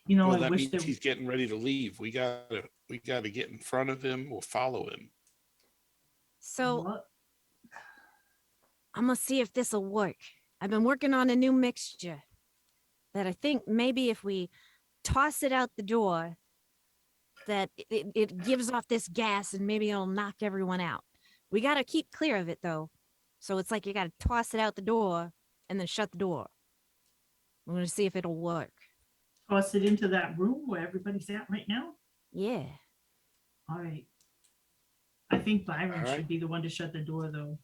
You know, Well, I that wish means there. he's getting ready to leave. We gotta get in front of him. We'll follow him. So What? I'm gonna see if this'll work. I've been working on a new mixture that I think maybe if we toss it out the door, that it gives off this gas and maybe it'll knock everyone out. We gotta keep clear of it though. So it's like you gotta toss it out the door and then shut the door. I'm gonna see if it'll work. Toss it into that room where everybody's at right now? Yeah. All right. I think Byron All right. should be the one to shut the door, though.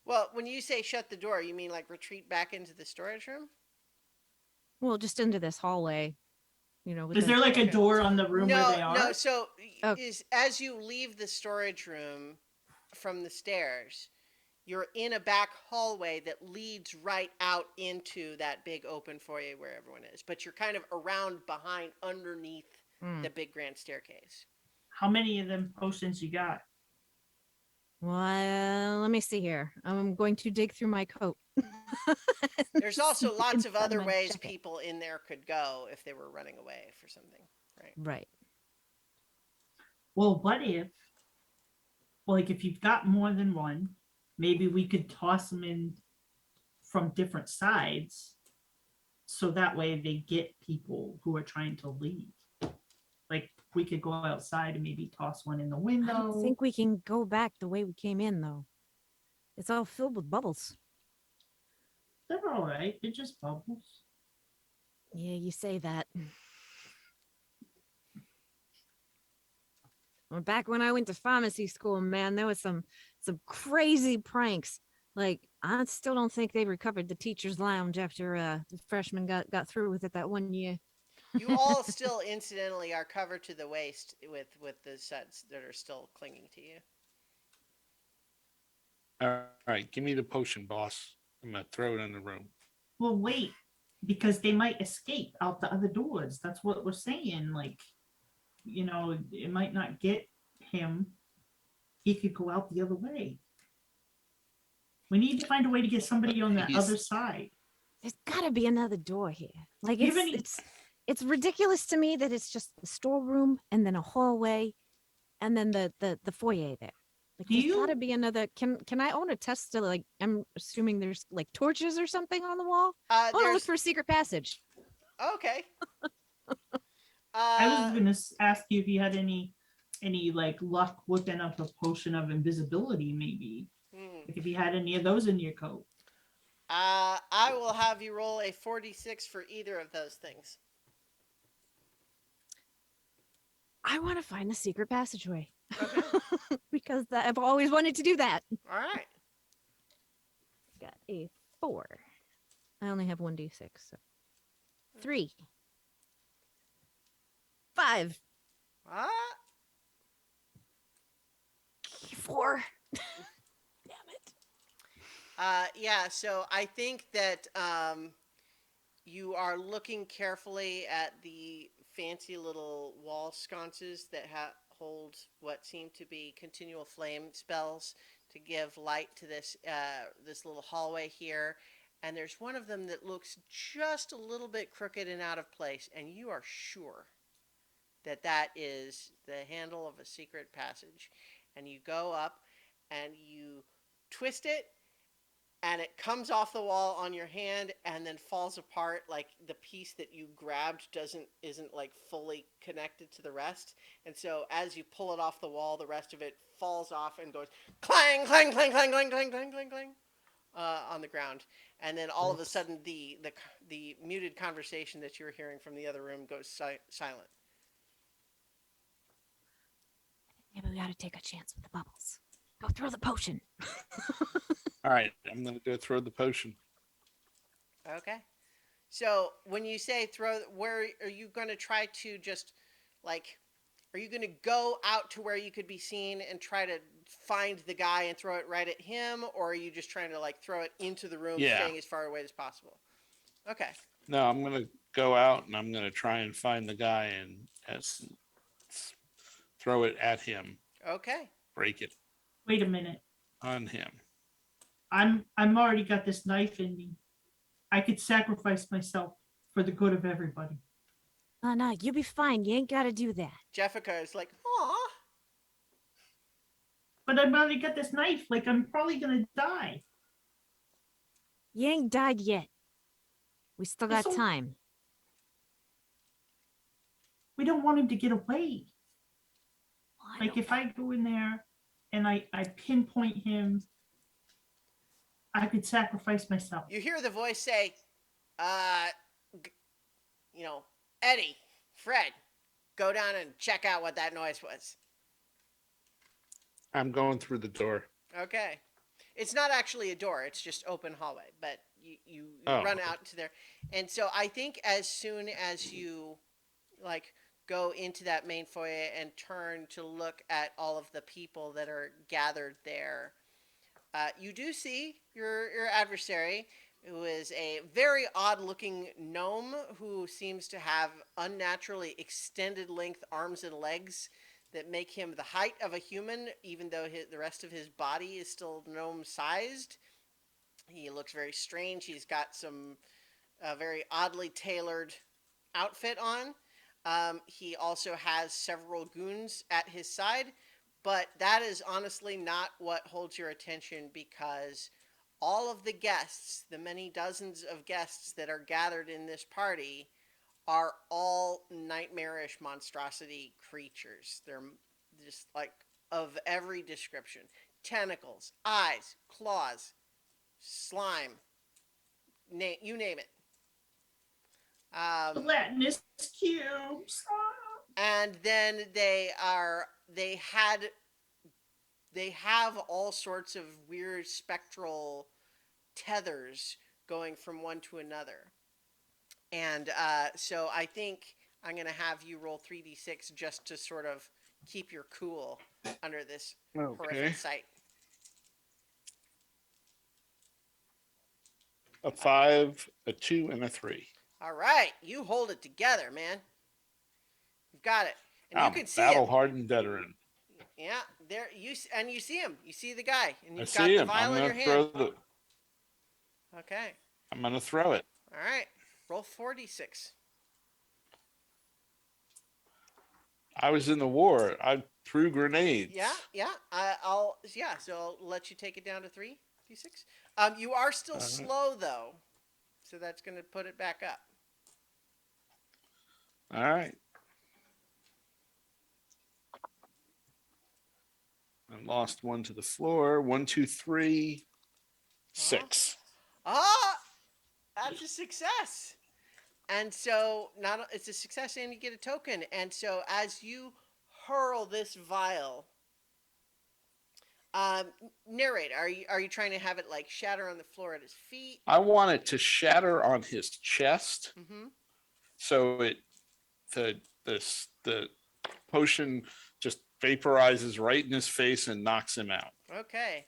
Well, when you say shut the door, you mean like retreat back into the storage room? Well, just into this hallway. With Is there like a Okay. door on the room where No, they are? no. So Oh. is as you leave the storage room from the stairs, you're in a back hallway that leads right out into that big open foyer where everyone is. But you're kind of around behind underneath the big grand staircase. How many of them potions you got? Well, let me see here. I'm going to dig through my coat. There's also See lots of inside other my ways jacket. people in there could go if they were running away for something, right? Right. Well, what if, like, if you've got more than one, maybe we could toss them in from different sides, so that way they get people who are trying to leave. Like, we could go outside and maybe toss one in the I window. don't think we can go back the way we came in, though. It's all filled with bubbles. They're all right. They're just bubbles. Yeah, you say that. Well, back when I went to pharmacy school, man, there was some crazy pranks. Like, I still don't think they recovered the teacher's lounge after the freshmen got through with it that one year. You all still incidentally are covered to the waist with the sets that are still clinging to you. All right, give me the potion, boss. I'm gonna throw it in the room. Well, wait, because they might escape out the other doors. That's what we're saying. Like, it might not get him. He could go out the other way. We need to find a way to get somebody on that He's- other side. There's got to be another door here. Like, Do you have any- it's ridiculous to me that it's just the storeroom and then a hallway and then the foyer there. Like, Do there's got to you- be another. Can I own a test to, like, I'm assuming there's like torches or something on the wall? I want to look There's for a secret passage. okay. I was gonna ask you if you had any like luck whipping up a potion of invisibility, maybe. Like if you had any of those in your coat. I will have you roll a 46 for either of those things. I want to find the secret passageway Okay. because I've always wanted to do that. All right. Got a 4. I only have 1d6. So 3. 5. Ah, 4. Damn it. yeah. So I think that you are looking carefully at the fancy little wall sconces that hold what seem to be continual flame spells to give light to this this little hallway here. And there's one of them that looks just a little bit crooked and out of place, and you are sure that that is the handle of a secret passage. And you go up and you twist it, and it comes off the wall on your hand and then falls apart. Like the piece that you grabbed isn't like fully connected to the rest. And so as you pull it off the wall, the rest of it falls off and goes clang, clang, clang, clang, clang, clang, clang, clang, clang, on the ground. And then all of a sudden the muted conversation that you were hearing from the other room goes silent. Maybe we ought to take a chance with the bubbles. Go throw the potion. All right, I'm gonna go throw the potion. Okay. So when you say throw, where are you going to try to just like, are you going to go out to where you could be seen and try to find the guy and throw it right at him? Or are you just trying to like throw it into the room, Yeah. staying as far away as possible? Okay. No, I'm gonna go out and I'm gonna try and find the guy and throw it at him, Okay. break it Wait a minute. on him. I'm already got this knife in me. I could sacrifice myself for the good of everybody. Oh, no, you'll be fine. You ain't got to do that. Jessica is like, "Aw." But I've already got this knife. Like, I'm probably gonna die. You ain't died yet. We still got So time. we don't want him to get away. Well, Like, if I go in there and I pinpoint him, I could sacrifice myself. You hear the voice say, uh, you know, Eddie, Fred, go down and check out what that noise was. I'm going through the door. Okay. It's not actually a door, it's just open hallway, but you Oh. run out to there. And so I think as soon as you like go into that main foyer and turn to look at all of the people that are gathered there, you do see your adversary, who is a very odd looking gnome who seems to have unnaturally extended length arms and legs that make him the height of a human, even though the rest of his body is still gnome sized. He looks very strange. He's got some very oddly tailored outfit on. He also has several goons at his side, but that is honestly not what holds your attention, because all of the guests, the many dozens of guests that are gathered in this party, are all nightmarish monstrosity creatures. They're just like of every description: tentacles, eyes, claws, slime, you name it. Gelatinous cubes. And then they have all sorts of weird spectral tethers going from one to another. And so I think I'm going to have you roll 3d6 just to sort of keep your cool under this Okay. horrific sight. A 5, a 2, and a 3. All right, you hold it together, man. You've got it, and I'm you can a see him. battle-hardened veteran. Yeah, there you see him. You see the guy, and I you've got see the him. vial I'm in your gonna hand. throw the. Okay. I'm gonna throw it. All right. Roll 4d6. I was in the war. I threw grenades. Yeah. So I'll let you take it down to 3d6. You are still slow though, so that's going to put it back up. All right. I lost one to the floor. 1, 2, 3, 6. Ah, that's a success. And so it's a success, and you get a token. And so as you hurl this vial, narrate. Are you trying to have it like shatter on the floor at his feet? I want it to shatter on his chest, Mm-hmm. so the potion just vaporizes right in his face and knocks him out. Okay.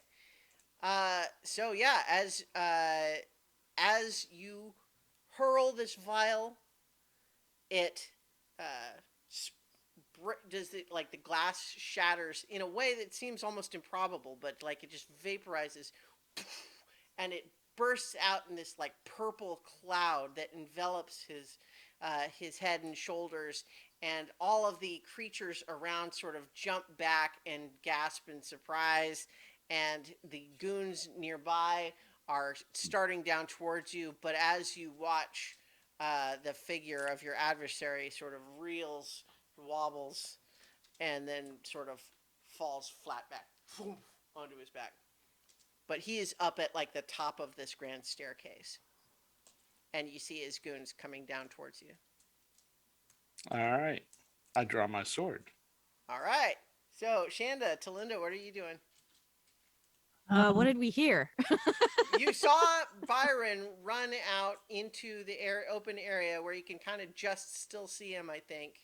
So yeah, as you hurl this vial, it does it like the glass shatters in a way that seems almost improbable, but like it just vaporizes, and it bursts out in this like purple cloud that envelops his head and shoulders, and all of the creatures around sort of jump back and gasp in surprise, and the goons nearby are starting down towards you. But as you watch, the figure of your adversary sort of reels, wobbles, and then sort of falls flat back onto his back. But he is up at like the top of this grand staircase, and you see his goons coming down towards you. All right. I draw my sword. All right. So Shanda, Talinda, what are you doing? What did we hear? You saw Byron run out into the open area where you can kind of just still see him, I think,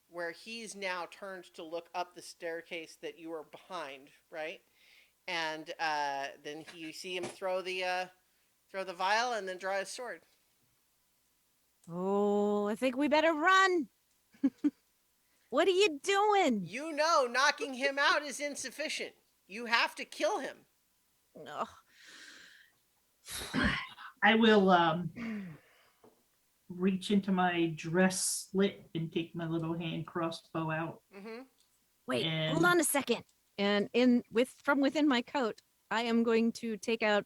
where he's now turned to look up the staircase that you were behind, right? And then you see him throw the vial and then draw his sword. Oh, I think we better run. What are you doing? You know knocking him out is insufficient. You have to kill him. Ugh. I will reach into my dress slit and take my little hand crossbow out. Mm-hmm. Wait, hold And on a second. And from within my coat, I am going to take out.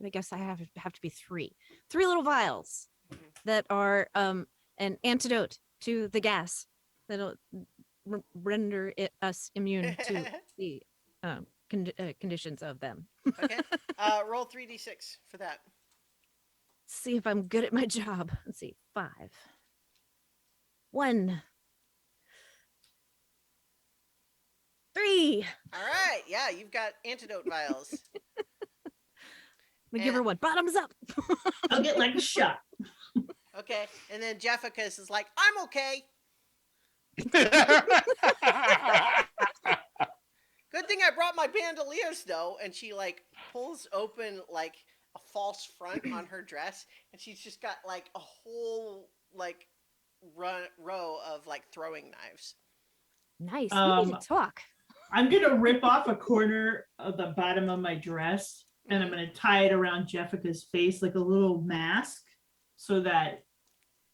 I guess I have to be three little vials that are an antidote to the gas that'll render us immune to the conditions of them. Okay. Roll 3d6 for that. See if I'm good at my job. Let's see. 5. 1. 3. All right. Yeah, you've got antidote vials. I'm gonna give her one. Bottoms up. I'll get like a shot. Okay. And then Jefficus is like, I'm okay. Good thing I brought my bandoliers though. And she like pulls open like a false front on her dress, and she's just got like a whole like row of like throwing knives. Nice. We need to talk. I'm gonna rip off a corner of the bottom of my dress and I'm gonna tie it around Jessica's face like a little mask so that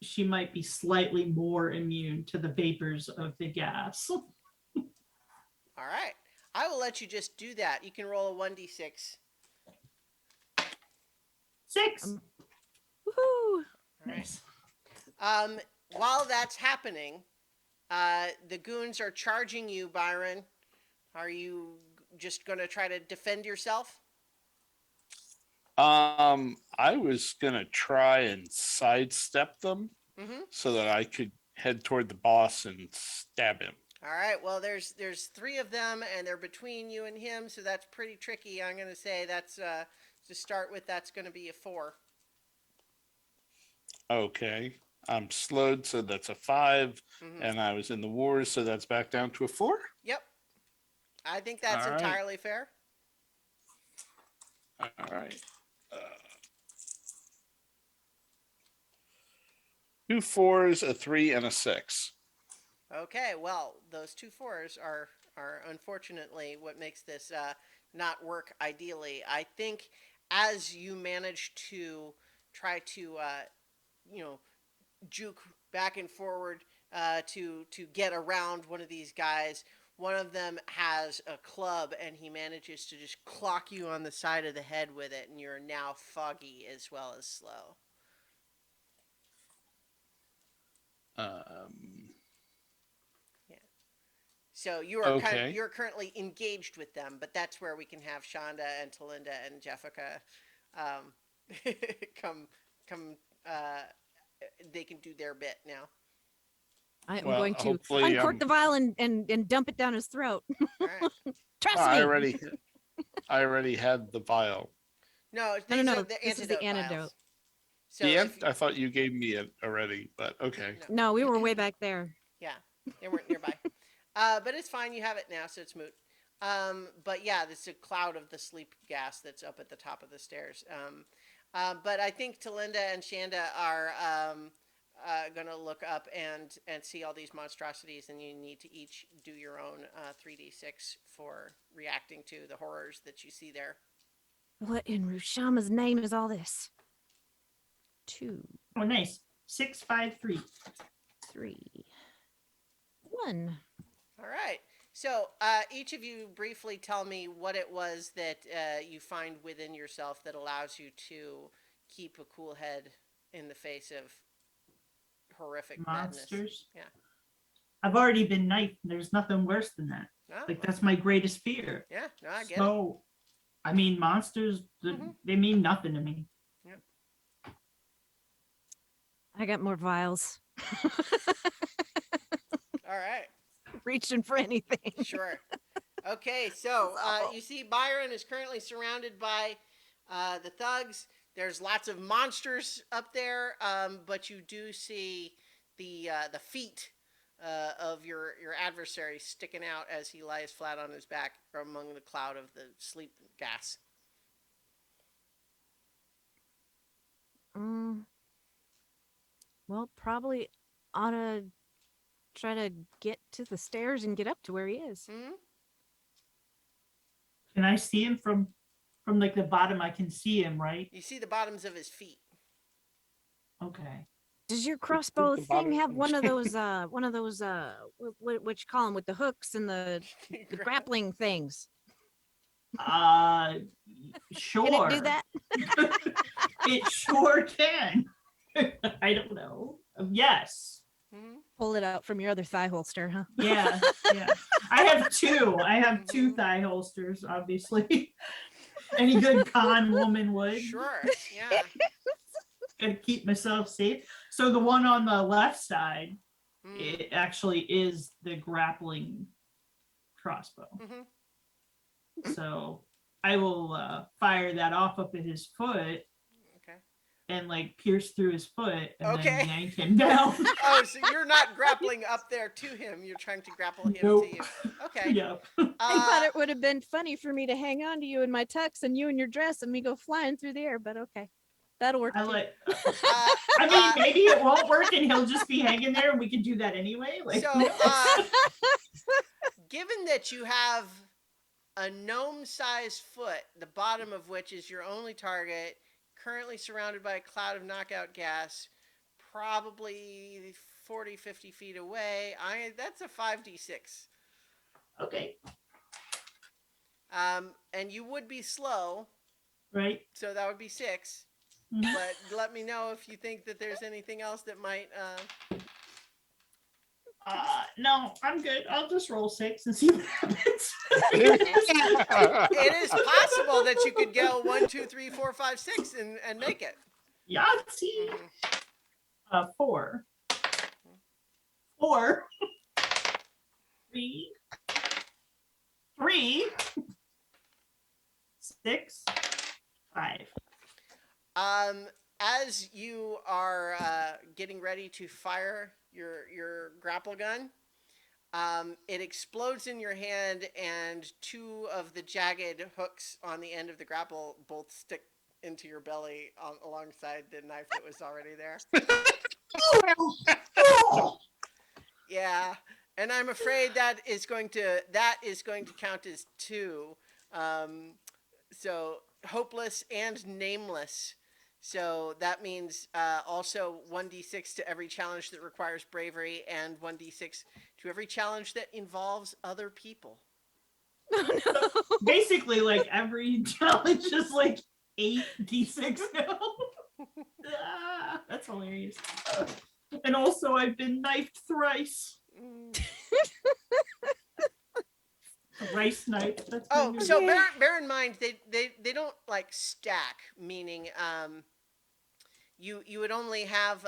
she might be slightly more immune to the vapors of the gas. All right. I will let you just do that. You can roll a 1d6. 6. Woohoo! All right. Nice. While that's happening, the goons are charging you, Byron. Are you just going to try to defend yourself? I was gonna try and sidestep them Mm-hmm. so that I could head toward the boss and stab him. All right. Well, there's 3 of them, and they're between you and him, so that's pretty tricky. I'm going to say that's to start with. That's going to be a 4. Okay. I'm slowed, so that's a 5, Mm-hmm. and I was in the wars, so that's back down to a 4. Yep. I think that's All right. entirely fair. All right. 2 4s, a 3, and a 6. Okay, well, those 2 4s are unfortunately what makes this not work ideally. I think as you manage to try to juke back and forward to get around one of these guys, one of them has a club and he manages to just clock you on the side of the head with it, and you're now foggy as well as slow. So you are Okay. you're currently engaged with them, but that's where we can have Shonda and Talinda and Jessica come. They can do their bit now. I am Well, going to hopefully, uncork the vial and dump it down his throat. All right. Trust I me. already had the vial. No, No, these no, are no, the this is the antidote. antidote. Vials. So I thought you gave me it already, but okay. No. No, we were way back there. Yeah, they weren't nearby. But it's fine. You have it now, so it's moot. But yeah, there's a cloud of the sleep gas that's up at the top of the stairs. But I think Talinda and Shanda are going to look up and see all these monstrosities, and you need to each do your own 3d6 for reacting to the horrors that you see there. What in Rushama's name is all this? 2, Oh, nice. 6, 5, 3. 3, 1. All right. So each of you briefly tell me what it was that you find within yourself that allows you to keep a cool head in the face of horrific madness. Monsters. Yeah. I've already been knifed. There's nothing worse than that. Oh, Like, that's my greatest fear. yeah, no, I get it. So, I mean, monsters, they mean nothing to me. I got more vials. All right. Reaching for anything. Sure. Okay, so you see Byron is currently surrounded by the thugs. There's lots of monsters up there, but you do see the feet of your adversary sticking out as he lies flat on his back among the cloud of the sleep gas. Well, probably ought to try to get to the stairs and get up to where he is. Mm-hmm. Can I see him from like the bottom? I can see him, right? You see the bottoms of his feet. Okay. Does your crossbow the thing bottom- have one of those what you call them with the hooks and the grappling things? Uh, Can it do sure. that? It sure can. I don't know. Yes. Mhm. Pull it out from your other thigh holster, huh? Yeah. Yeah. I have two. I have two Mhm. thigh holsters, obviously. Any good con woman would. Sure. Yeah. Gotta keep myself safe. So the one on the left side, Mm. it actually is the grappling crossbow. Mhm. So I will fire that off up at his foot Okay. and like pierce through his foot and Okay. then yank him down. Oh, so you're not grappling up there to him. You're trying to grapple him Nope. to you. Okay. Yep. I thought it would have been funny for me to hang on to you in my tux and you in your dress and me go flying through the air, but okay. That'll work I too. like. uh, I mean, maybe it won't work and he'll just be hanging there and we can do that anyway. Like, so, given that you have a gnome-sized foot, the bottom of which is your only target, currently surrounded by a cloud of knockout gas, probably 40, 50 feet away, that's a 5d6. okay, And you would be slow, right. so that would be 6. Mhm. But let me know if you think that there's anything else that might. No, I'm good. I'll just roll 6 and see what happens. It is possible that you could go 1, 2, 3, 4, 5, 6 and make it. Yahtzee. Mhm. 4. 4. 3. 3. 6. 5. As you are getting ready to fire your grapple gun, it explodes in your hand, and 2 of the jagged hooks on the end of the grapple bolt stick into your belly alongside the knife that was already there. Yeah, and I'm afraid that is going to count as 2. So hopeless and nameless. So that means also 1d6 to every challenge that requires bravery, and 1d6 to every challenge that involves other people. Oh, no. Basically, like every challenge is like 8d6 now. That's hilarious. And also, I've been knifed thrice. Mm. Rice knife. That's my Oh, new so name. bear in mind they don't like stack, meaning you would only have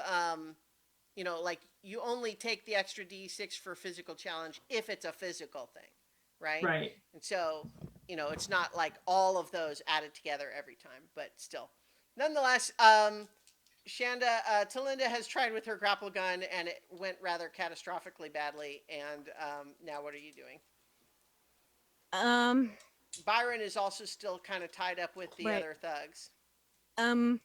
like you only take the extra d6 for physical challenge if it's a physical thing, right? Right. And so it's not like all of those added together every time, but still, nonetheless, Shanda, Talinda has tried with her grapple gun and it went rather catastrophically badly. And now what are you doing? Um, Byron is also still kind of tied up with the Right. other thugs. um,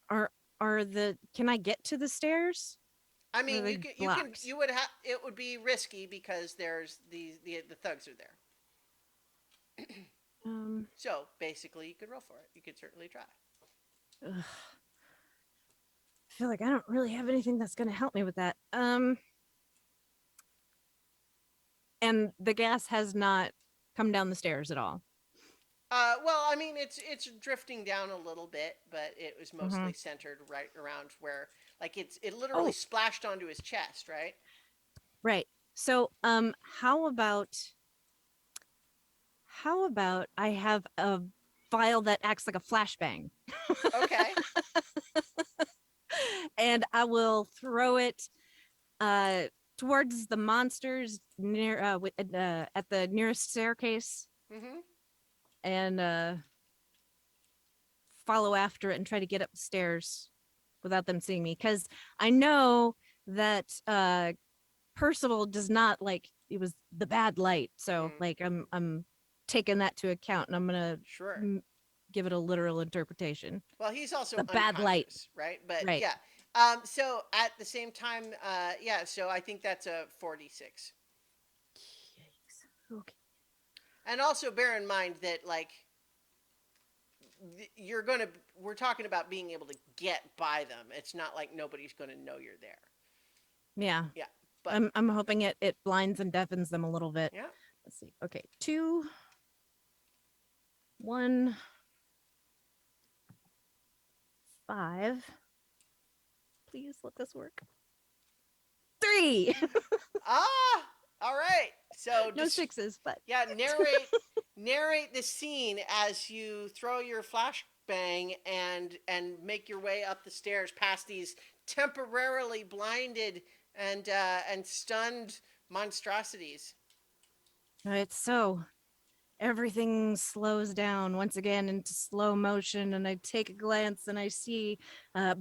can I get to the stairs? I mean, Or you the can blocks? you would have it would be risky because there's the thugs are there. So basically, you could roll for it. You could certainly try. Ugh. I feel like I don't really have anything that's going to help me with that. And the gas has not come down the stairs at all. Well, I mean, it's drifting down a little bit, but it was mostly centered right around where, like, it literally Oh. splashed onto his chest, right? Right. So, how about I have a vial that acts like a flashbang, Okay. and I will throw it towards the monsters near at the nearest staircase, Mm-hmm. and follow after it and try to get up the stairs without them seeing me, because I know that Percival does not like it was the bad light, so like I'm taking that to account, and I'm gonna Sure. give it a literal interpretation. Well, he's also The bad light. unconscious, right? But Right. yeah. So at the same time, yeah. So I think that's a 46. Okay. And also bear in mind that, like, you're going to, we're talking about being able to get by them. It's not like nobody's going to know you're there. Yeah. Yeah. But I'm hoping it blinds and deafens them a little bit. yeah. Let's see. Okay. 2, 1, 5. Please let this work. 3. Ah, all right. So No just, 6s, but yeah, narrate the scene as you throw your flashbang and make your way up the stairs past these temporarily blinded and stunned monstrosities. right. So everything slows down once again into slow motion, and I take a glance and I see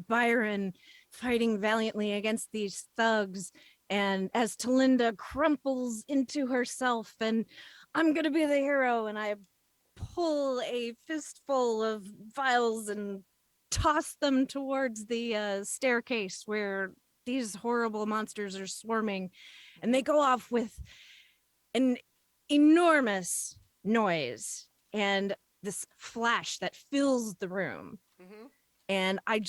Byron fighting valiantly against these thugs, and as Talinda crumples into herself and I'm gonna be the hero, and I pull a fistful of vials and toss them towards the staircase where these horrible monsters are swarming, and they go off with an enormous noise and this flash that fills the room. Mm-hmm. And I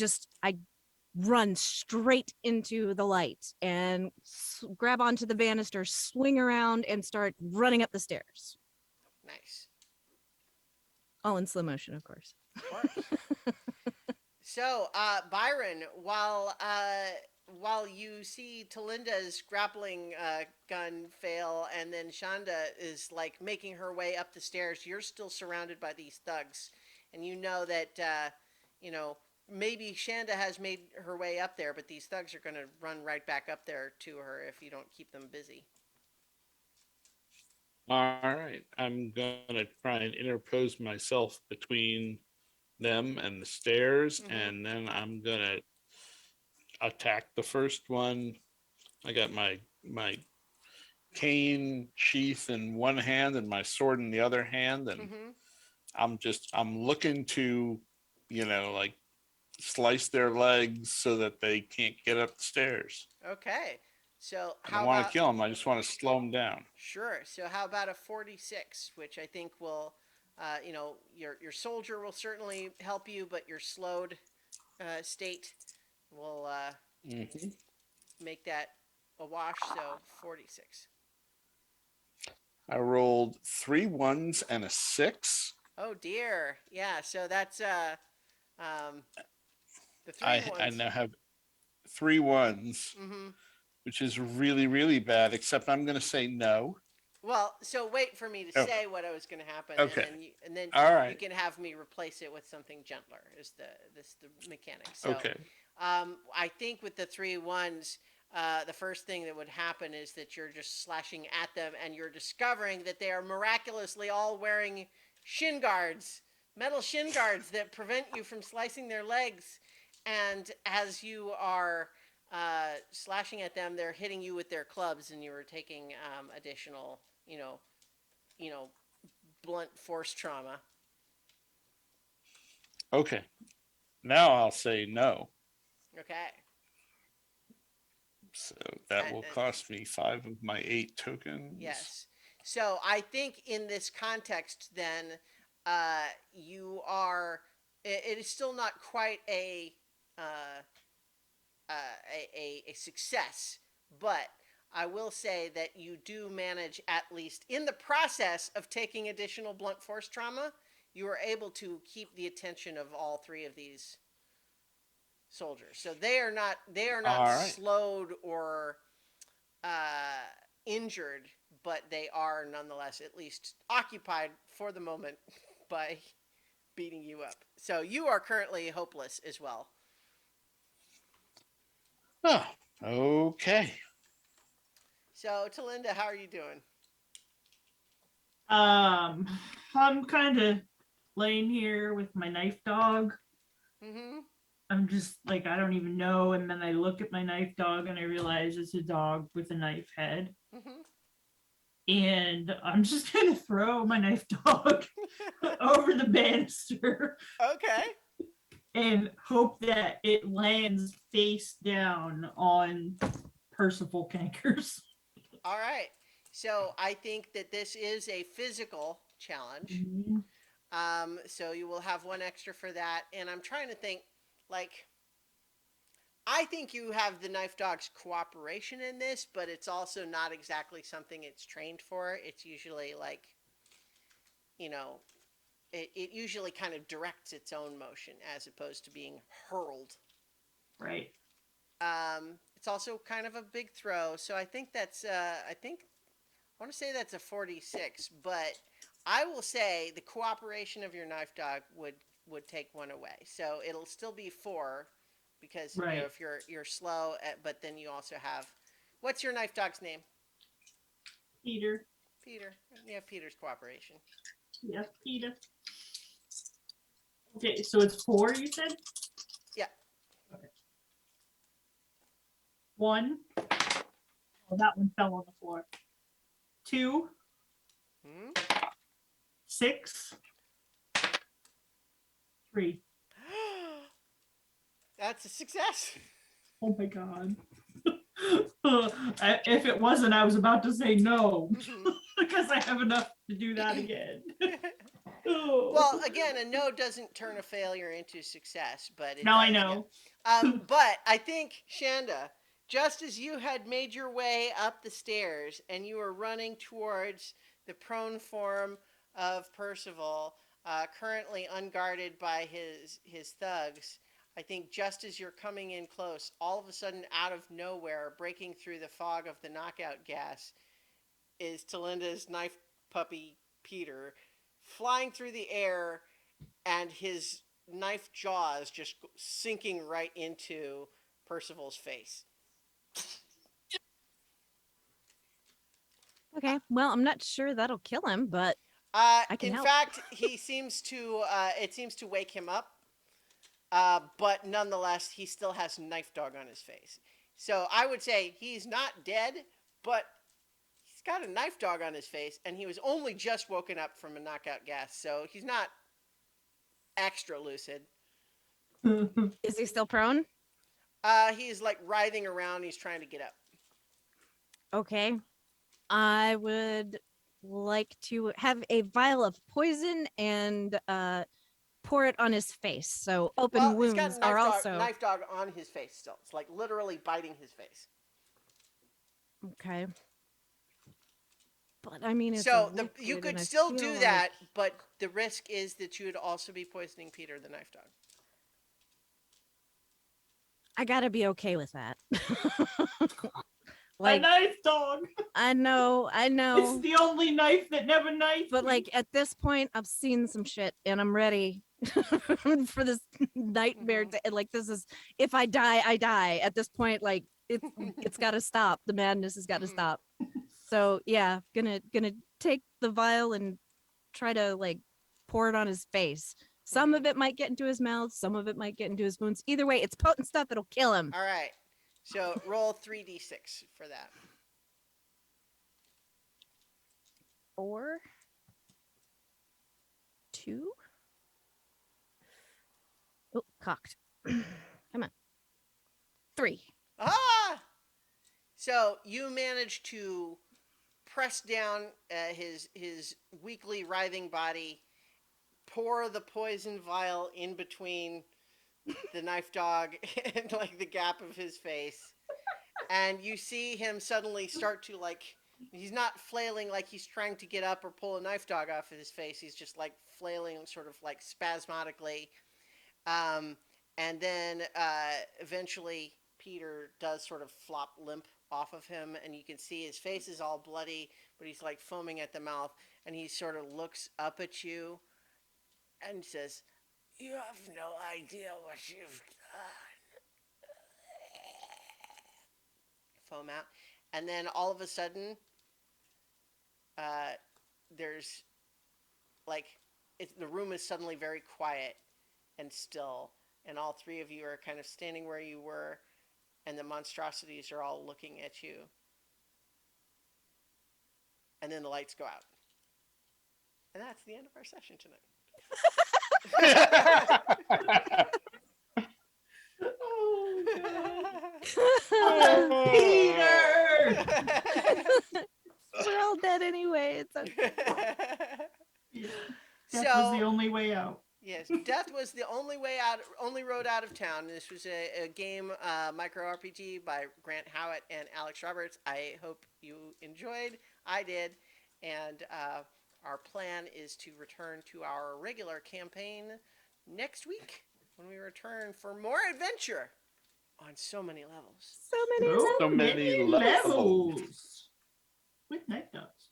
run straight into the light and grab onto the banister, swing around, and start running up the stairs. Nice. All in slow motion, of course. Of course. So, Byron, while you see Talinda's grappling gun fail, and then Shonda is like making her way up the stairs, you're still surrounded by these thugs, and you know that you know maybe Shanda has made her way up there, but these thugs are going to run right back up there to her if you don't keep them busy. All right. I'm gonna try and interpose myself between them and the stairs, Mhm. and then I'm gonna attack the first one. I got my cane sheath in one hand and my sword in the other hand, and Mhm. I'm looking to, like slice their legs so that they can't get up the stairs. Okay. So I don't how want to about kill them. I just want to slow them down. sure? So how about a 46, which I think will, your soldier will certainly help you, but your slowed state will Hmm. make that a wash. So 46. I rolled 3 1s and a 6. Oh dear. Yeah. So that's um, the three I ones. now have 3 1s, Mm-hmm. which is really, really bad, except I'm going to say no. Well, so wait for me to Oh, say what I was going to happen, okay. and then All you right. can have me replace it with something gentler. Is the mechanic? So, Okay. I think with the 3 1s, the first thing that would happen is that you're just slashing at them, and you're discovering that they are miraculously all wearing shin guards, metal shin guards that prevent you from slicing their legs. And as you are slashing at them, they're hitting you with their clubs, and you are taking additional, you know, you know, blunt force trauma. Okay. Now I'll say no. Okay. So that will And cost me 5 of my 8 tokens. yes. So I think in this context, then you are. It is still not quite uh, a success, but I will say that you do manage, at least in the process of taking additional blunt force trauma, you are able to keep the attention of all three of these soldiers. So they are not All right. slowed or injured, but they are nonetheless at least occupied for the moment by beating you up. So you are currently hopeless as well. Oh, okay. So Talinda, how are you doing? I'm kind of laying here with my knife dog. Mm-hmm. I'm just like, I don't even know. And then I look at my knife dog and I realize it's a dog with a knife head. Mm-hmm. And I'm just going to throw my knife dog over the banister Okay. and hope that it lands face down on Percival Cankers. All right. So I think that this is a physical challenge. So you will have one extra for that. And I'm trying to think, like, I think you have the knife dog's cooperation in this, but it's also not exactly something it's trained for. It's usually like, you know, it usually kind of directs its own motion as opposed to being hurled. Right. It's also kind of a big throw, so I think I want to say that's a 46, but I will say the cooperation of your knife dog would take one away, so it'll still be 4 because Right. if you're slow, but then you also have what's your knife dog's name? Peter. Peter. You have Peter's cooperation. Yes, Peter. Okay, so it's 4, you said? Yeah. Okay. 1. Oh, that one fell on the floor. 2, Hmm? 6, 3. That's a success. Oh my god. If it wasn't, I was about to say no because I have enough to do that again. Well, again, a no doesn't turn a failure into success, but it now does. I know. Yeah. But I think Shanda, just as you had made your way up the stairs and you were running towards the prone form of Percival, currently unguarded by his thugs, I think just as you're coming in close, all of a sudden, out of nowhere, breaking through the fog of the knockout gas, is Talinda's knife puppy Peter, flying through the air, and his knife jaws just sinking right into Percival's face. Okay. Well, I'm not sure that'll kill him, but I can In help. fact, he seems to. It seems to wake him up, but nonetheless, he still has knife dog on his face. So I would say he's not dead, but he's got a knife dog on his face, and he was only just woken up from a knockout gas, so he's not extra lucid. Is he still prone? He's like writhing around. He's trying to get up. Okay. I would like to have a vial of poison and pour it on his face. So open Well, he's got wounds a are also knife dog on his face still. It's like literally biting his face. okay. But I mean, it's a So you liquid, could and I still feel do like that, but the risk is that you would also be poisoning Peter the knife dog. I gotta be okay with that. A Like, knife dog. I know, It's the only knife that never knifed but me. like at this point, I've seen some shit, and I'm ready for this nightmare. Mhm. Like, this is if I die, I die. At this point, like it's got to stop. The madness has got to Mhm. stop. So yeah, gonna take the vial and try to like pour it on his face. Some of Mhm. it might get into his mouth, some of it might get into his wounds. Either way, it's potent stuff. It'll kill him. All right. So roll 3d6 for that. 4, 2. Oh, cocked. Come on. 3. Ah! So you manage to press down his weakly writhing body, pour the poison vial in between the knife dog and like the gap of his face, and you see him suddenly start to like. He's not flailing like he's trying to get up or pull a knife dog off of his face. He's just like flailing, sort of like spasmodically. Um, and then eventually Peter does sort of flop limp off of him, and you can see his face is all bloody, but he's like foaming at the mouth, and he sort of looks up at you and says, "You have no idea what you've done." Foam out. And then all of a sudden, uh, there's like, the room is suddenly very quiet and still, and all 3 of you are kind of standing where you were, and the monstrosities are all looking at you. And then the lights go out. And that's the end of our session tonight. Oh god. Peter! We're all dead anyway. It's okay. Yeah. Death was the So only way out. yes, death was the only way out, only road out of town. This was a game, micro RPG by Grant Howitt and Alex Roberts. I hope you enjoyed. I did, and our plan is to return to our regular campaign next week when we return for more adventure on so many levels. So many So So many many levels. levels. With night dogs.